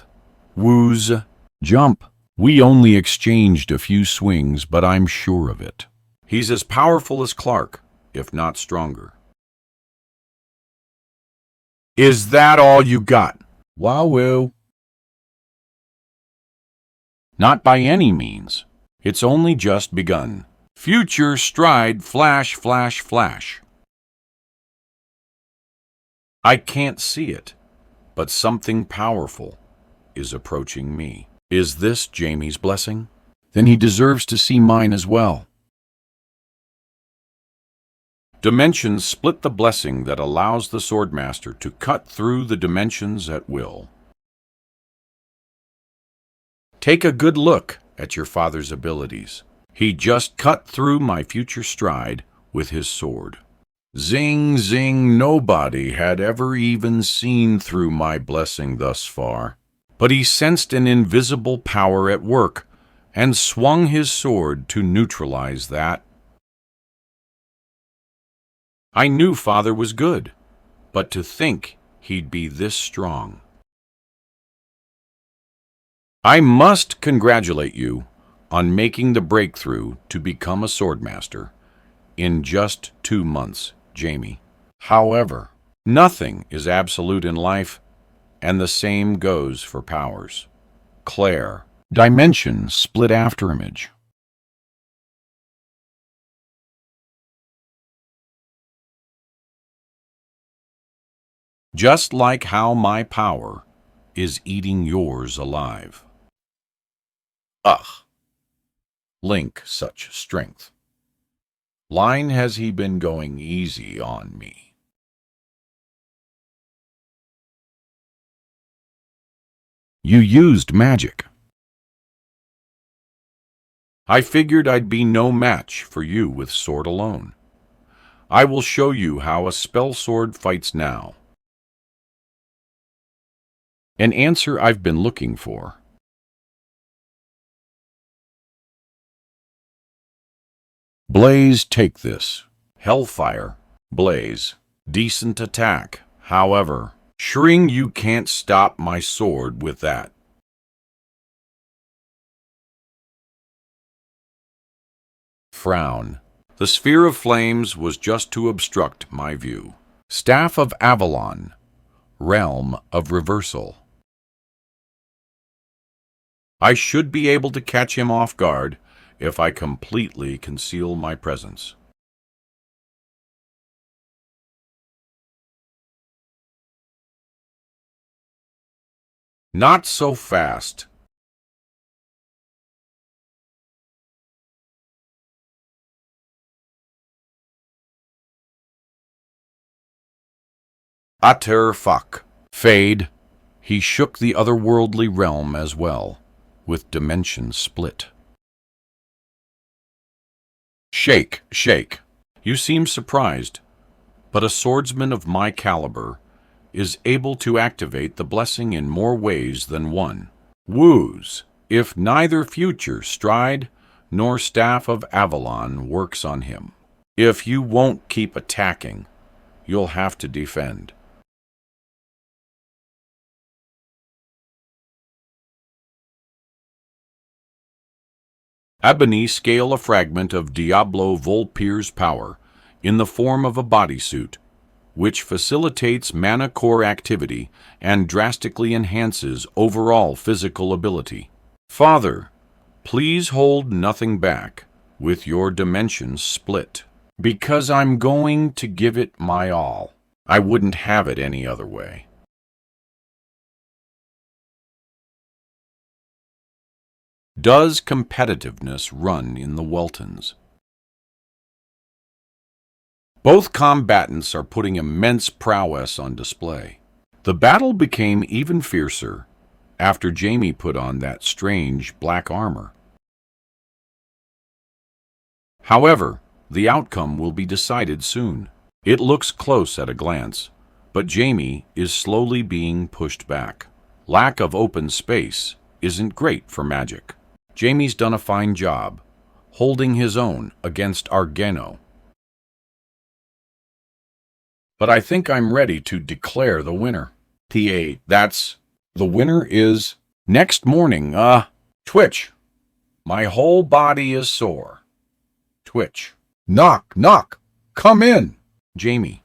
Wooz, jump. We only exchanged a few swings, but I'm sure of it. He's as powerful as Clark, if not stronger. Is that all you got? Wowoo. Not by any means. It's only just begun. Future stride, flash, flash, flash. I can't see it, but something powerful is approaching me. Is this Jamie's blessing? Then he deserves to see mine as well. Dimensions split the blessing that allows the Swordmaster to cut through the dimensions at will. Take a good look at your father's abilities. He just cut through my future stride with his sword. Zing, zing, nobody had ever even seen through my blessing thus far. But he sensed an invisible power at work and swung his sword to neutralize that. I knew Father was good, but to think he'd be this strong. I must congratulate you on making the breakthrough to become a Swordmaster in just 2 months, Jamie. However, nothing is absolute in life, and the same goes for powers. Claire. Dimension split afterimage. Just like how my power is eating yours alive. Ugh. Link such strength. Line has he been going easy on me. You used magic. I figured I'd be no match for you with sword alone. I will show you how a spell sword fights now. An answer I've been looking for. Blaze, take this. Hellfire. Blaze. Decent attack. However, Shring, you can't stop my sword with that. Frown. The sphere of flames was just to obstruct my view. Staff of Avalon. Realm of reversal. I should be able to catch him off guard if I completely conceal my presence. Not so fast. Utter fuck. Fade. He shook the otherworldly realm as well, with dimensions split. Shake, shake. You seem surprised, but a swordsman of my caliber is able to activate the blessing in more ways than one. Woos, if neither future stride nor staff of Avalon works on him. If you won't keep attacking, you'll have to defend. Ebony scale a fragment of Diablo Volpir's power in the form of a bodysuit, which facilitates mana core activity and drastically enhances overall physical ability. Father, please hold nothing back with your dimensions split, because I'm going to give it my all. I wouldn't have it any other way. Does competitiveness run in the Weltons? Both combatants are putting immense prowess on display. The battle became even fiercer after Jamie put on that strange black armor. However, the outcome will be decided soon. It looks close at a glance, but Jamie is slowly being pushed back. Lack of open space isn't great for magic. Jamie's done a fine job, holding his own against Argeno. But I think I'm ready to declare the winner. The winner is next morning, Twitch. My whole body is sore. Twitch. Knock, knock, come in. Jamie,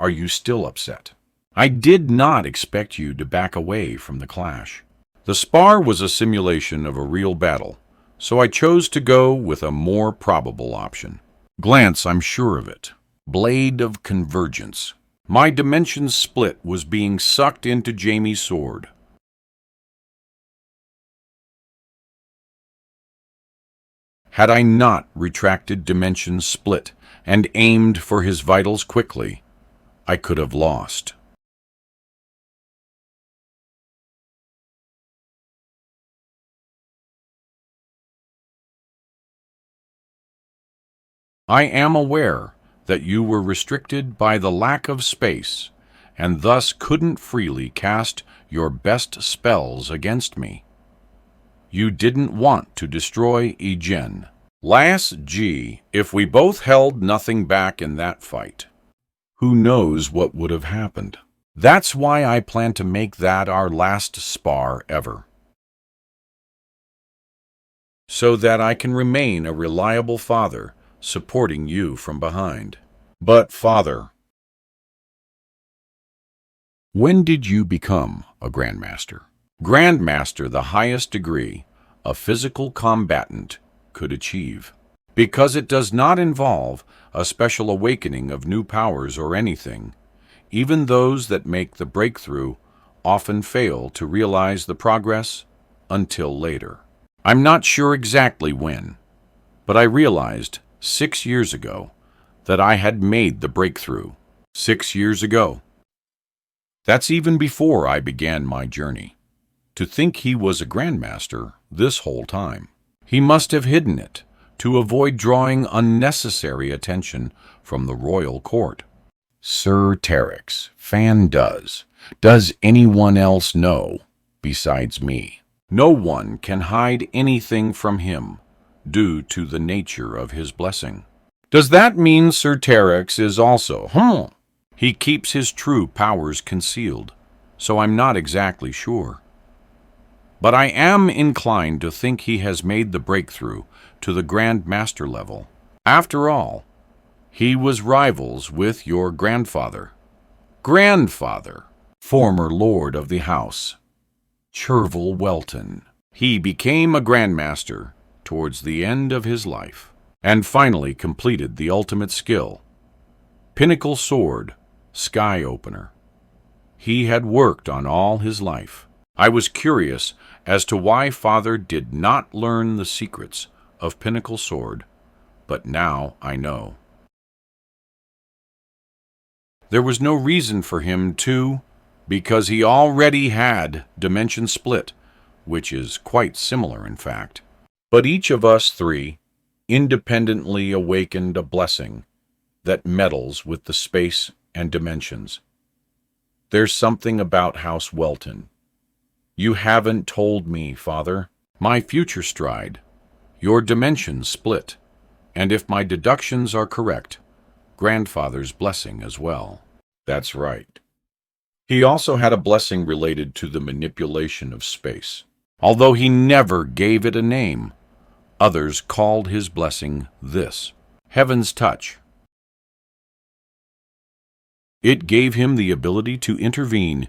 are you still upset? I did not expect you to back away from the clash. The spar was a simulation of a real battle, so I chose to go with a more probable option. Glance, I'm sure of it. Blade of Convergence. My dimensions split was being sucked into Jamie's sword. Had I not retracted Dimension Split and aimed for his vitals quickly, I could have lost. I am aware that you were restricted by the lack of space, and thus couldn't freely cast your best spells against me. You didn't want to destroy Igen. Last G, if we both held nothing back in that fight, who knows what would have happened? That's why I plan to make that our last spar ever, so that I can remain a reliable father supporting you from behind. But, Father, when did you become a Grandmaster? Grandmaster, the highest degree a physical combatant could achieve, because it does not involve a special awakening of new powers or anything. Even those that make the breakthrough often fail to realize the progress until later. I'm not sure exactly when, but I realized 6 years ago that I had made the breakthrough. 6 years ago. That's even before I began my journey. To think he was a Grandmaster this whole time. He must have hidden it to avoid drawing unnecessary attention from the royal court. Sir Terex, Fan does. Does anyone else know besides me? No one can hide anything from him due to the nature of his blessing. Does that mean Sir Terex is also, He keeps his true powers concealed, so I'm not exactly sure. But I am inclined to think he has made the breakthrough to the Grand Master level. After all, he was rivals with your grandfather, former Lord of the House, Chervil Welton. He became a Grandmaster towards the end of his life, and finally completed the ultimate skill, Pinnacle Sword, Sky Opener. He had worked on all his life. I was curious as to why Father did not learn the secrets of Pinnacle Sword, but now I know. There was no reason for him to, because he already had Dimension Split, which is quite similar in fact. But each of us three independently awakened a blessing that meddles with the space and dimensions. There's something about House Welton. You haven't told me, Father. My future stride, your dimensions split, and if my deductions are correct, Grandfather's blessing as well. That's right. He also had a blessing related to the manipulation of space. Although he never gave it a name, others called his blessing this, Heaven's Touch. It gave him the ability to intervene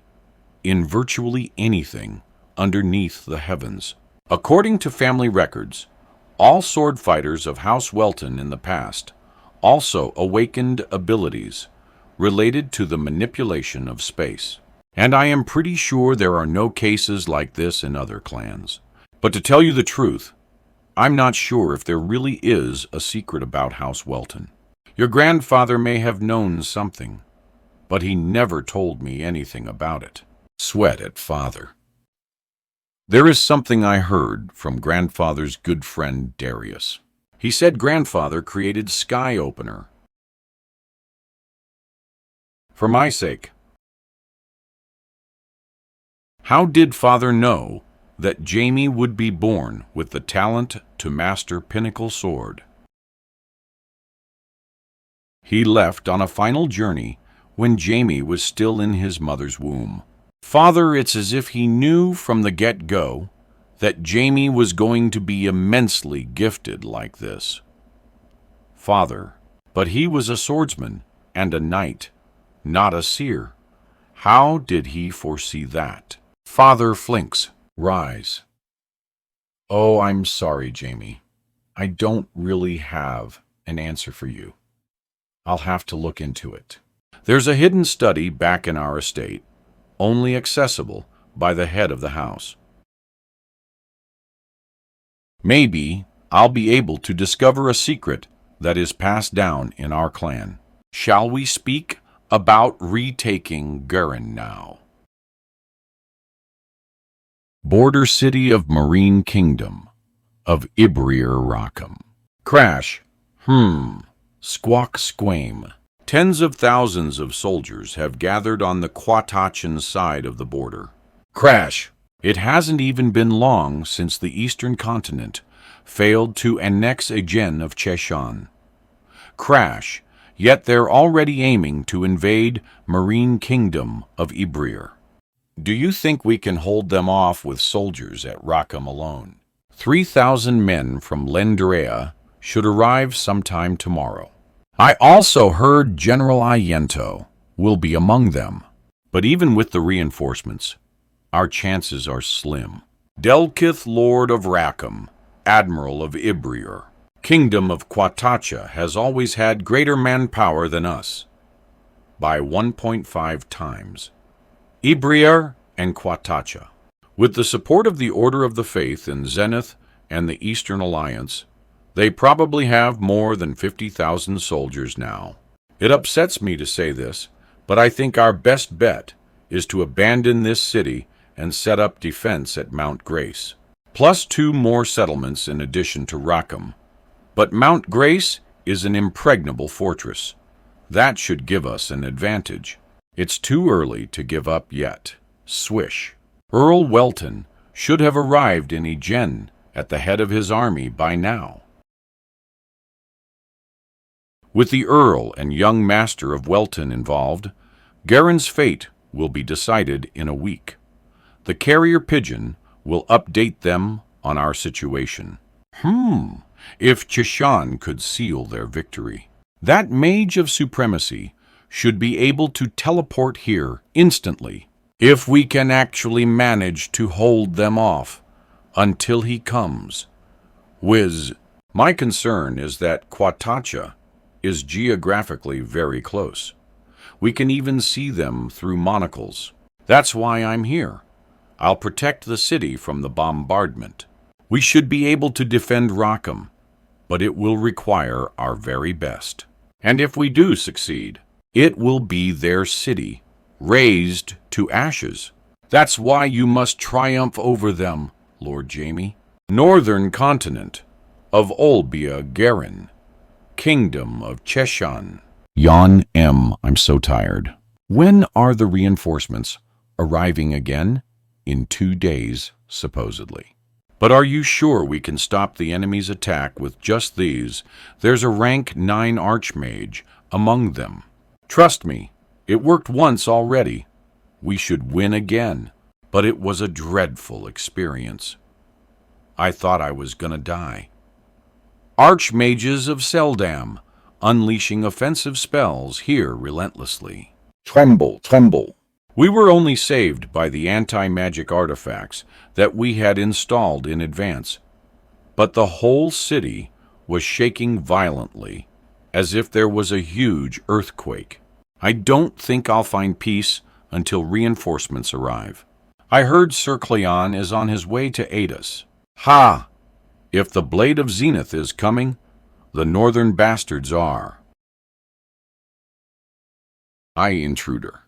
in virtually anything underneath the heavens. According to family records, all sword fighters of House Welton in the past also awakened abilities related to the manipulation of space. And I am pretty sure there are no cases like this in other clans. But to tell you the truth, I'm not sure if there really is a secret about House Welton. Your grandfather may have known something, but he never told me anything about it. Sweat at Father. There is something I heard from Grandfather's good friend Darius. He said Grandfather created Sky Opener for my sake. How did Father know that Jamie would be born with the talent to master Pinnacle Sword? He left on a final journey when Jamie was still in his mother's womb. Father, it's as if he knew from the get-go that Jamie was going to be immensely gifted like this. Father, but he was a swordsman and a knight, not a seer. How did he foresee that? Father Flinks, rise. Oh, I'm sorry, Jamie. I don't really have an answer for you. I'll have to look into it. There's a hidden study back in our estate, only accessible by the head of the house. Maybe I'll be able to discover a secret that is passed down in our clan. Shall we speak about retaking Gurren now? Border city of Marine Kingdom of Ibrir Rackham. Crash. Squawk squame. Tens of thousands of soldiers have gathered on the Quatachan side of the border. Crash. It hasn't even been long since the eastern continent failed to annex a gen of Cheshan. Crash. Yet they're already aiming to invade Marine Kingdom of Ibrir. Do you think we can hold them off with soldiers at Rackham alone? 3,000 men from Lendrea should arrive sometime tomorrow. I also heard General Ayento will be among them. But even with the reinforcements, our chances are slim. Delkith, Lord of Rackham, Admiral of Ibrir, Kingdom of Quatacha has always had greater manpower than us, by 1.5 times. Ibrir and Quatacha. With the support of the Order of the Faith in Zenith and the Eastern Alliance, they probably have more than 50,000 soldiers now. It upsets me to say this, but I think our best bet is to abandon this city and set up defense at Mount Grace, plus 2 more settlements in addition to Rackham. But Mount Grace is an impregnable fortress. That should give us an advantage. It's too early to give up yet. Swish. Earl Welton should have arrived in Egen at the head of his army by now. With the Earl and young Master of Welton involved, Garen's fate will be decided in a week. The carrier pigeon will update them on our situation. If Cheshan could seal their victory. That Mage of Supremacy should be able to teleport here instantly, if we can actually manage to hold them off until he comes. Whiz. My concern is that Quatacha is geographically very close. We can even see them through monocles. That's why I'm here. I'll protect the city from the bombardment. We should be able to defend Rackham, but it will require our very best. And if we do succeed, it will be their city, razed to ashes. That's why you must triumph over them, Lord Jaime. Northern continent of Olbia Garen, Kingdom of Cheshan. Yon M. I'm so tired. When are the reinforcements arriving again? In 2 days, supposedly. But are you sure we can stop the enemy's attack with just these? There's a rank 9 Archmage among them. Trust me, it worked once already. We should win again. But it was a dreadful experience. I thought I was gonna die. Archmages of Seldam, unleashing offensive spells here relentlessly. Tremble, tremble. We were only saved by the anti-magic artifacts that we had installed in advance, but the whole city was shaking violently, as if there was a huge earthquake. I don't think I'll find peace until reinforcements arrive. I heard Sir Cleon is on his way to aid us. Ha! If the Blade of Zenith is coming, the northern bastards are. Intruder.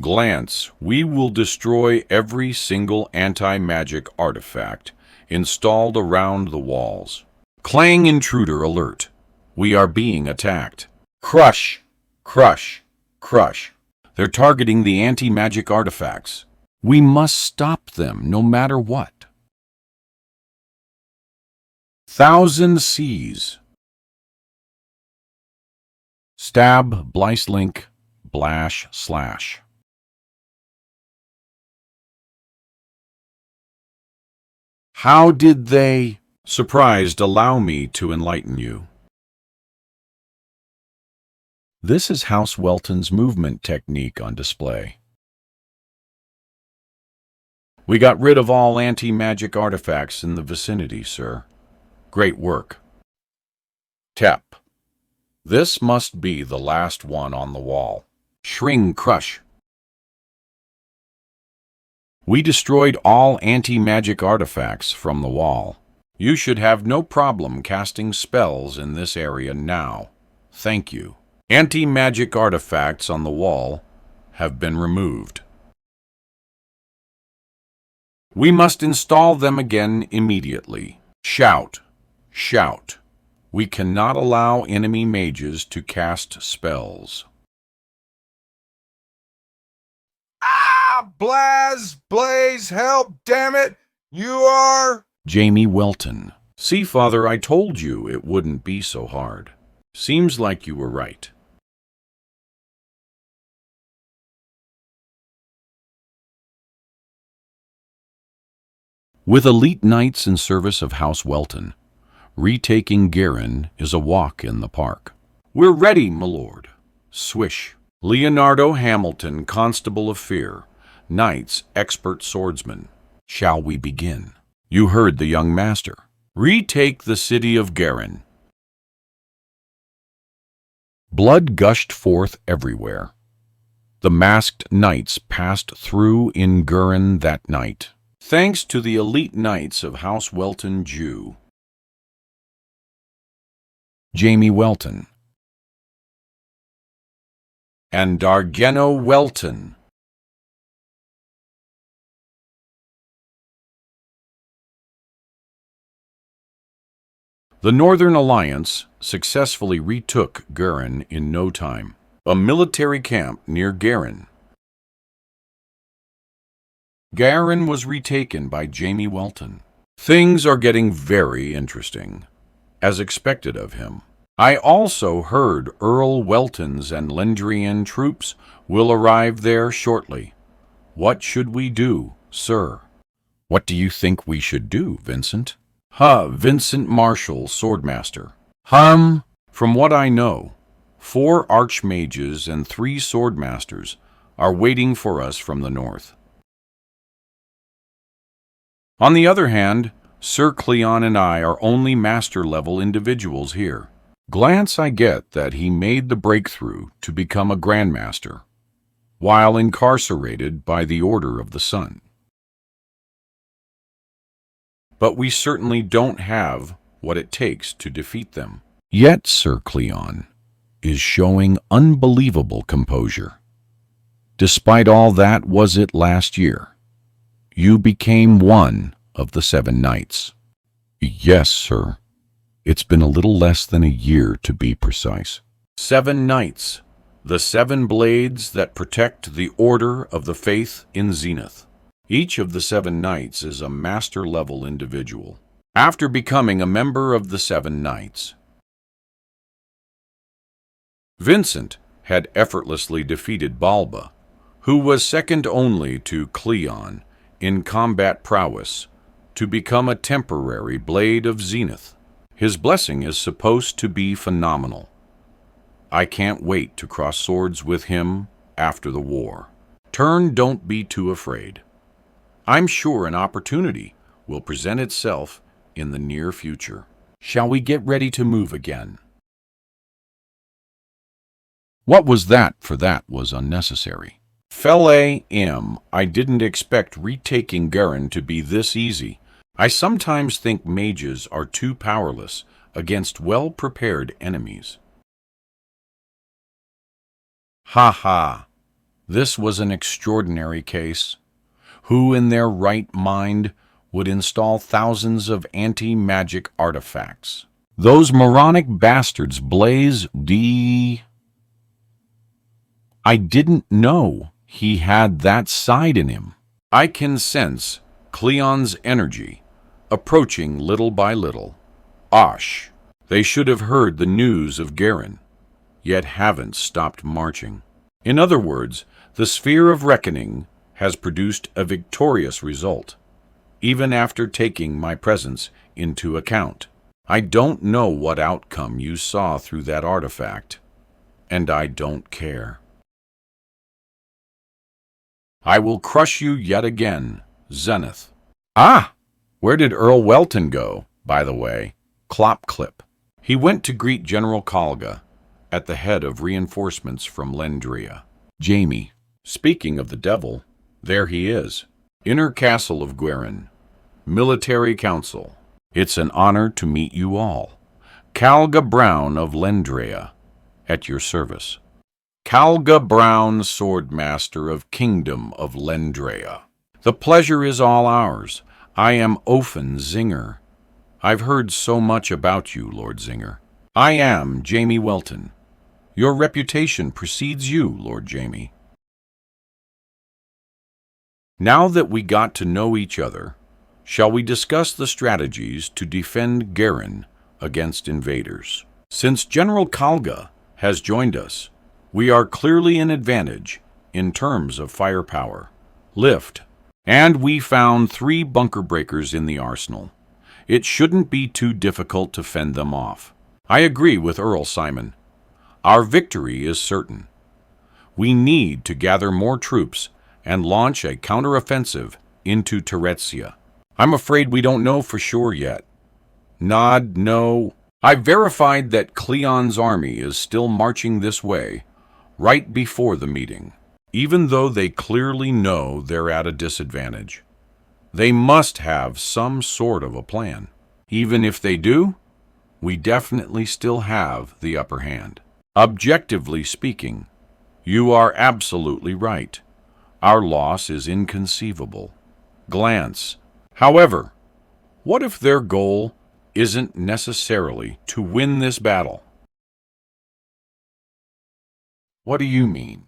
Glance, we will destroy every single anti-magic artifact installed around the walls. Clang intruder alert. We are being attacked. Crush, crush, crush. They're targeting the anti-magic artifacts. We must stop them no matter what. Thousand Seas. Stab, Blycelink, Blash, Slash. How did they? Surprised, allow me to enlighten you. This is House Welton's movement technique on display. We got rid of all anti-magic artifacts in the vicinity, sir. Great work. Chap. This must be the last one on the wall. Shring crush. We destroyed all anti-magic artifacts from the wall. You should have no problem casting spells in this area now. Thank you. Anti-magic artifacts on the wall have been removed. We must install them again immediately. Shout, shout. We cannot allow enemy mages to cast spells. Ah! Blaze, help, damn it! You are... Jamie Welton. See, Father, I told you it wouldn't be so hard. Seems like you were right. With elite knights in service of House Welton, retaking Garin is a walk in the park. We're ready, my lord. Swish. Leonardo Hamilton, Constable of Fear. Knights, expert swordsman. Shall we begin? You heard the young master. Retake the city of Garin. Blood gushed forth everywhere. The masked knights passed through in Garin that night, thanks to the elite knights of House Welton Jew. Jamie Welton and Dargeno Welton. The Northern Alliance successfully retook Garin in no time, a military camp near Garin. Garin was retaken by Jamie Welton. Things are getting very interesting, as expected of him. I also heard Earl Welton's and Lendrian troops will arrive there shortly. What should we do, sir? What do you think we should do, Vincent? Vincent Marshall, Swordmaster. From what I know, 4 Archmages and 3 Swordmasters are waiting for us from the north. On the other hand, Sir Cleon and I are only master-level individuals here. Glance I get that he made the breakthrough to become a Grandmaster, while incarcerated by the Order of the Sun. But we certainly don't have what it takes to defeat them. Yet Sir Cleon is showing unbelievable composure. Despite all that, was it last year? You became one of the 7 knights. Yes, sir. It's been a little less than a year, to be precise. 7 knights, the 7 blades that protect the Order of the Faith in Zenith. Each of the 7 knights is a master-level individual. After becoming a member of the 7 knights, Vincent had effortlessly defeated Balba, who was second only to Cleon in combat prowess, to become a temporary Blade of Zenith. His blessing is supposed to be phenomenal. I can't wait to cross swords with him after the war. Don't be too afraid. I'm sure an opportunity will present itself in the near future. Shall we get ready to move again? What was that? For that was unnecessary. I didn't expect retaking Garin to be this easy. I sometimes think mages are too powerless against well-prepared enemies. This was an extraordinary case. Who in their right mind would install thousands of anti-magic artifacts? Those moronic bastards Blaze D. I didn't know he had that side in him. I can sense Cleon's energy approaching little by little. Osh, they should have heard the news of Garin, yet haven't stopped marching. In other words, the Sphere of Reckoning has produced a victorious result, even after taking my presence into account. I don't know what outcome you saw through that artifact, and I don't care. I will crush you yet again, Zenith. Where did Earl Welton go, by the way? Clip. He went to greet General Kalga at the head of reinforcements from Lendria. Jamie, speaking of the devil, there he is. Inner Castle of Guerin, Military Council. It's an honor to meet you all. Calga Brown of Lendrea, at your service. Calga Brown, Swordmaster of Kingdom of Lendrea. The pleasure is all ours. I am Ofen Zinger. I've heard so much about you, Lord Zinger. I am Jamie Welton. Your reputation precedes you, Lord Jamie. Now that we got to know each other, shall we discuss the strategies to defend Guerin against invaders? Since General Calga has joined us, we are clearly in advantage in terms of firepower, lift, and we found 3 bunker breakers in the arsenal. It shouldn't be too difficult to fend them off. I agree with Earl Simon. Our victory is certain. We need to gather more troops and launch a counteroffensive into Teretzia. I'm afraid we don't know for sure yet. Nod, no. I verified that Cleon's army is still marching this way, right before the meeting, even though they clearly know they're at a disadvantage. They must have some sort of a plan. Even if they do, we definitely still have the upper hand. Objectively speaking, you are absolutely right. Our loss is inconceivable. Glance. However, what if their goal isn't necessarily to win this battle? What do you mean?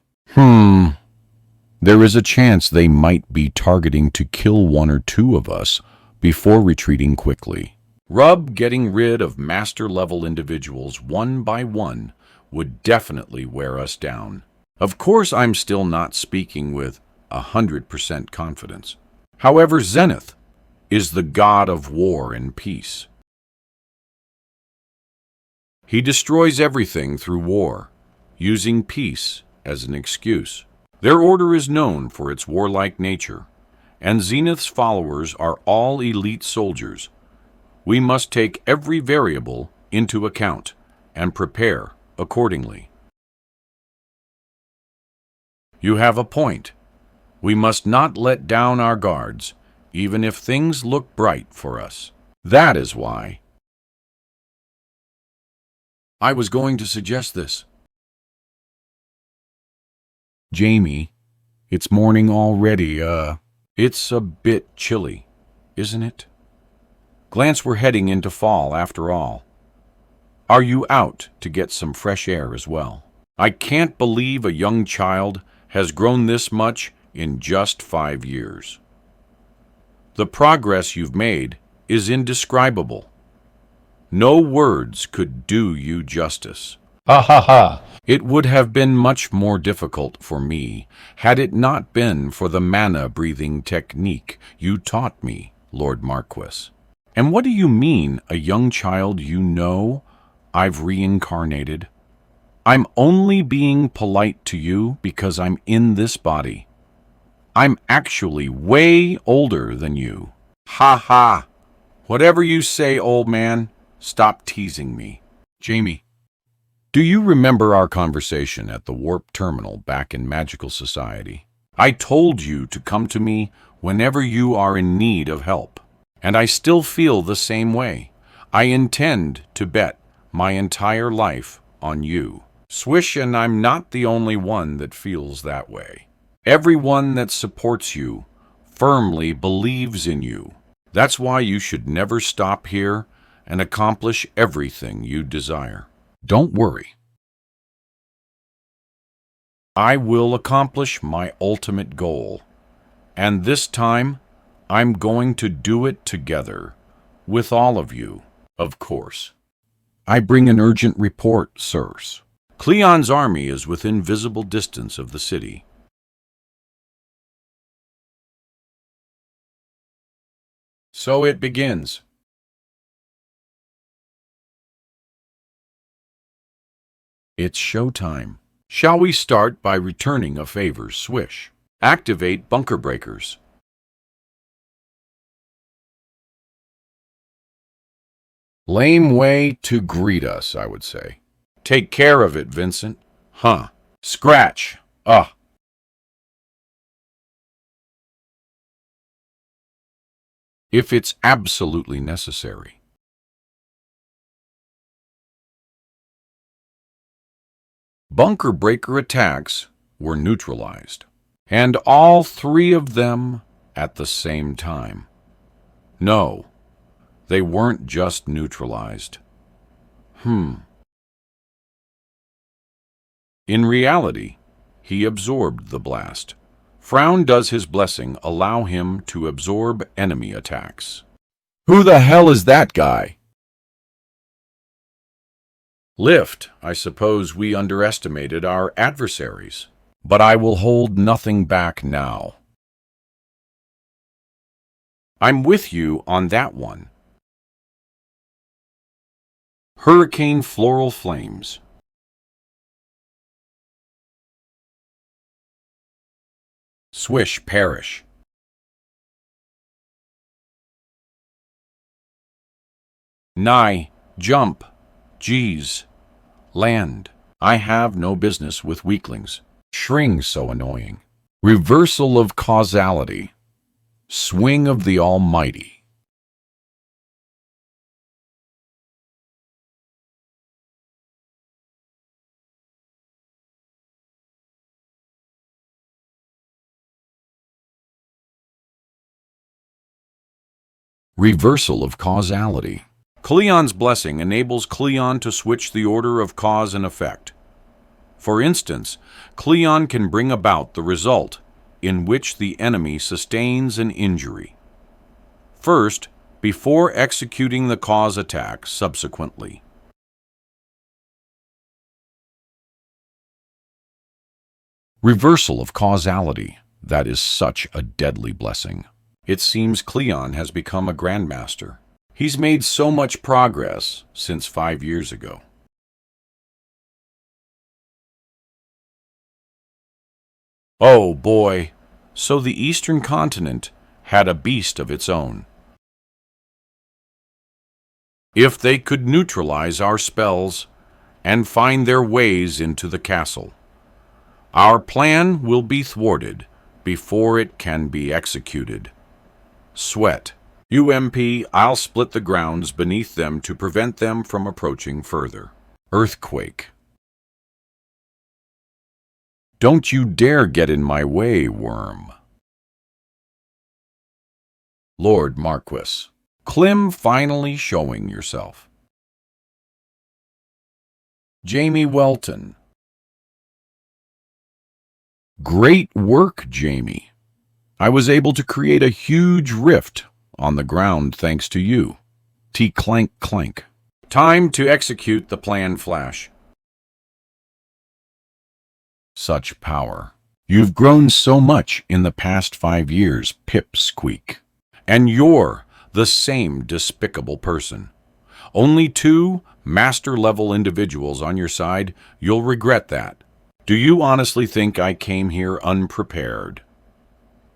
There is a chance they might be targeting to kill 1 or 2 of us before retreating quickly. Rub getting rid of master-level individuals one by one would definitely wear us down. Of course, I'm still not speaking with 100% confidence. However, Zenith is the god of war and peace. He destroys everything through war, using peace as an excuse. Their order is known for its warlike nature, and Zenith's followers are all elite soldiers. We must take every variable into account and prepare accordingly. You have a point. We must not let down our guards, even if things look bright for us. That is why I was going to suggest this. Jamie, it's morning already, It's a bit chilly, isn't it? Glance, we're heading into fall after all. Are you out to get some fresh air as well? I can't believe a young child has grown this much in just 5 years. The progress you've made is indescribable. No words could do you justice. Ha ha ha! It would have been much more difficult for me had it not been for the mana-breathing technique you taught me, Lord Marquis. And what do you mean, a young child you know I've reincarnated? I'm only being polite to you because I'm in this body. I'm actually way older than you. Ha ha! Whatever you say, old man, stop teasing me. Jamie, Do you remember our conversation at the Warp Terminal back in Magical Society? I told you to come to me whenever you are in need of help, and I still feel the same way. I intend to bet my entire life on you. Swish, and I'm not the only one that feels that way. Everyone that supports you firmly believes in you. That's why you should never stop here and accomplish everything you desire. don't worry. I will accomplish my ultimate goal, and this time I'm going to do it together with all of you, of course. I bring an urgent report, sirs. Cleon's army is within visible distance of the city. So it begins. It's showtime. Shall we start by returning a favor, Swish? Activate bunker breakers. Lame way to greet us, I would say. Take care of it, Vincent. Huh. Scratch. if it's absolutely necessary. Bunker breaker attacks were neutralized, and all three of them at the same time. No, they weren't just neutralized. In reality, he absorbed the blast. Frown does his blessing allow him to absorb enemy attacks. Who the hell is that guy? Lift, I suppose we underestimated our adversaries, but I will hold nothing back now. I'm with you on that one. Hurricane floral flames. Swish perish. Nigh, jump, geez, land. I have no business with weaklings. Shring so annoying. Reversal of causality. Swing of the Almighty. Reversal of causality. Cleon's blessing enables Cleon to switch the order of cause and effect. For instance, Cleon can bring about the result in which the enemy sustains an injury. First, before executing the cause attack subsequently. Reversal of causality. That is such a deadly blessing. It seems Cleon has become a grandmaster. He's made so much progress since 5 years ago. Oh boy, so the Eastern continent had a beast of its own. If they could neutralize our spells and find their ways into the castle, our plan will be thwarted before it can be executed. Sweat. UMP, I'll split the grounds beneath them to prevent them from approaching further. Earthquake. Don't you dare get in my way, worm. Lord Marquis. Clem finally showing yourself. Jamie Welton. Great work, Jamie. I was able to create a huge rift on the ground thanks to you. T-clank clank. Time to execute the plan, Flash. Such power. You've grown so much in the past 5 years, Pipsqueak. And you're the same despicable person. Only 2 master-level individuals on your side, you'll regret that. Do you honestly think I came here unprepared?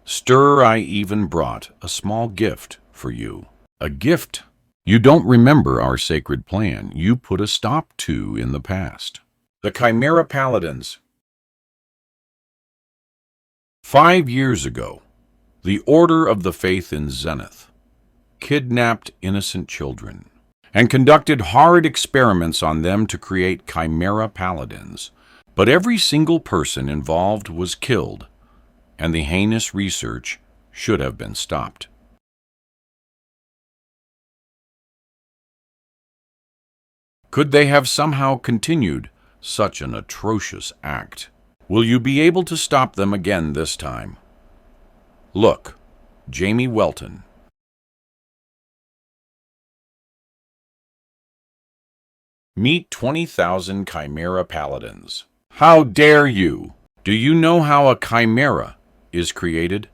Stir, I even brought a small gift for you. A gift? You don't remember our sacred plan you put a stop to in the past. The Chimera Paladins. 5 years ago, the Order of the Faith in Zenith kidnapped innocent children and conducted hard experiments on them to create Chimera Paladins. But every single person involved was killed, and the heinous research should have been stopped. Could they have somehow continued such an atrocious act? Will you be able to stop them again this time? Look, Jamie Welton. Meet 20,000 Chimera Paladins. How dare you? Do you know how a chimera is created?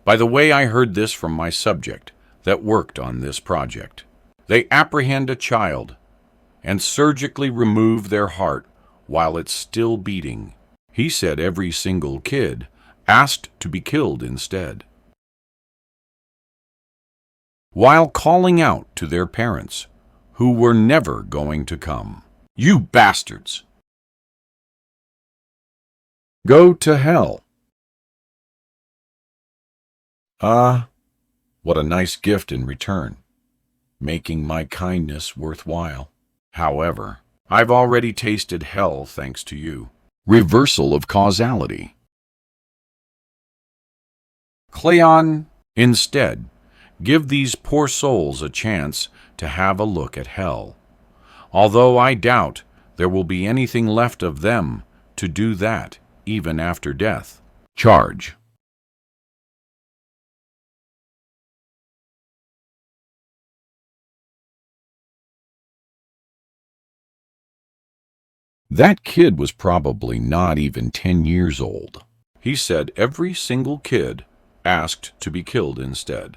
By the way, I heard this from my subject that worked on this project. They apprehend a child and surgically remove their heart while it's still beating. He said every single kid asked to be killed instead, while calling out to their parents, who were never going to come. You bastards! Go to hell. What a nice gift in return, making my kindness worthwhile. However, I've already tasted hell thanks to you. Reversal of causality. Cleon, instead, give these poor souls a chance to have a look at hell, although I doubt there will be anything left of them to do that even after death. Charge. That kid was probably not even 10 years old. He said every single kid asked to be killed instead.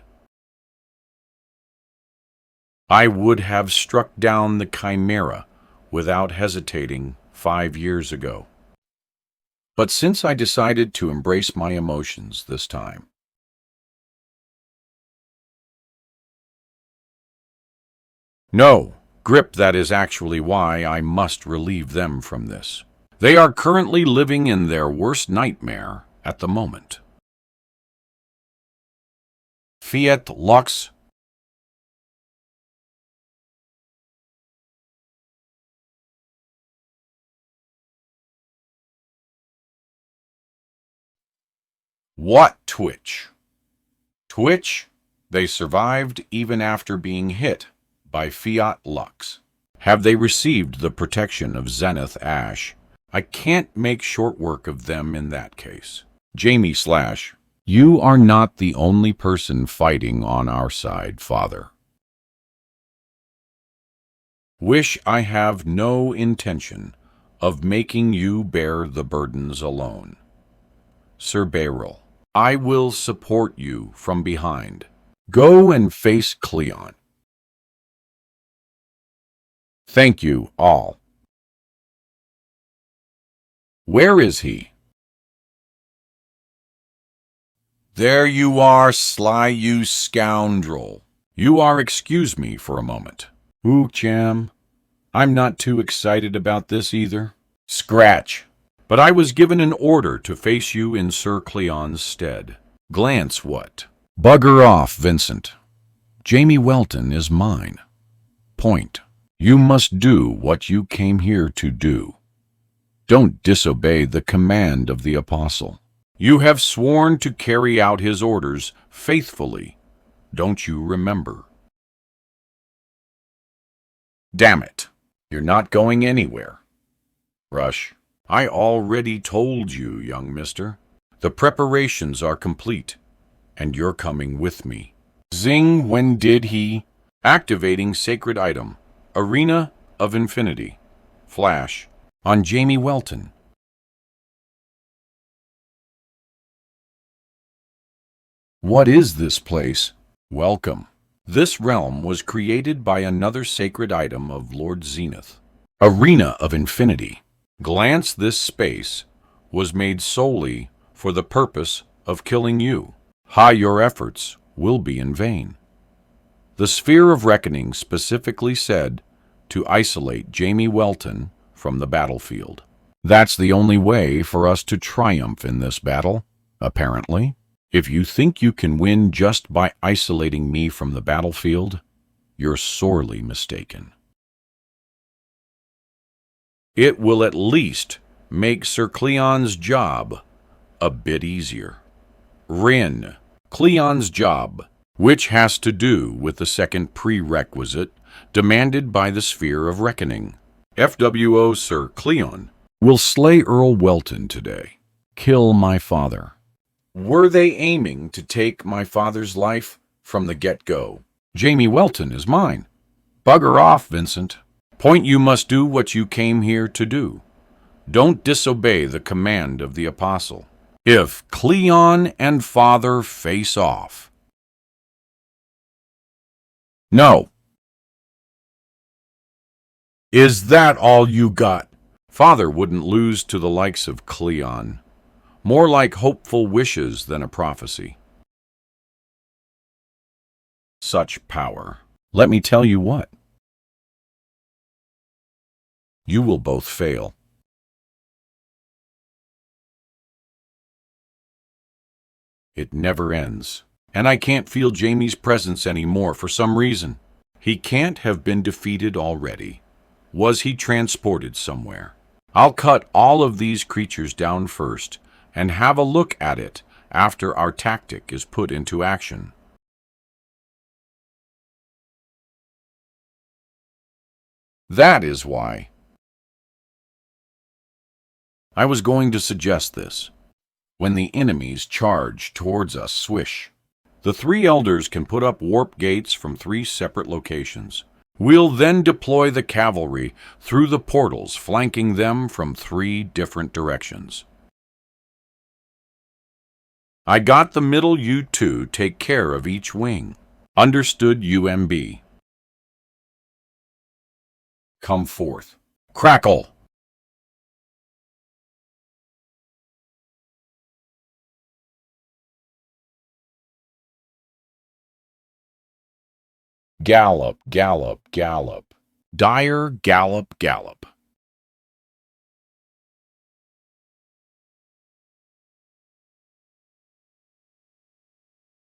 I would have struck down the chimera without hesitating 5 years ago. But since I decided to embrace my emotions this time, no, grip, that is actually why I must relieve them from this. They are currently living in their worst nightmare at the moment. Fiat Lux. What Twitch? Twitch, they survived even after being hit by Fiat Lux. Have they received the protection of Zenith Ash? I can't make short work of them in that case. Jamie Slash, you are not the only person fighting on our side, Father. Wish I have no intention of making you bear the burdens alone. Sir Beryl, I will support you from behind. Go and face Cleon. Thank you all. Where is he? There you are, Sly, you scoundrel. You are excuse me for a moment. Ooh, Jam, I'm not too excited about this either. Scratch. But I was given an order to face you in Sir Cleon's stead. Glance what? Bugger off, Vincent. Jamie Welton is mine. Point. You must do what you came here to do. Don't disobey the command of the apostle. You have sworn to carry out his orders faithfully. Don't you remember? Damn it. You're not going anywhere. Rush. I already told you, young mister. The preparations are complete, and you're coming with me. Zing, when did he? Activating sacred item. Arena of Infinity. Flash. On Jamie Welton. What is this place? Welcome. This realm was created by another sacred item of Lord Zenith. Arena of Infinity. Glance, this space was made solely for the purpose of killing you. Your efforts will be in vain. The Sphere of Reckoning specifically said to isolate Jamie Welton from the battlefield. That's the only way for us to triumph in this battle, apparently. If you think you can win just by isolating me from the battlefield, you're sorely mistaken. It will at least make Sir Cleon's job a bit easier. Rin, Cleon's job, which has to do with the second prerequisite demanded by the Sphere of Reckoning. FWO Sir Cleon will slay Earl Welton today. Kill my father. Were they aiming to take my father's life from the get-go? Jamie Welton is mine. Bugger off, Vincent. Point, you must do what you came here to do. Don't disobey the command of the apostle. If Cleon and father face off. No. Is that all you got? Father wouldn't lose to the likes of Cleon. More like hopeful wishes than a prophecy. Such power. Let me tell you what. You will both fail. It never ends. And I can't feel Jamie's presence anymore for some reason. He can't have been defeated already. Was he transported somewhere? I'll cut all of these creatures down first and have a look at it after our tactic is put into action. That is why I was going to suggest this. When the enemies charge towards us, swish. The 3 elders can put up warp gates from 3 separate locations. We'll then deploy the cavalry through the portals, flanking them from 3 different directions. I got the middle you two take care of each wing. Understood, UMB. Come forth. Crackle! Gallop, gallop, gallop. Dire, gallop, gallop.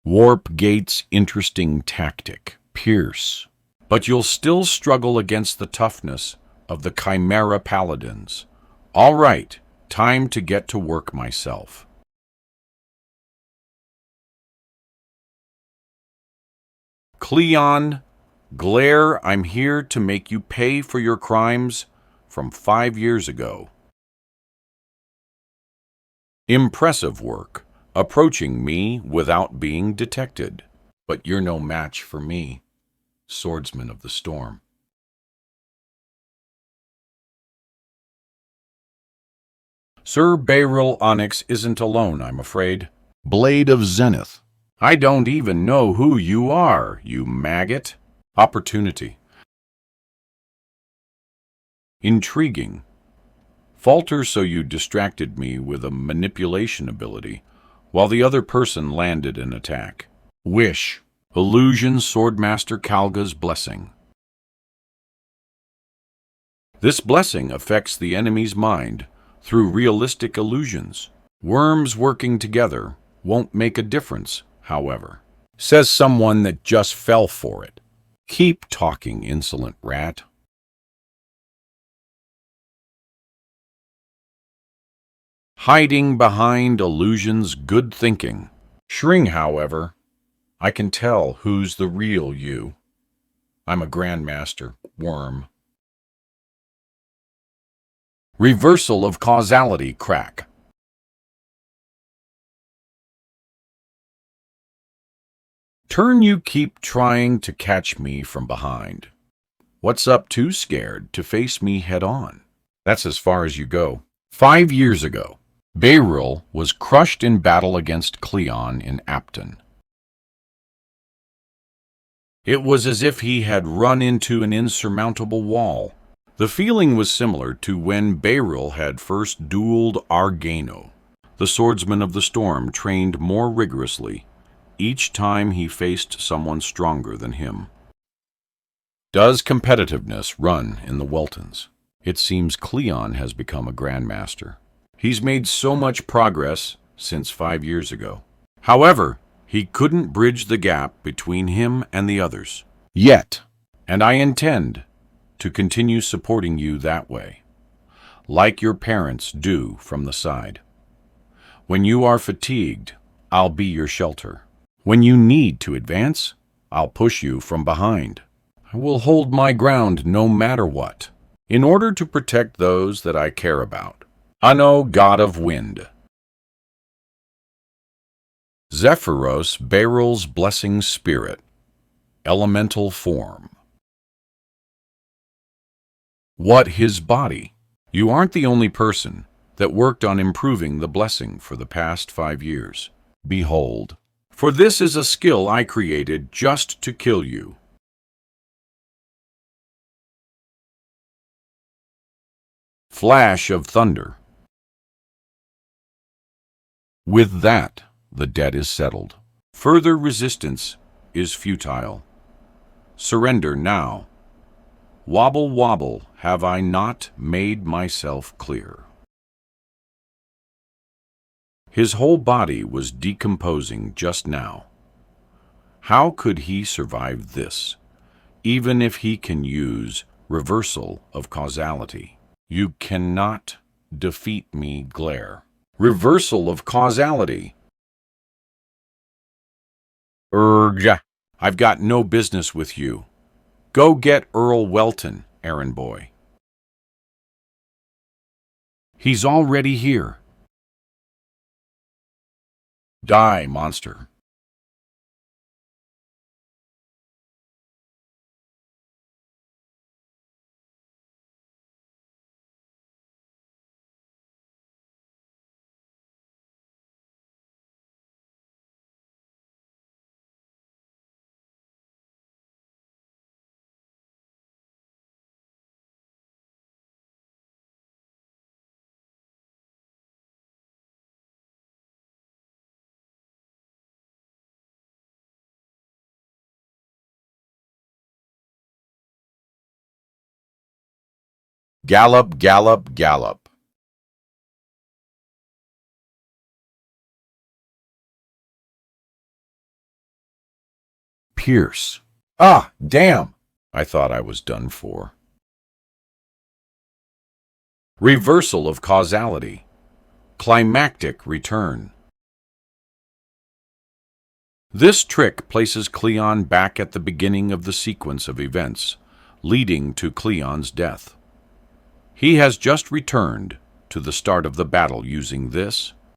Warp gate's interesting tactic. Pierce. But you'll still struggle against the toughness of the Chimera Paladins. All right, time to get to work myself. Cleon, Glare, I'm here to make you pay for your crimes from 5 years ago. Impressive work, approaching me without being detected. But you're no match for me, Swordsman of the Storm. Sir Beryl Onyx isn't alone, I'm afraid. Blade of Zenith. I don't even know who you are, you maggot. Opportunity. Intriguing. Falter, so you distracted me with a manipulation ability, while the other person landed an attack. Wish. Illusion, Swordmaster Kalga's blessing. This blessing affects the enemy's mind through realistic illusions. Worms working together won't make a difference, however. Says someone that just fell for it. Keep talking, insolent rat. Hiding behind illusions, good thinking. Shring, however, I can tell who's the real you. I'm a Grandmaster, worm. Reversal of causality, crack. Turn, you keep trying to catch me from behind. What's up, too scared to face me head on? That's as far as you go. 5 years ago, Beryl was crushed in battle against Cleon in Apton. It was as if he had run into an insurmountable wall. The feeling was similar to when Beryl had first dueled Argano. The Swordsman of the Storm trained more rigorously each time he faced someone stronger than him. Does competitiveness run in the Weltons? It seems Cleon has become a Grandmaster. He's made so much progress since 5 years ago. However, he couldn't bridge the gap between him and the others. Yet, and I intend to continue supporting you that way, like your parents do from the side. When you are fatigued, I'll be your shelter. When you need to advance, I'll push you from behind. I will hold my ground no matter what, in order to protect those that I care about. Anno, God of Wind. Zephyros, Beryl's blessing spirit. Elemental form. What his body? You aren't the only person that worked on improving the blessing for the past 5 years. Behold, for this is a skill I created just to kill you. Flash of thunder. With that, the debt is settled. Further resistance is futile. Surrender now. Wobble, wobble, have I not made myself clear? His whole body was decomposing just now. How could he survive this, even if he can use reversal of causality? You cannot defeat me, glare. Reversal of causality. Urgh. I've got no business with you. Go get Earl Welton, errand boy. He's already here. Die, monster. Gallop, gallop, gallop. Pierce. Ah, damn! I thought I was done for. Reversal of causality. Climactic return. This trick places Cleon back at the beginning of the sequence of events, leading to Cleon's death. He has just returned to the start of the battle using this